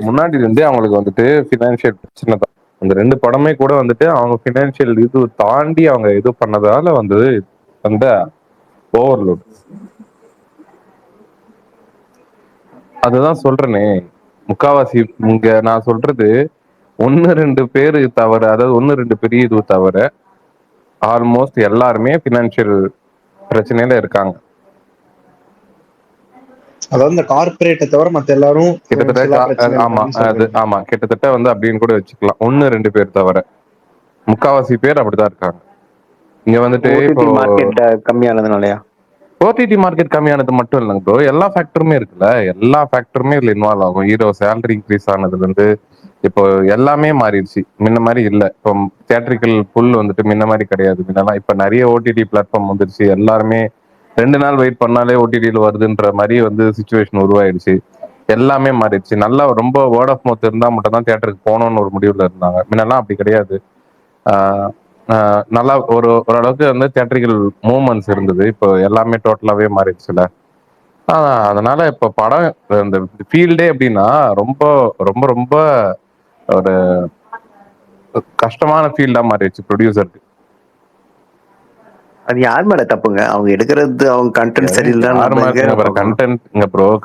முன்னாடி இருந்தே அவங்களுக்கு வந்துட்டு பினான்சியல் பிரச்சனை தான். அந்த 2 படமே கூட வந்துட்டு அவங்க பினான்சியல் இது தாண்டி அவங்க இது பண்ணதால வந்து அந்த ஓவர்லோட். அதுதான் சொல்றேனே, முக்காவாசி இங்க நான் சொல்றது 1-2 பேரு தவிர, அதாவது 1-2 பெரிய இது தவிர ஆல்மோஸ்ட் எல்லாருமே பினான்சியல் பிரச்சனையில இருக்காங்க. அதாவது இந்த கார்பரேட்டை தவிர மத்த எல்லாரும் கிட்டத்தட்ட ஆமா கிட்டத்தட்ட வந்து அப்படின்னு கூட வச்சுக்கலாம். 1-2 பேர் தவிர முக்காவாசி பேர் அப்படிதான் இருக்காங்க. இங்க வந்துட்டு இப்போ மார்க்கெட் கம்மியானதுனாலயா? ஓடிடி மார்க்கெட் கம்மியானது மட்டும் இல்லைங்க ப்ரோ, எல்லா ஃபேக்டருமே இருக்குல்ல, எல்லா ஃபேக்டருமே இதுல இன்வால்வ் ஆகும். ஹீரோ சேலரி இன்க்ரீஸ் ஆனதுல இருந்து இப்போ எல்லாமே மாறிடுச்சு. முன்ன மாதிரி இல்ல. இப்போ தியேட்டரிக்கல் புல் வந்துட்டு முன்ன மாதிரி கிடையாது. முன்னெல்லாம் இப்ப நிறைய ஓடிடி பிளாட்ஃபார்ம் வந்துருச்சு. எல்லாருமே 2 நாள் வெயிட் பண்ணாலே ஓடிடியில் வருதுன்ற மாதிரி வந்து சுச்சுவேஷன் உருவாயிடுச்சு. எல்லாமே மாறிடுச்சு. நல்லா ரொம்ப வேர்ட் ஆஃப் மவுத் இருந்தா மட்டும் தான் தியேட்டருக்கு போகணும்னு ஒரு முடிவுல இருந்தாங்க. முன்னெல்லாம் அப்படி கிடையாது. நல்லா ஓரளவுக்கு வந்து தியேட்டரிக்கல் மூவ்மெண்ட்ஸ் இருந்தது. இப்போ எல்லாமே டோட்டலாவே மாறிடுச்சுல. அதனால இப்ப படம் இந்த ஃபீல்டே எப்படின்னா ரொம்ப ரொம்ப ரொம்ப ஒரு கஷ்டமான ஃபீல்டா மாறிடுச்சு ப்ரொடியூசருக்கு. அது யார் மேல தப்புங்க? அவங்க எடுக்கிறது அவங்க கண்டென்ட் சரியில்லை.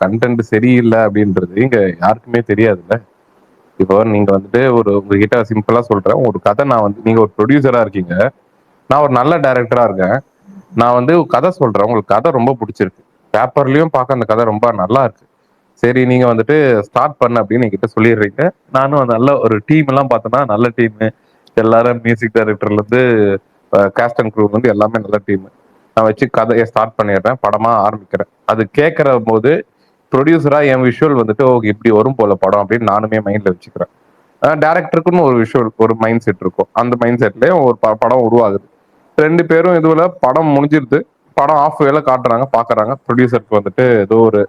கண்டென்ட் சரியில்லை அப்படின்றது இங்க யாருக்குமே தெரியாதுல்ல. இப்போ நீங்க வந்துட்டு உங்ககிட்ட சிம்பிளா சொல்றேன், ஒரு கதை நான் வந்து நீங்க ஒரு ப்ரொடியூசரா இருக்கீங்க, நான் ஒரு நல்ல டைரக்டரா இருக்கேன். நான் வந்து கதை சொல்றேன், உங்களுக்கு கதை ரொம்ப பிடிச்சிருக்கு, பேப்பர்லயும் பார்க்க அந்த கதை ரொம்ப நல்லா இருக்கு, சரி நீங்க வந்துட்டு ஸ்டார்ட் பண்ண அப்படின்னு என்கிட்ட சொல்லிடுறீங்க. நானும் நல்ல ஒரு டீம் எல்லாம் பார்த்தோன்னா நல்ல டீம், எல்லாரும் மியூசிக் டைரக்டர்ல இருந்து காஸ்ட் அண்ட் க்ரூ வந்து எல்லாமே நல்ல டீம். நான் வச்சு கதையை ஸ்டார்ட் பண்ணிடுறேன், படமா ஆரம்பிக்கிறேன். அது கேட்கற போது ப்ரொடியூசரா என் விஷுவல் வந்துட்டு ஓகே இப்படி வரும் போல படம் அப்படின்னு நானுமே மைண்ட்ல வச்சுக்கிறேன். டேரக்டருக்குன்னு ஒரு விஷுவல் ஒரு மைண்ட் செட் இருக்கும். அந்த மைண்ட் செட்லயே ஒரு படம் உருவாகுது. 2 பேரும் இதுல படம் முடிஞ்சிருது, படம் ஆஃப் வேல காட்டுறாங்க, பாக்குறாங்க. ப்ரொடியூசருக்கு வந்துட்டு ஏதோ ஒரு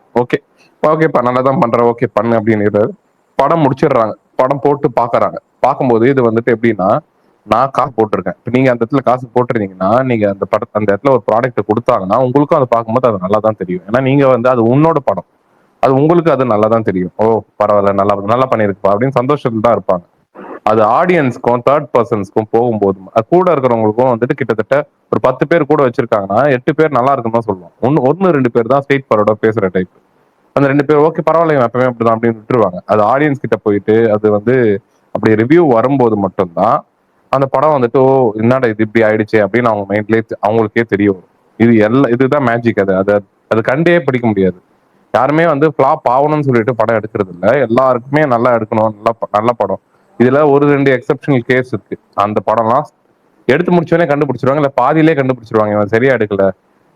ஓகேப்பா நல்லா தான் பண்றேன், ஓகே பண்ணு அப்படின்னு படம் முடிச்சிடுறாங்க. படம் போட்டு பாக்குறாங்க. பார்க்கும்போது இது வந்துட்டு எப்படின்னா, நான் காசு போட்டிருக்கேன், இப்போ நீங்க அந்த இடத்துல காசு போட்டிருந்தீங்கன்னா நீங்க அந்த இடத்துல ஒரு ப்ராடக்ட் கொடுத்தாங்கன்னா உங்களுக்கும் அதை பார்க்கும்போது அது நல்லா தான் தெரியும். ஏன்னா நீங்க வந்து அது உன்னோட படம், அது உங்களுக்கு அது நல்லா தான் தெரியும். ஓ பரவாயில்ல, நல்லா பண்ணிருக்குப்பா அப்படின்னு சந்தோஷத்துல தான் இருப்பாங்க. அது ஆடியன்ஸ்க்கும் தேர்ட் பர்சன்ஸ்க்கும் போகும்போது கூட இருக்கிறவங்களுக்கும் வந்துட்டு கிட்டத்தட்ட ஒரு 10 பேர் கூட வச்சிருக்காங்கன்னா 8 பேர் நல்லா இருக்குன்னு தான் சொல்லுவாங்க. 1-2 பேர் தான் ஸ்ட்ரெயிட் ஃபார்வர்டா பேசுற டைப். அந்த 2 பேர் ஓகே பரவாயில்ல எப்பவுமே அப்படிதான் அப்படின்னு விட்டுருவாங்க. அது ஆடியன்ஸ் கிட்ட போயிட்டு அது வந்து அப்படி ரிவ்யூ வரும்போது மட்டும்தான் அந்த படம் வந்துட்டு ஓ என்னடா இது இப்படி ஆயிடுச்சு அப்படின்னு அவங்க மைண்ட்லயே அவங்களுக்கே தெரிய வரும். இதுதான் மேஜிக். அது கண்டே பிடிக்க முடியாது. யாருமே வந்து ஃபிளாப் ஆகணும்னு சொல்லிட்டு படம் எடுக்கிறது இல்லை. எல்லாருக்குமே நல்லா எடுக்கணும், நல்ல படம். இதுல 1-2 எக்ஸப்ஷனல் கேஸ் இருக்கு. அந்த படம்லாம் எடுத்து முடிச்சோடனே கண்டுபிடிச்சிருவாங்க, இல்ல பாதியிலே கண்டுபிடிச்சிருவாங்க இவன் சரியா எடுக்கல,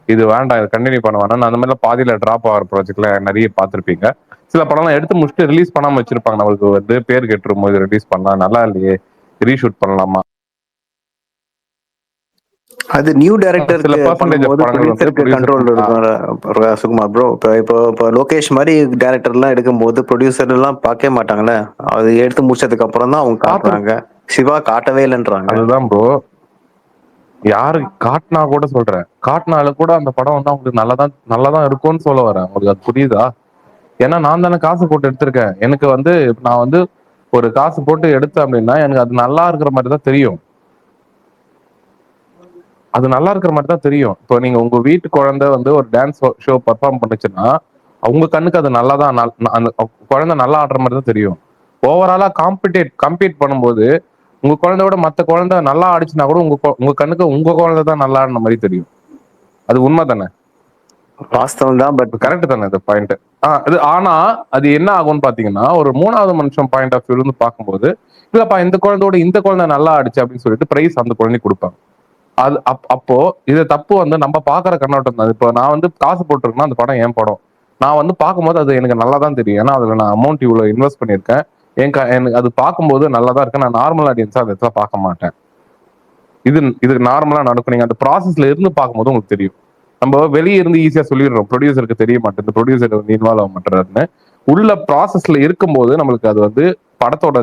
இது வேண்டாம், இது கண்டினியூ பண்ண வேணாம். அந்த மாதிரிலாம் பாதியில டிராப் ஆகிற ப்ராஜெக்ட்ல நிறைய பார்த்துருப்பீங்க. சில படம்லாம் எடுத்து முடிச்சுட்டு ரிலீஸ் பண்ணாம வச்சிருப்பாங்க. நம்மளுக்கு வந்து பேர் கெட்டுரும், இது ரிலீஸ் பண்ணலாம், நல்லா இல்லையே, ரீஷூட் பண்ணலாமா. அது நியூ டைரக்டருக்கு கண்ட்ரோல் இருக்கும் சுகுமார் ப்ரோ. இப்போ லோகேஷ் மாதிரி டைரக்டர்லாம் எடுக்கும்போது ப்ரொடியூசர் எல்லாம் பார்க்கவே மாட்டாங்கல்ல. அது எடுத்து முடிச்சதுக்கு அப்புறம் தான் அவங்க காட்டுறாங்க. சிவா காட்டவே இல்லைன்றாங்க. அதுதான் ப்ரோ, யாரு காட்டினா கூட சொல்றேன், காட்டினாலும் கூட அந்த படம் வந்து அவங்களுக்கு நல்லாதான் இருக்கும்னு சொல்ல வரேன். உங்களுக்கு அது புரியுதா? ஏன்னா நான் தானே காசு போட்டு எடுத்திருக்கேன். எனக்கு வந்து நான் வந்து ஒரு காசு போட்டு எடுத்தேன் அப்படின்னா எனக்கு அது நல்லா இருக்கிற மாதிரி தான் தெரியும். அது நல்லா இருக்கிற மாதிரி தான் தெரியும். இப்போ நீங்க உங்க வீட்டு குழந்தை வந்து ஒரு டான்ஸ் ஷோ பர்ஃபார்ம் பண்ணுச்சுன்னா உங்க கண்ணுக்கு அது நல்லாதான், அந்த குழந்தை நல்லா ஆடுற மாதிரி தான் தெரியும். ஓவராலா கம்பீட் பண்ணும்போது உங்க குழந்தையோட மற்ற குழந்தை நல்லா ஆடிச்சுன்னா கூட உங்க கண்ணுக்கு உங்க குழந்தை தான் நல்லா ஆடின மாதிரி தெரியும். அது உண்மை தானே? வாஸ்தவம் தான், பட் கரெக்ட் தானே இந்த பாயிண்ட்? ஆனா அது என்ன ஆகும்னு பாத்தீங்கன்னா, ஒரு 3வது மனுஷன் பாயிண்ட் ஆஃப் வியூல இருந்து பார்க்கும்போது இல்லப்பா இந்த குழந்தையோட இந்த குழந்தை நல்லா ஆடிச்சு அப்படின்னு சொல்லிட்டு பிரைஸ் அந்த குழந்தை கொடுப்பாங்க. அது அப்போ இது தப்பு வந்து நம்ம பாக்குற கண்ணோட்டம் தான். இப்போ நான் வந்து காசு போட்டிருக்கேன்னா அந்த படம் என் படம், நான் வந்து பார்க்கும்போது அது எனக்கு நல்லா தான் தெரியும். ஏன்னா அதுல நான் அமௌண்ட் இவ்வளவு இன்வெஸ்ட் பண்ணியிருக்கேன். எனக்கு அது பார்க்கும்போது நல்லா தான் இருக்கு. நான் நார்மல் ஆடியன்ஸா அதை இடத்துல பார்க்க மாட்டேன். இது நார்மலா நடக்கும். நீங்க அந்த ப்ராசஸ்ல இருந்து பார்க்கும்போது உங்களுக்கு தெரியும். நம்ம வெளியே இருந்து ஈஸியா சொல்லிடுறோம், ப்ரொடியூசருக்கு தெரிய மாட்டேன், ப்ரொடியூசர் வந்து இன்வால்வ் ஆக மாட்டேறாருன்னு. உள்ள ப்ராசஸ்ல இருக்கும்போது நம்மளுக்கு அது வந்து படத்தோட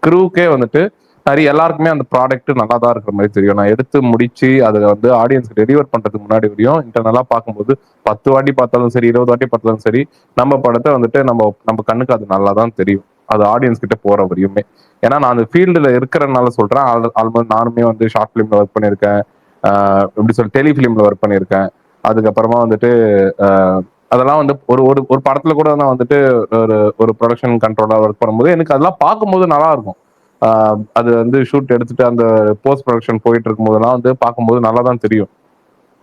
க்ரூக்கே வந்துட்டு நிறைய எல்லாருக்குமே அந்த ப்ராடக்ட் நல்லா தான் இருக்கிற மாதிரி தெரியும். நான் எடுத்து முடிச்சு அதை வந்து ஆடியன்ஸ்க்கு டெலிவர் பண்றதுக்கு முன்னாடி வரையும் இன்டர்னலா பார்க்கும்போது 10 வாட்டி பார்த்தாலும் சரி 20 வாட்டி பார்த்தாலும் சரி நம்ம படத்தை வந்துட்டு நம்ம கண்ணுக்கு அது நல்லா தான் தெரியும், அது ஆடியன்ஸ் கிட்ட போற வரையுமே. ஏன்னா நான் அந்த ஃபீல்டுல இருக்கிறனால சொல்றேன். ஆல்மோஸ்ட் நானுமே வந்து ஷார்ட் ஃபிலிம்ல ஒர்க் பண்ணியிருக்கேன், எப்படி சொல்லி டெலிஃபிலிம்ல ஒர்க் பண்ணியிருக்கேன். அதுக்கப்புறமா வந்துட்டு அதெல்லாம் வந்து ஒரு ஒரு ஒரு படத்துல கூட நான் வந்துட்டு ஒரு ப்ரொடக்ஷன் கண்ட்ரோலா ஒர்க் பண்ணும்போது எனக்கு அதெல்லாம் பார்க்கும்போது நல்லா இருக்கும். அது வந்து ஷூட் எடுத்துட்டு அந்த போஸ்ட் ப்ரொடக்ஷன் போயிட்டு இருக்கும் போதெல்லாம் வந்து பார்க்கும்போது நல்லா தான் தெரியும்.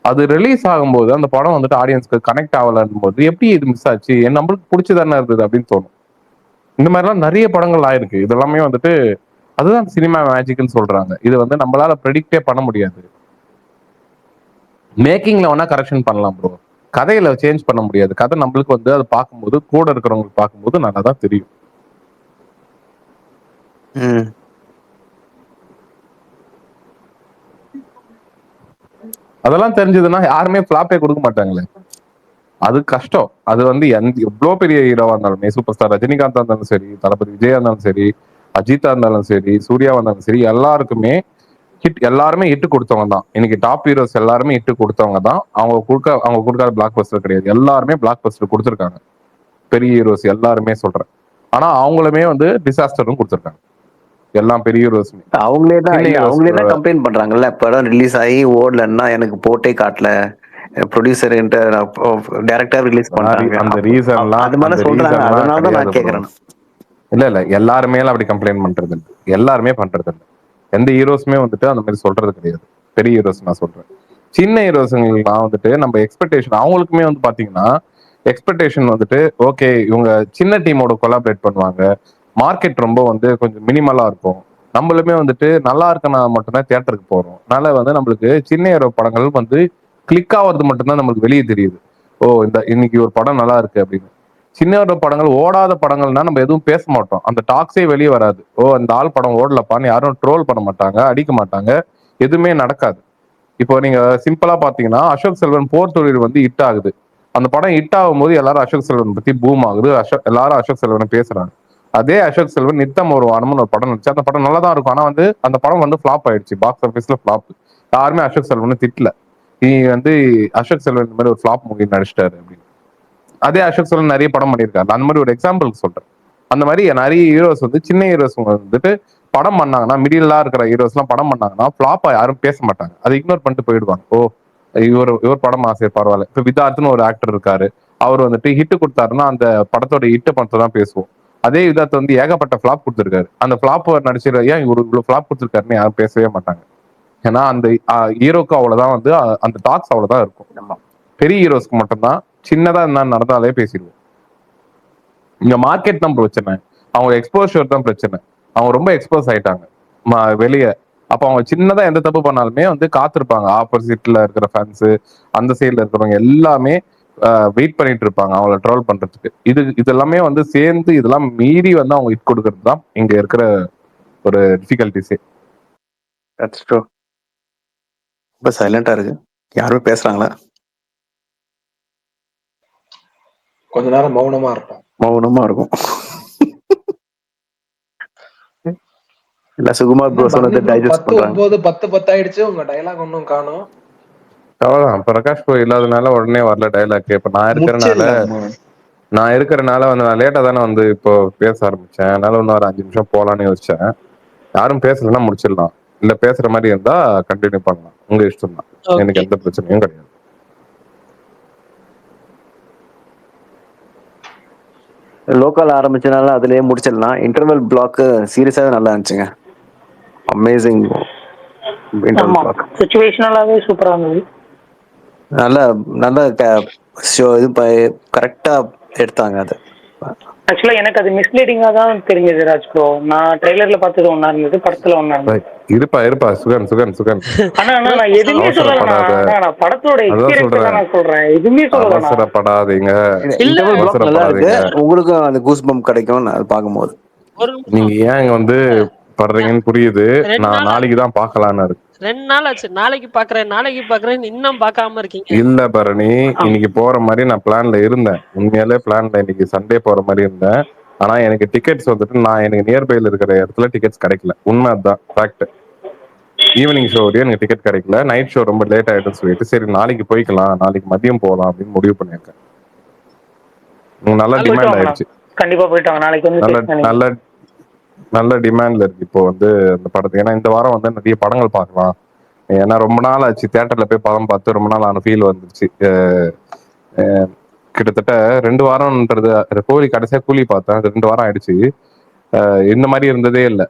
அது ரிலீஸ் ஆகும்போது அந்த படம் வந்துட்டு ஆடியன்ஸ்க்கு கனெக்ட் ஆகலன்னும் போது எப்படி இது மிஸ் ஆச்சு, நம்மளுக்கு பிடிச்சதானே இருந்தது அப்படின்னு தோணும். இந்த மாதிரிலாம் நிறைய படங்கள் ஆயிருக்கு. இதெல்லாமே வந்துட்டு அதுதான் சினிமா மேஜிக்னு சொல்றாங்க. இது வந்து நம்மளால ப்ரெடிக்டே பண்ண முடியாது. மேக்கிங்ல வேணா கரெக்ஷன் பண்ணலாம் ப்ரோ, கதையில சேஞ்ச் பண்ண முடியாது. கதை நம்மளுக்கு வந்து அதை பார்க்கும்போது கூட இருக்கிறவங்களுக்கு பார்க்கும்போது நல்லா தான் தெரியும். அதெல்லாம் தெரிஞ்சதுன்னா யாருமே ஃபிளாப்பே கொடுக்க மாட்டாங்களே, அது கஷ்டம். அது வந்து எவ்வளோ பெரிய ஹீரோவா இருந்தாலுமே, சூப்பர் ஸ்டார் ரஜினிகாந்தா இருந்தாலும் சரி, தளபதி விஜயா இருந்தாலும் சரி, அஜித்தா இருந்தாலும் சரி, சூர்யாவா இருந்தாலும் சரி, எல்லாருக்குமே எல்லாருமே இட்டு கொடுத்தவங்க தான். இன்னைக்கு டாப் ஹீரோஸ் எல்லாருமே இட்டு கொடுத்தவங்க தான். அவங்க கொடுக்காத பிளாக் பஸ்டர் கிடையாது. எல்லாருமே பிளாக் பஸ்டர் கொடுத்துருக்காங்க, பெரிய ஹீரோஸ் எல்லாருமே சொல்றேன். ஆனா அவங்களுமே வந்து டிசாஸ்டரும் கொடுத்துருக்காங்க, எல்லாம் பெரிய ஹீரோஸ்மே. அவங்களே தான் கம்ப்ளைண்ட் பண்றாங்கல்ல, படம் ரிலீஸ் ஆகி ஓடலன்னா எனக்கு போட்டே காட்டல, ப்ரொடியூசர் டைரக்டர் ரிலீஸ் பண்றாங்க, அந்த ரீசன்லாம் அது மாதிரி சொல்றாங்க. அதனால தான் நான் கேக்குறேன். இல்ல எல்லாருமே அப்படி கம்ப்ளைண்ட் பண்றது இல்லை, எல்லாருமே பண்றது இல்லை. எந்த ஹீரோஸுமே வந்துட்டு அந்த மாதிரி சொல்றது கிடையாது. பெரிய ஹீரோஸ் நான் சொல்றேன். சின்ன ஹீரோஸ்லாம் வந்துட்டு நம்ம எக்ஸ்பெக்டேஷன், அவங்களுக்குமே வந்து பாத்தீங்கன்னா எக்ஸ்பெக்டேஷன் வந்துட்டு ஓகே இவங்க சின்ன டீமோட கொலாபரேட் பண்ணுவாங்க, மார்க்கெட் ரொம்ப வந்து கொஞ்சம் மினிமலா இருக்கும், நம்மளுமே வந்துட்டு நல்லா இருக்குன்னா மட்டும்தான் தியேட்டருக்கு போறோம். அதனால வந்து நம்மளுக்கு சின்ன ஹீரோ படங்கள் வந்து கிளிக் ஆகிறது மட்டும்தான் நம்மளுக்கு வெளியே தெரியுது. ஓ இன்னைக்கு ஒரு படம் நல்லா இருக்கு அப்படின்னு. சின்ன படங்கள் ஓடாத படங்கள்னா நம்ம எதுவும் பேச மாட்டோம், அந்த டாக்ஸே வெளியே வராது. ஓ இந்த ஆள் படம் ஓடலப்பான்னு யாரும் ட்ரோல் பண்ண மாட்டாங்க, அடிக்க மாட்டாங்க, எதுவுமே நடக்காது. இப்போ நீங்க சிம்பிளா பாத்தீங்கன்னா அசோக் செல்வன் போர் தொழில் வந்து ஹிட் ஆகுது. அந்த படம் ஹிட் ஆகும் போது எல்லாரும் அசோக் செல்வன் பத்தி பூம் ஆகுது, எல்லாரும் அசோக் செல்வனை பேசுறாங்க. அதே அசோக் செல்வன் நித்தம் ஒரு வானம்னு ஒரு படம் நடிச்சு அந்த படம் நல்லா தான் இருக்கும். ஆனா வந்து அந்த படம் வந்து ஃபிளாப் ஆயிடுச்சு, பாக்ஸ் ஆஃபீஸ்ல ஃபிளாப். யாருமே அசோக் செல்வனை திட்டல, நீ வந்து அசோக் செல்வன் இந்த மாதிரி ஒரு ஃபிளாப் மூவி நடிச்சிட்டாரு அப்படின்னு. அதே அசோக் செல்வன் நிறைய படம் பண்ணியிருக்காரு. அந்த மாதிரி ஒரு எக்ஸாம்பிளுக்கு சொல்றேன். அந்த மாதிரி நிறைய ஹீரோஸ் வந்து சின்ன ஹீரோஸ் வந்துட்டு படம் பண்ணாங்கன்னா, மிடிலா இருக்கிற ஹீரோஸ் எல்லாம் படம் பண்ணாங்கன்னா ஃபிளாப்பா யாரும் பேச மாட்டாங்க, அதை இக்னோர் பண்ணிட்டு போயிடுவாங்க. ஓ இவர் படம் ஆசை பரவாயில்ல. இப்ப விதார்த்னு ஒரு ஆக்டர் இருக்காரு, அவர் வந்துட்டு ஹிட் கொடுத்தாருன்னா அந்த படத்தோட ஹிட் படத்தை தான் பேசுவோம். அதே விதார்த் வந்து ஏகப்பட்ட ஃபிளாப் கொடுத்துருக்காரு, அந்த ஃபிளாப் நடிச்சிட ஏன் இவரு இவ்வளவு ஃபிளாப் கொடுத்துருக்காருன்னு யாரும் பேசவே மாட்டாங்க. ஏன்னா அந்த ஹீரோக்கு அவ்வளவுதான் வந்து அந்த டாக்ஸ் அவ்வளவுதான் இருக்கும். பெரிய ஹீரோஸ்க்கு மட்டும்தான் சின்னதா என்ன நடந்தாலே பேசிடுவோம். இங்க மார்க்கெட் தான் பிரச்சனை, அவங்க எக்ஸ்போஷர் தான் பிரச்சனை. அவங்க ரொம்ப எக்ஸ்போஸ் ஆயிட்டாங்க வெளியே. அப்ப அவங்க சின்னதா எந்த தப்பு பண்ணாலுமே வந்து காத்திருப்பாங்க, ஆப்போசிட்ல இருக்கிற ஃபேன்ஸ் அந்த சைட்ல இருக்கிறவங்க எல்லாமே வெயிட் பண்ணிட்டு இருப்பாங்க அவங்கள ட்ரோல் பண்றதுக்கு. இதெல்லாமே வந்து சேர்ந்து இதெல்லாம் மீறி வந்து அவங்க ஹிட் கொடுக்கறது தான் இங்க இருக்கிற ஒரு டிஃபிகல்டிஸே. ரொம்ப சைலண்டா இருக்கு, யாருமே பேசுறாங்களா? கொஞ்ச நேரம் மௌனமா இருக்கும். இல்ல சுகுமார் ப்ரோ சொன்னதை டைஜஸ்ட் பண்றாங்க. 10 ஆயிடுச்சு, உங்க டயலாக் ஒன்னும் காணோம். அவ்வளவுதான், பிரகாஷ் ப்ரோ இல்லாதனால உடனே வரல டைலாக். இப்ப நான் இருக்கிறனால வந்து நான் லேட்டா தானே வந்து இப்போ பேச ஆரம்பிச்சேன். அதனால இன்னும் ஒரு 5 நிமிஷம் போலான்னு யோசிச்சேன். யாரும் பேசலன்னா முடிச்சிடலாம், இல்ல பேசுற மாதிரி இருந்தா கண்டினியூ பண்ணலாம், உங்க இஷ்டம் தான், எனக்கு எந்த பிரச்சனையும் கிடையாது. லோக்கல் ஆரம்பிச்சனால அதுலயே முடிச்சிடலாம். இன்டர்வல் பிளாக் சீரியஸாவே நல்லா இருந்துச்சுங்க, அமேசிங் இன்டர்வல் பிளாக். சிச்சுவேஷனலாவே சூப்பரா இருந்தது. நல்ல இது கரெக்டா எடுத்தாங்க. அது ஆக்சுவலா எனக்கு அது மிஸ்லீடிங்கா தான் தெரிஞ்சது ராஜ் ப்ரோ. நான் ட்ரெய்லர்ல பார்த்தது ஒண்ணா இருந்தது, படத்துல ஒண்ணா இருந்தது. இருப்பா சுகன் ஆனா நான் எதுவுமே சொல்லல, நான் படத்தோட எக்ஸ்பீரியன்ஸ் நான் சொல்றேன், எதுவுமே சொல்லல. அவசரப்படாதீங்க, உங்களுக்கும் அந்த கூஸ் பம்ப் கிடைக்கும் அது பாக்கும்போது. நீங்க ஏன் வந்து படுறீங்கன்னு புரியுது. நான் நாளைக்கு தான் பாக்கலான்னு இருக்கு. 2 நாள் ஆச்சு, நாளைக்கு பாக்குறேன் இன்னும் பார்க்காம இருக்கீங்க. இல்ல பரணி, இன்னைக்கு போற மாதிரி நான் பிளான்ல இருந்தேன். உண்மையாலே பிளான்ல இன்னைக்கு சண்டே போற மாதிரி இருந்தேன். ஆனா எனக்கு டிக்கெட்ஸ் வந்துட்டு நான் எனக்கு நியர்பைல இருக்கிற இடத்துல டிக்கெட்ஸ் கிடைக்கல. உண்மை அதுதான் ஃபேக்ட். ஈவினிங் ஷோ வரையும் எனக்கு டிக்கெட் கிடைக்கல. நைட் ஷோ ரொம்ப லேட் ஆயிடுன்னு சொல்லிட்டு சரி நாளைக்கு போய்க்கலாம், நாளைக்கு மதியம் போகலாம் அப்படின்னு முடிவு பண்ணியிருக்கேன். நல்ல டிமாண்ட் ஆயிடுச்சு. கண்டிப்பா போயிட்டு வாங்க. நாளைக்கு வந்து நல்ல பேசுங்க. நல்ல நல்ல டிமாண்ட்ல இருக்கு இப்போ வந்து அந்த படத்துக்கு. ஏன்னா இந்த வாரம் வந்து நிறைய படங்கள் பார்க்கலாம். ஏன்னா ரொம்ப நாள் ஆச்சு தியேட்டர்ல போய் படம் பார்த்து, ரொம்ப நாள் ஆன ஃபீல் வந்துருச்சு. கிட்டத்தட்ட 2 வாரம்ன்றது கூலி கடைசியா கூலி பார்த்தேன், 2 வாரம் ஆயிடுச்சு. இந்த மாதிரி இருந்ததே இல்லை,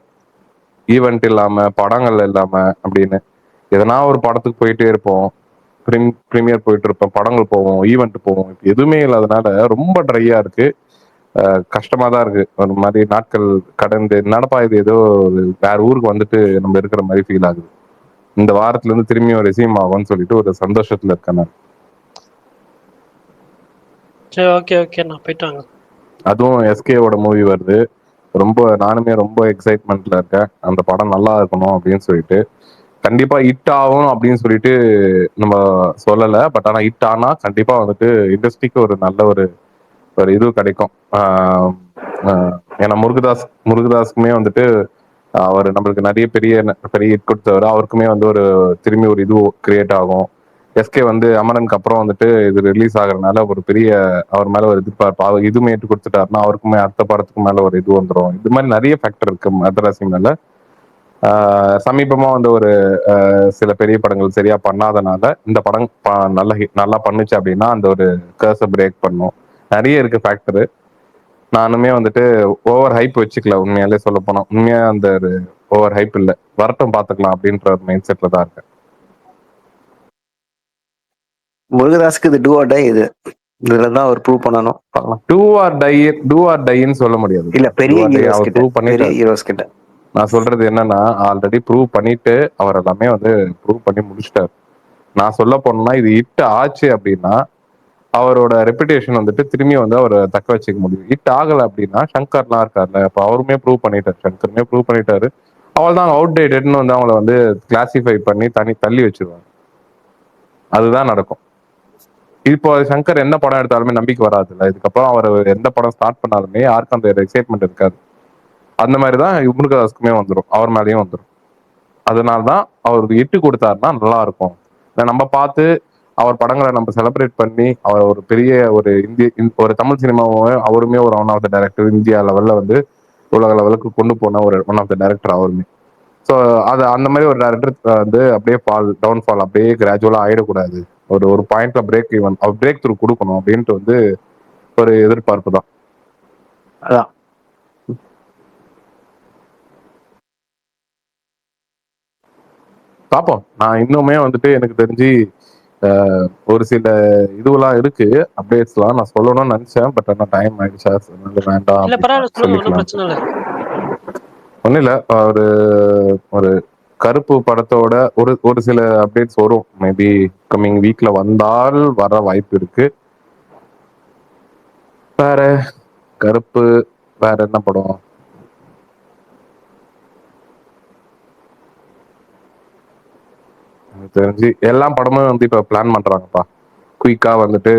ஈவெண்ட் இல்லாம படங்கள் இல்லாம அப்படின்னு. எதனா ஒரு படத்துக்கு போயிட்டே இருப்போம், ப்ரீமியர் போயிட்டு இருப்போம், படங்கள் போவோம், ஈவெண்ட் போவோம். இப்போ எதுவுமே இல்லாதனால ரொம்ப ட்ரையா இருக்கு. கஷ்டமா தான் இருக்கு. ஒரு மாதிரி நாட்கள் கடந்து நடப்பா இது ஏதோ வேற ஊருக்கு வந்துட்டு நம்ம இருக்கிற மாதிரி ஃபீல் ஆகுது. இந்த வாரத்துல இருந்து திரும்பியும் ரெசியூம் ஆகும்னு சொல்லிட்டு ஒரு சந்தோஷத்துல இருக்கேன் நான். சரி, ஓகே ஓகே, நான் போயிட்டு வாங்க. அதுவும் எஸ்கேவோட மூவி வருது. நானுமே ரொம்ப எக்ஸைட்மெண்ட்ல இருக்கேன். அந்த படம் நல்லா இருக்கணும் அப்படின்னு சொல்லிட்டு. கண்டிப்பா ஹிட் ஆகும் அப்படின்னு சொல்லிட்டு நம்ம சொல்லலை. பட் ஆனா ஹிட் ஆனா கண்டிப்பா வந்துட்டு இண்டஸ்ட்ரிக்கு ஒரு நல்ல ஒரு இது கிடைக்கும். ஏன்னா முருகதாஸ்க்குமே வந்துட்டு அவர் நம்மளுக்கு நிறைய பெரிய ஹிட் கொடுத்தவர். அவருக்குமே வந்து ஒரு திரும்பி ஒரு இது கிரியேட் ஆகும். எஸ்கே வந்து அமரனுக்கு அப்புறம் வந்துட்டு இது ரிலீஸ் ஆகுறதுனால ஒரு பெரிய அவர் மேல ஒரு எதிர்பார்ப்பு. இதுவுமே ஏற்று கொடுத்துட்டாருன்னா அவருக்குமே அடுத்த படத்துக்கு மேல ஒரு இது வந்துடும். இது மாதிரி நிறைய ஃபேக்டர் இருக்கு மதராசி மேல. சமீபமா வந்து ஒரு சில பெரிய படங்கள் சரியா பண்ணாதனால இந்த படம் நல்லா பண்ணுச்சு அப்படின்னா அந்த ஒரு கர்ஸை பிரேக் பண்ணும். நிறைய இருக்கு ஃபேக்டரு. நானுமே வந்துட்டு ஓவர் ஹைப் வச்சுக்கல. உண்மையாலே சொல்ல போனா உண்மையா அந்த ஒரு ஓவர் ஹைப் இல்லை, வரட்டும் பாத்துக்கலாம் அப்படின்ற ஒரு மைண்ட் செட்ல தான் இருக்கேன். முருகதாஸ்க்கு இது டூ ஆர் டை. இதுலதான் அவர் ப்ரூவ் பண்ணணும். டூ ஆர் டைன்னு சொல்ல முடியாது. இல்ல பெரிய ஹீரோஸ் கிட்ட நான் சொல்றது என்னன்னா, ஆல்ரெடி ப்ரூவ் பண்ணிட்டு அவர் எல்லாமே வந்து ப்ரூவ் பண்ணி முடிச்சிட்டாரு. நான் சொல்ல போனோம்னா இது ஹிட் ஆச்சு அப்படின்னா அவரோட ரெப்புடேஷன் வந்துட்டு திரும்பி வந்து அவரை தக்க வச்சுக்க முடியும். ஹிட் ஆகலை அப்படின்னா சங்கர்லாம் இருக்காருல்ல, இப்போ அவருமே ப்ரூவ் பண்ணிட்டாரு, சங்கருமே ப்ரூவ் பண்ணிட்டாரு. அவள் தான் அவுட்டேட்டட்னு வந்து அவங்கள வந்து கிளாசிஃபை பண்ணி தள்ளி வச்சிருவாங்க. அதுதான் நடக்கும். இப்போ சங்கர் எந்த படம் எடுத்தாலுமே நம்பிக்கை வராது இல்லை. இதுக்கப்புறம் அவர் எந்த படம் ஸ்டார்ட் பண்ணாலுமே யாருக்கும் அந்த எக்ஸைட்மெண்ட் இருக்காது. அந்த மாதிரிதான் முருகதாஸ்க்குமே வந்துடும், அவர் மேலேயும் வந்துடும். அதனால்தான் அவருக்கு எட்டு கொடுத்தாருன்னா நல்லா இருக்கும். நம்ம பார்த்து அவர் படங்களை நம்ம செலிப்ரேட் பண்ணி அவர் ஒரு பெரிய ஒரு ஒரு தமிழ் சினிமாவை அவருமே ஒரு one of the director, India லெவல்ல வந்து உலக லெவலுக்கு கொண்டு போன ஒரு ஒன் ஆஃப் த டைரக்டர் அவருமே. ஸோ அது அந்த மாதிரி ஒரு டைரக்டர் வந்து அப்படியே டவுன்ஃபால் அப்படியே கிராஜுவலா ஆயிடக்கூடாது. ஒரு பாயிண்ட்ல பிரேக் த்ரூ கொடுக்கணும் அப்படின்ட்டு வந்து ஒரு எதிர்பார்ப்பு தான். அதான் பார்ப்போம். நான் இன்னுமே வந்துட்டு எனக்கு தெரிஞ்சு ஒரு சில இதுவெல்லாம் இருக்கு, அப்டேட்ஸ்லாம் நான் சொல்லணும்னு நினைச்சேன். பட் ஆனா டைம் ஆயிடுச்சா, வேண்டாம் சொல்லிக்கலாம். ஒன்றும் இல்லை, ஒரு கருப்பு படத்தோட ஒரு சில அப்டேட்ஸ் வரும். மேபி கம்மிங் வீக்ல வந்தால் வர வாய்ப்பு இருக்கு. வேற கருப்பு வேற என்ன படம் எனக்கு தெரிஞ்சு எல்லா படமும் வந்து இப்ப பிளான் பண்றாங்கப்பா. குயிக்கா வந்துட்டு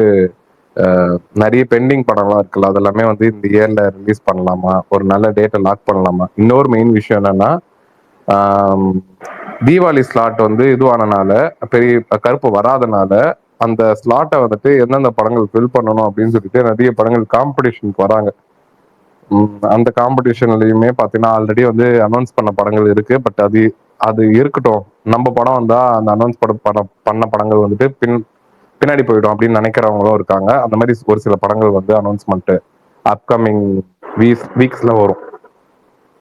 நிறைய பெண்டிங் படம்லாம் இருக்குல்ல, அதெல்லாமே வந்து இந்த இயர்ல ரிலீஸ் பண்ணலாமா, ஒரு நல்ல டேட்டை லாக் பண்ணலாமா. இன்னொரு மெயின் விஷயம் என்னன்னா, தீபாவளி ஸ்லாட் வந்து இதுவானனால பெரிய கருப்பு வராதனால அந்த ஸ்லாட்டை வந்துட்டு எந்தெந்த படங்கள் ஃபில் பண்ணணும் அப்படின்னு சொல்லிட்டு நிறைய படங்கள் காம்படிஷனுக்கு வராங்க. அந்த காம்படிஷன்லயுமே பாத்தீங்கன்னா ஆல்ரெடி வந்து அனௌன்ஸ் பண்ண படங்கள் இருக்கு. பட் அது இருக்கட்டும், நம்ம படம் வந்தா அந்த அனௌன்ஸ் பண்ண படங்கள் வந்துட்டு பின்னாடி போயிடும் அப்படின்னு நினைக்கிறவங்களும் இருக்காங்க. அந்த மாதிரி ஒரு சில படங்கள் வந்து அனௌன்ஸ்மெண்ட் அப்கமிங் வீக்ஸ்ல வரும்.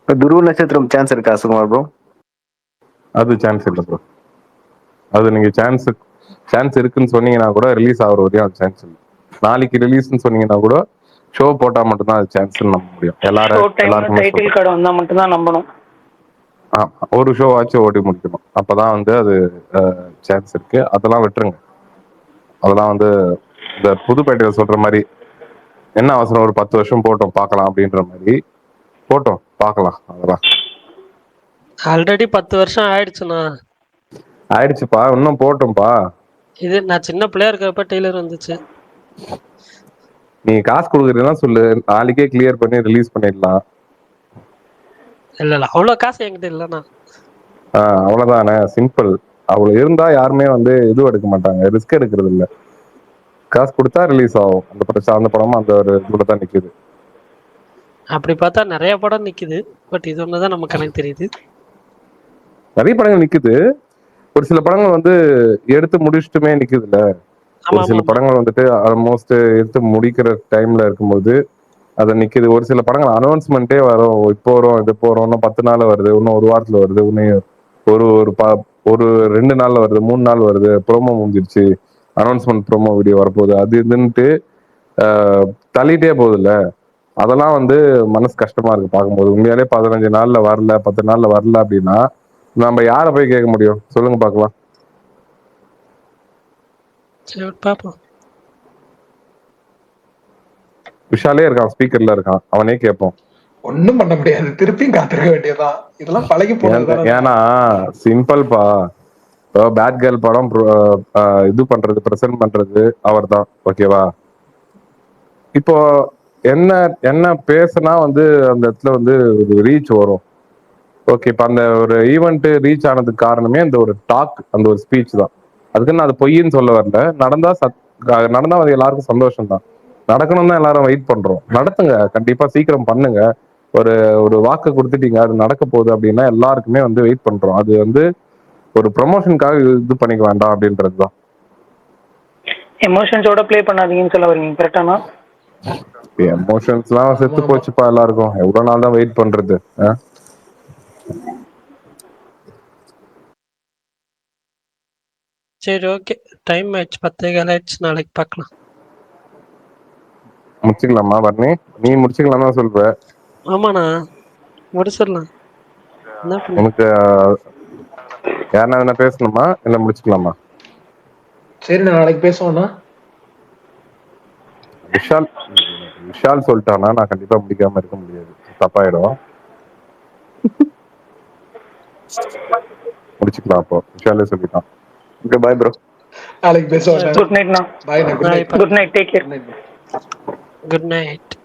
துருவ நட்சத்திரம் சான்ஸ் இருக்கா சுகுமார் ப்ரோ? அது சான்ஸ் இல்லை ப்ரோ. அது நீங்க சான்ஸ் இருக்குன்னு சொன்னீங்கன்னா கூட ரிலீஸ் ஆகிற வரையும் அது சான்ஸ் இல்லை. நாளைக்கு ரிலீஸ்ன்னு சொன்னீங்கன்னா கூட ஷோ போட்டா மட்டும்தான் அது சான்ஸ் நம்ப முடியும். எல்லாருக்குமே ஒரு ஷோ ஆச்சு ஓடி முடிக்கணும், அப்பதான் வந்து அது சான்ஸ் இருக்கு. அதெல்லாம் விட்டுருங்க. அதெல்லாம் வந்து இந்த புதுப்பேட்டையில சொல்ற மாதிரி என்ன அவசரம், ஒரு 10 வருஷம் போட்டோம் பார்க்கலாம் அப்படின்ற மாதிரி போட்டோம் பார்க்கலாம். அதெல்லாம் ஆல்ரெடி 10 வருஷம் ஆயிடுச்சுப்பா, இன்னும் போட்டோம்ப்பா. இது நான் சின்ன பிள்ளையா இருக்கப்ப டெய்லர் வந்துச்சு. நீ காசு கொடுக்குறீங்கன்னா சொல்லு, நாளைக்கே கிளியர் பண்ணி ரிலீஸ் பண்ணிடலாம். இல்ல அவ்வளவு காசு என்கிட்ட இல்லண்ணா. அவ்வளவுதானே, சிம்பிள். அவ்வளவு இருந்தா யாருமே வந்து இது எடுக்க மாட்டாங்க, ரிஸ்க் எடுக்கிறது இல்ல. காசு கொடுத்தா ரிலீஸ் ஆகும் அந்த படமும் அந்த ஒரு இதுல தான் நிக்குது. அப்படி பார்த்தா நிறைய படம் நிக்குது, பட் இது ஒண்ணுதான் நமக்கு கணக்கு தெரியுது. நிறைய படங்கள் நிக்குது, ஒரு சில படங்கள் வந்து எடுத்து முடிச்சுட்டுமே நிக்குதுல்ல. ஒரு சில படங்கள் வந்துட்டு ஆல்மோஸ்ட் எடுத்து முடிக்கிற டைம்ல இருக்கும்போது அது நிக்குது. ஒரு சில படங்கள் அனௌன்ஸ்மெண்ட்டே வரும், இப்போ வரும், இது போறோம், இன்னும் 10 நாள் வருது, இன்னும் ஒரு வாரத்துல வருது, இன்னும் ஒரு 2 நாள்ல வருது, 3 நாள் வருது, ப்ரோமோ முடிஞ்சிருச்சு, அனௌன்ஸ்மெண்ட் ப்ரோமோ வீடியோ வரப்போகுது, அது இதுன்ட்டு தள்ளிட்டே போகுதுல்ல. அதெல்லாம் வந்து மனசு கஷ்டமா இருக்கு பார்க்கும்போது. உண்மையாலே 15 நாள்ல வரல, 10 நாள்ல வரல அப்படின்னா நம்ம யாரை போய் கேட்க முடியும் சொல்லுங்க பார்க்கலாம். சரி பாப்போம். விஷாலே இருக்கான், ஸ்பீக்கர்ல இருக்கான், அவனே கேட்போம். ஒண்ணும் பண்ண முடியாது, திருப்பியும் காத்திருக்க வேண்டியதான். இதெல்லாம் பழகி போனது. ஏன்னா சிம்பிள்பா, பேட் கேர்ள் படம் இது பண்றது, பிரசன்ட் பண்றது அவர் தான், ஓகேவா? இப்போ என்ன என்ன பேசுனா வந்து அந்த இடத்துல வந்து ஒரு ரீச் வரும். ஓகே, இப்ப அந்த ஒரு ஈவெண்ட் ரீச் ஆனதுக்கு காரணமே அந்த ஒரு டாக், அந்த ஒரு ஸ்பீச் தான். அதுக்கு நான் அது பொய்ன்னு சொல்ல வரல. நடந்தா அது எல்லாருக்கும் சந்தோஷம் தான். நடக்கணும் தான் எல்லாரும் வெயிட் பண்றோம். நடத்துங்க, கண்டிப்பா சீக்கிரம் பண்ணுங்க. ஒரு வாக்கு கொடுத்துட்டீங்க, அது நடக்க போகுது அப்படின்னா எல்லாருக்குமே வந்து வெயிட் பண்றோம். அது வந்து ஒரு ப்ரொமோஷனுக்காக இது பண்ணிக்க வேண்டாம் அப்படின்றதுதான். எமோஷன்ஸோட ப்ளே பண்ணாதீங்கன்னு சொல்ல வரீங்க, கரெக்டானா? எமோஷன்ஸ்லாம் செத்து போச்சுப்பா எல்லாருக்கும். எவ்வளவு நாள் தான் வெயிட் பண்றது? சரி ஓகே, டைம் ஆயிடுச்சு, 10:15 ஆயிடுச்சு. நாளைக்கு பார்க்கலாம். முடிச்சுக்கலாமா பரணி? நீ முடிச்சுக்கலாம் தான் சொல்ற. ஆமாண்ணா, முடிச்சிடலாம். உனக்கு யாருன்னா எதனா பேசணுமா இல்ல முடிச்சுக்கலாமா? சரி, நான் நாளைக்கு பேசுவோம்னா. விஷால் சொல்லிட்டானா நான் கண்டிப்பா முடிக்காம இருக்க முடியாது, தப்பாயிடும். முடிச்சுக்கலாம் அப்போ, விஷாலே சொல்லிட்டான். Okay, bye bro. நாளைக்கு பேசுவோம். குட் நைட்ண்ணா. Bye. Good night. Good night, take care. Good night.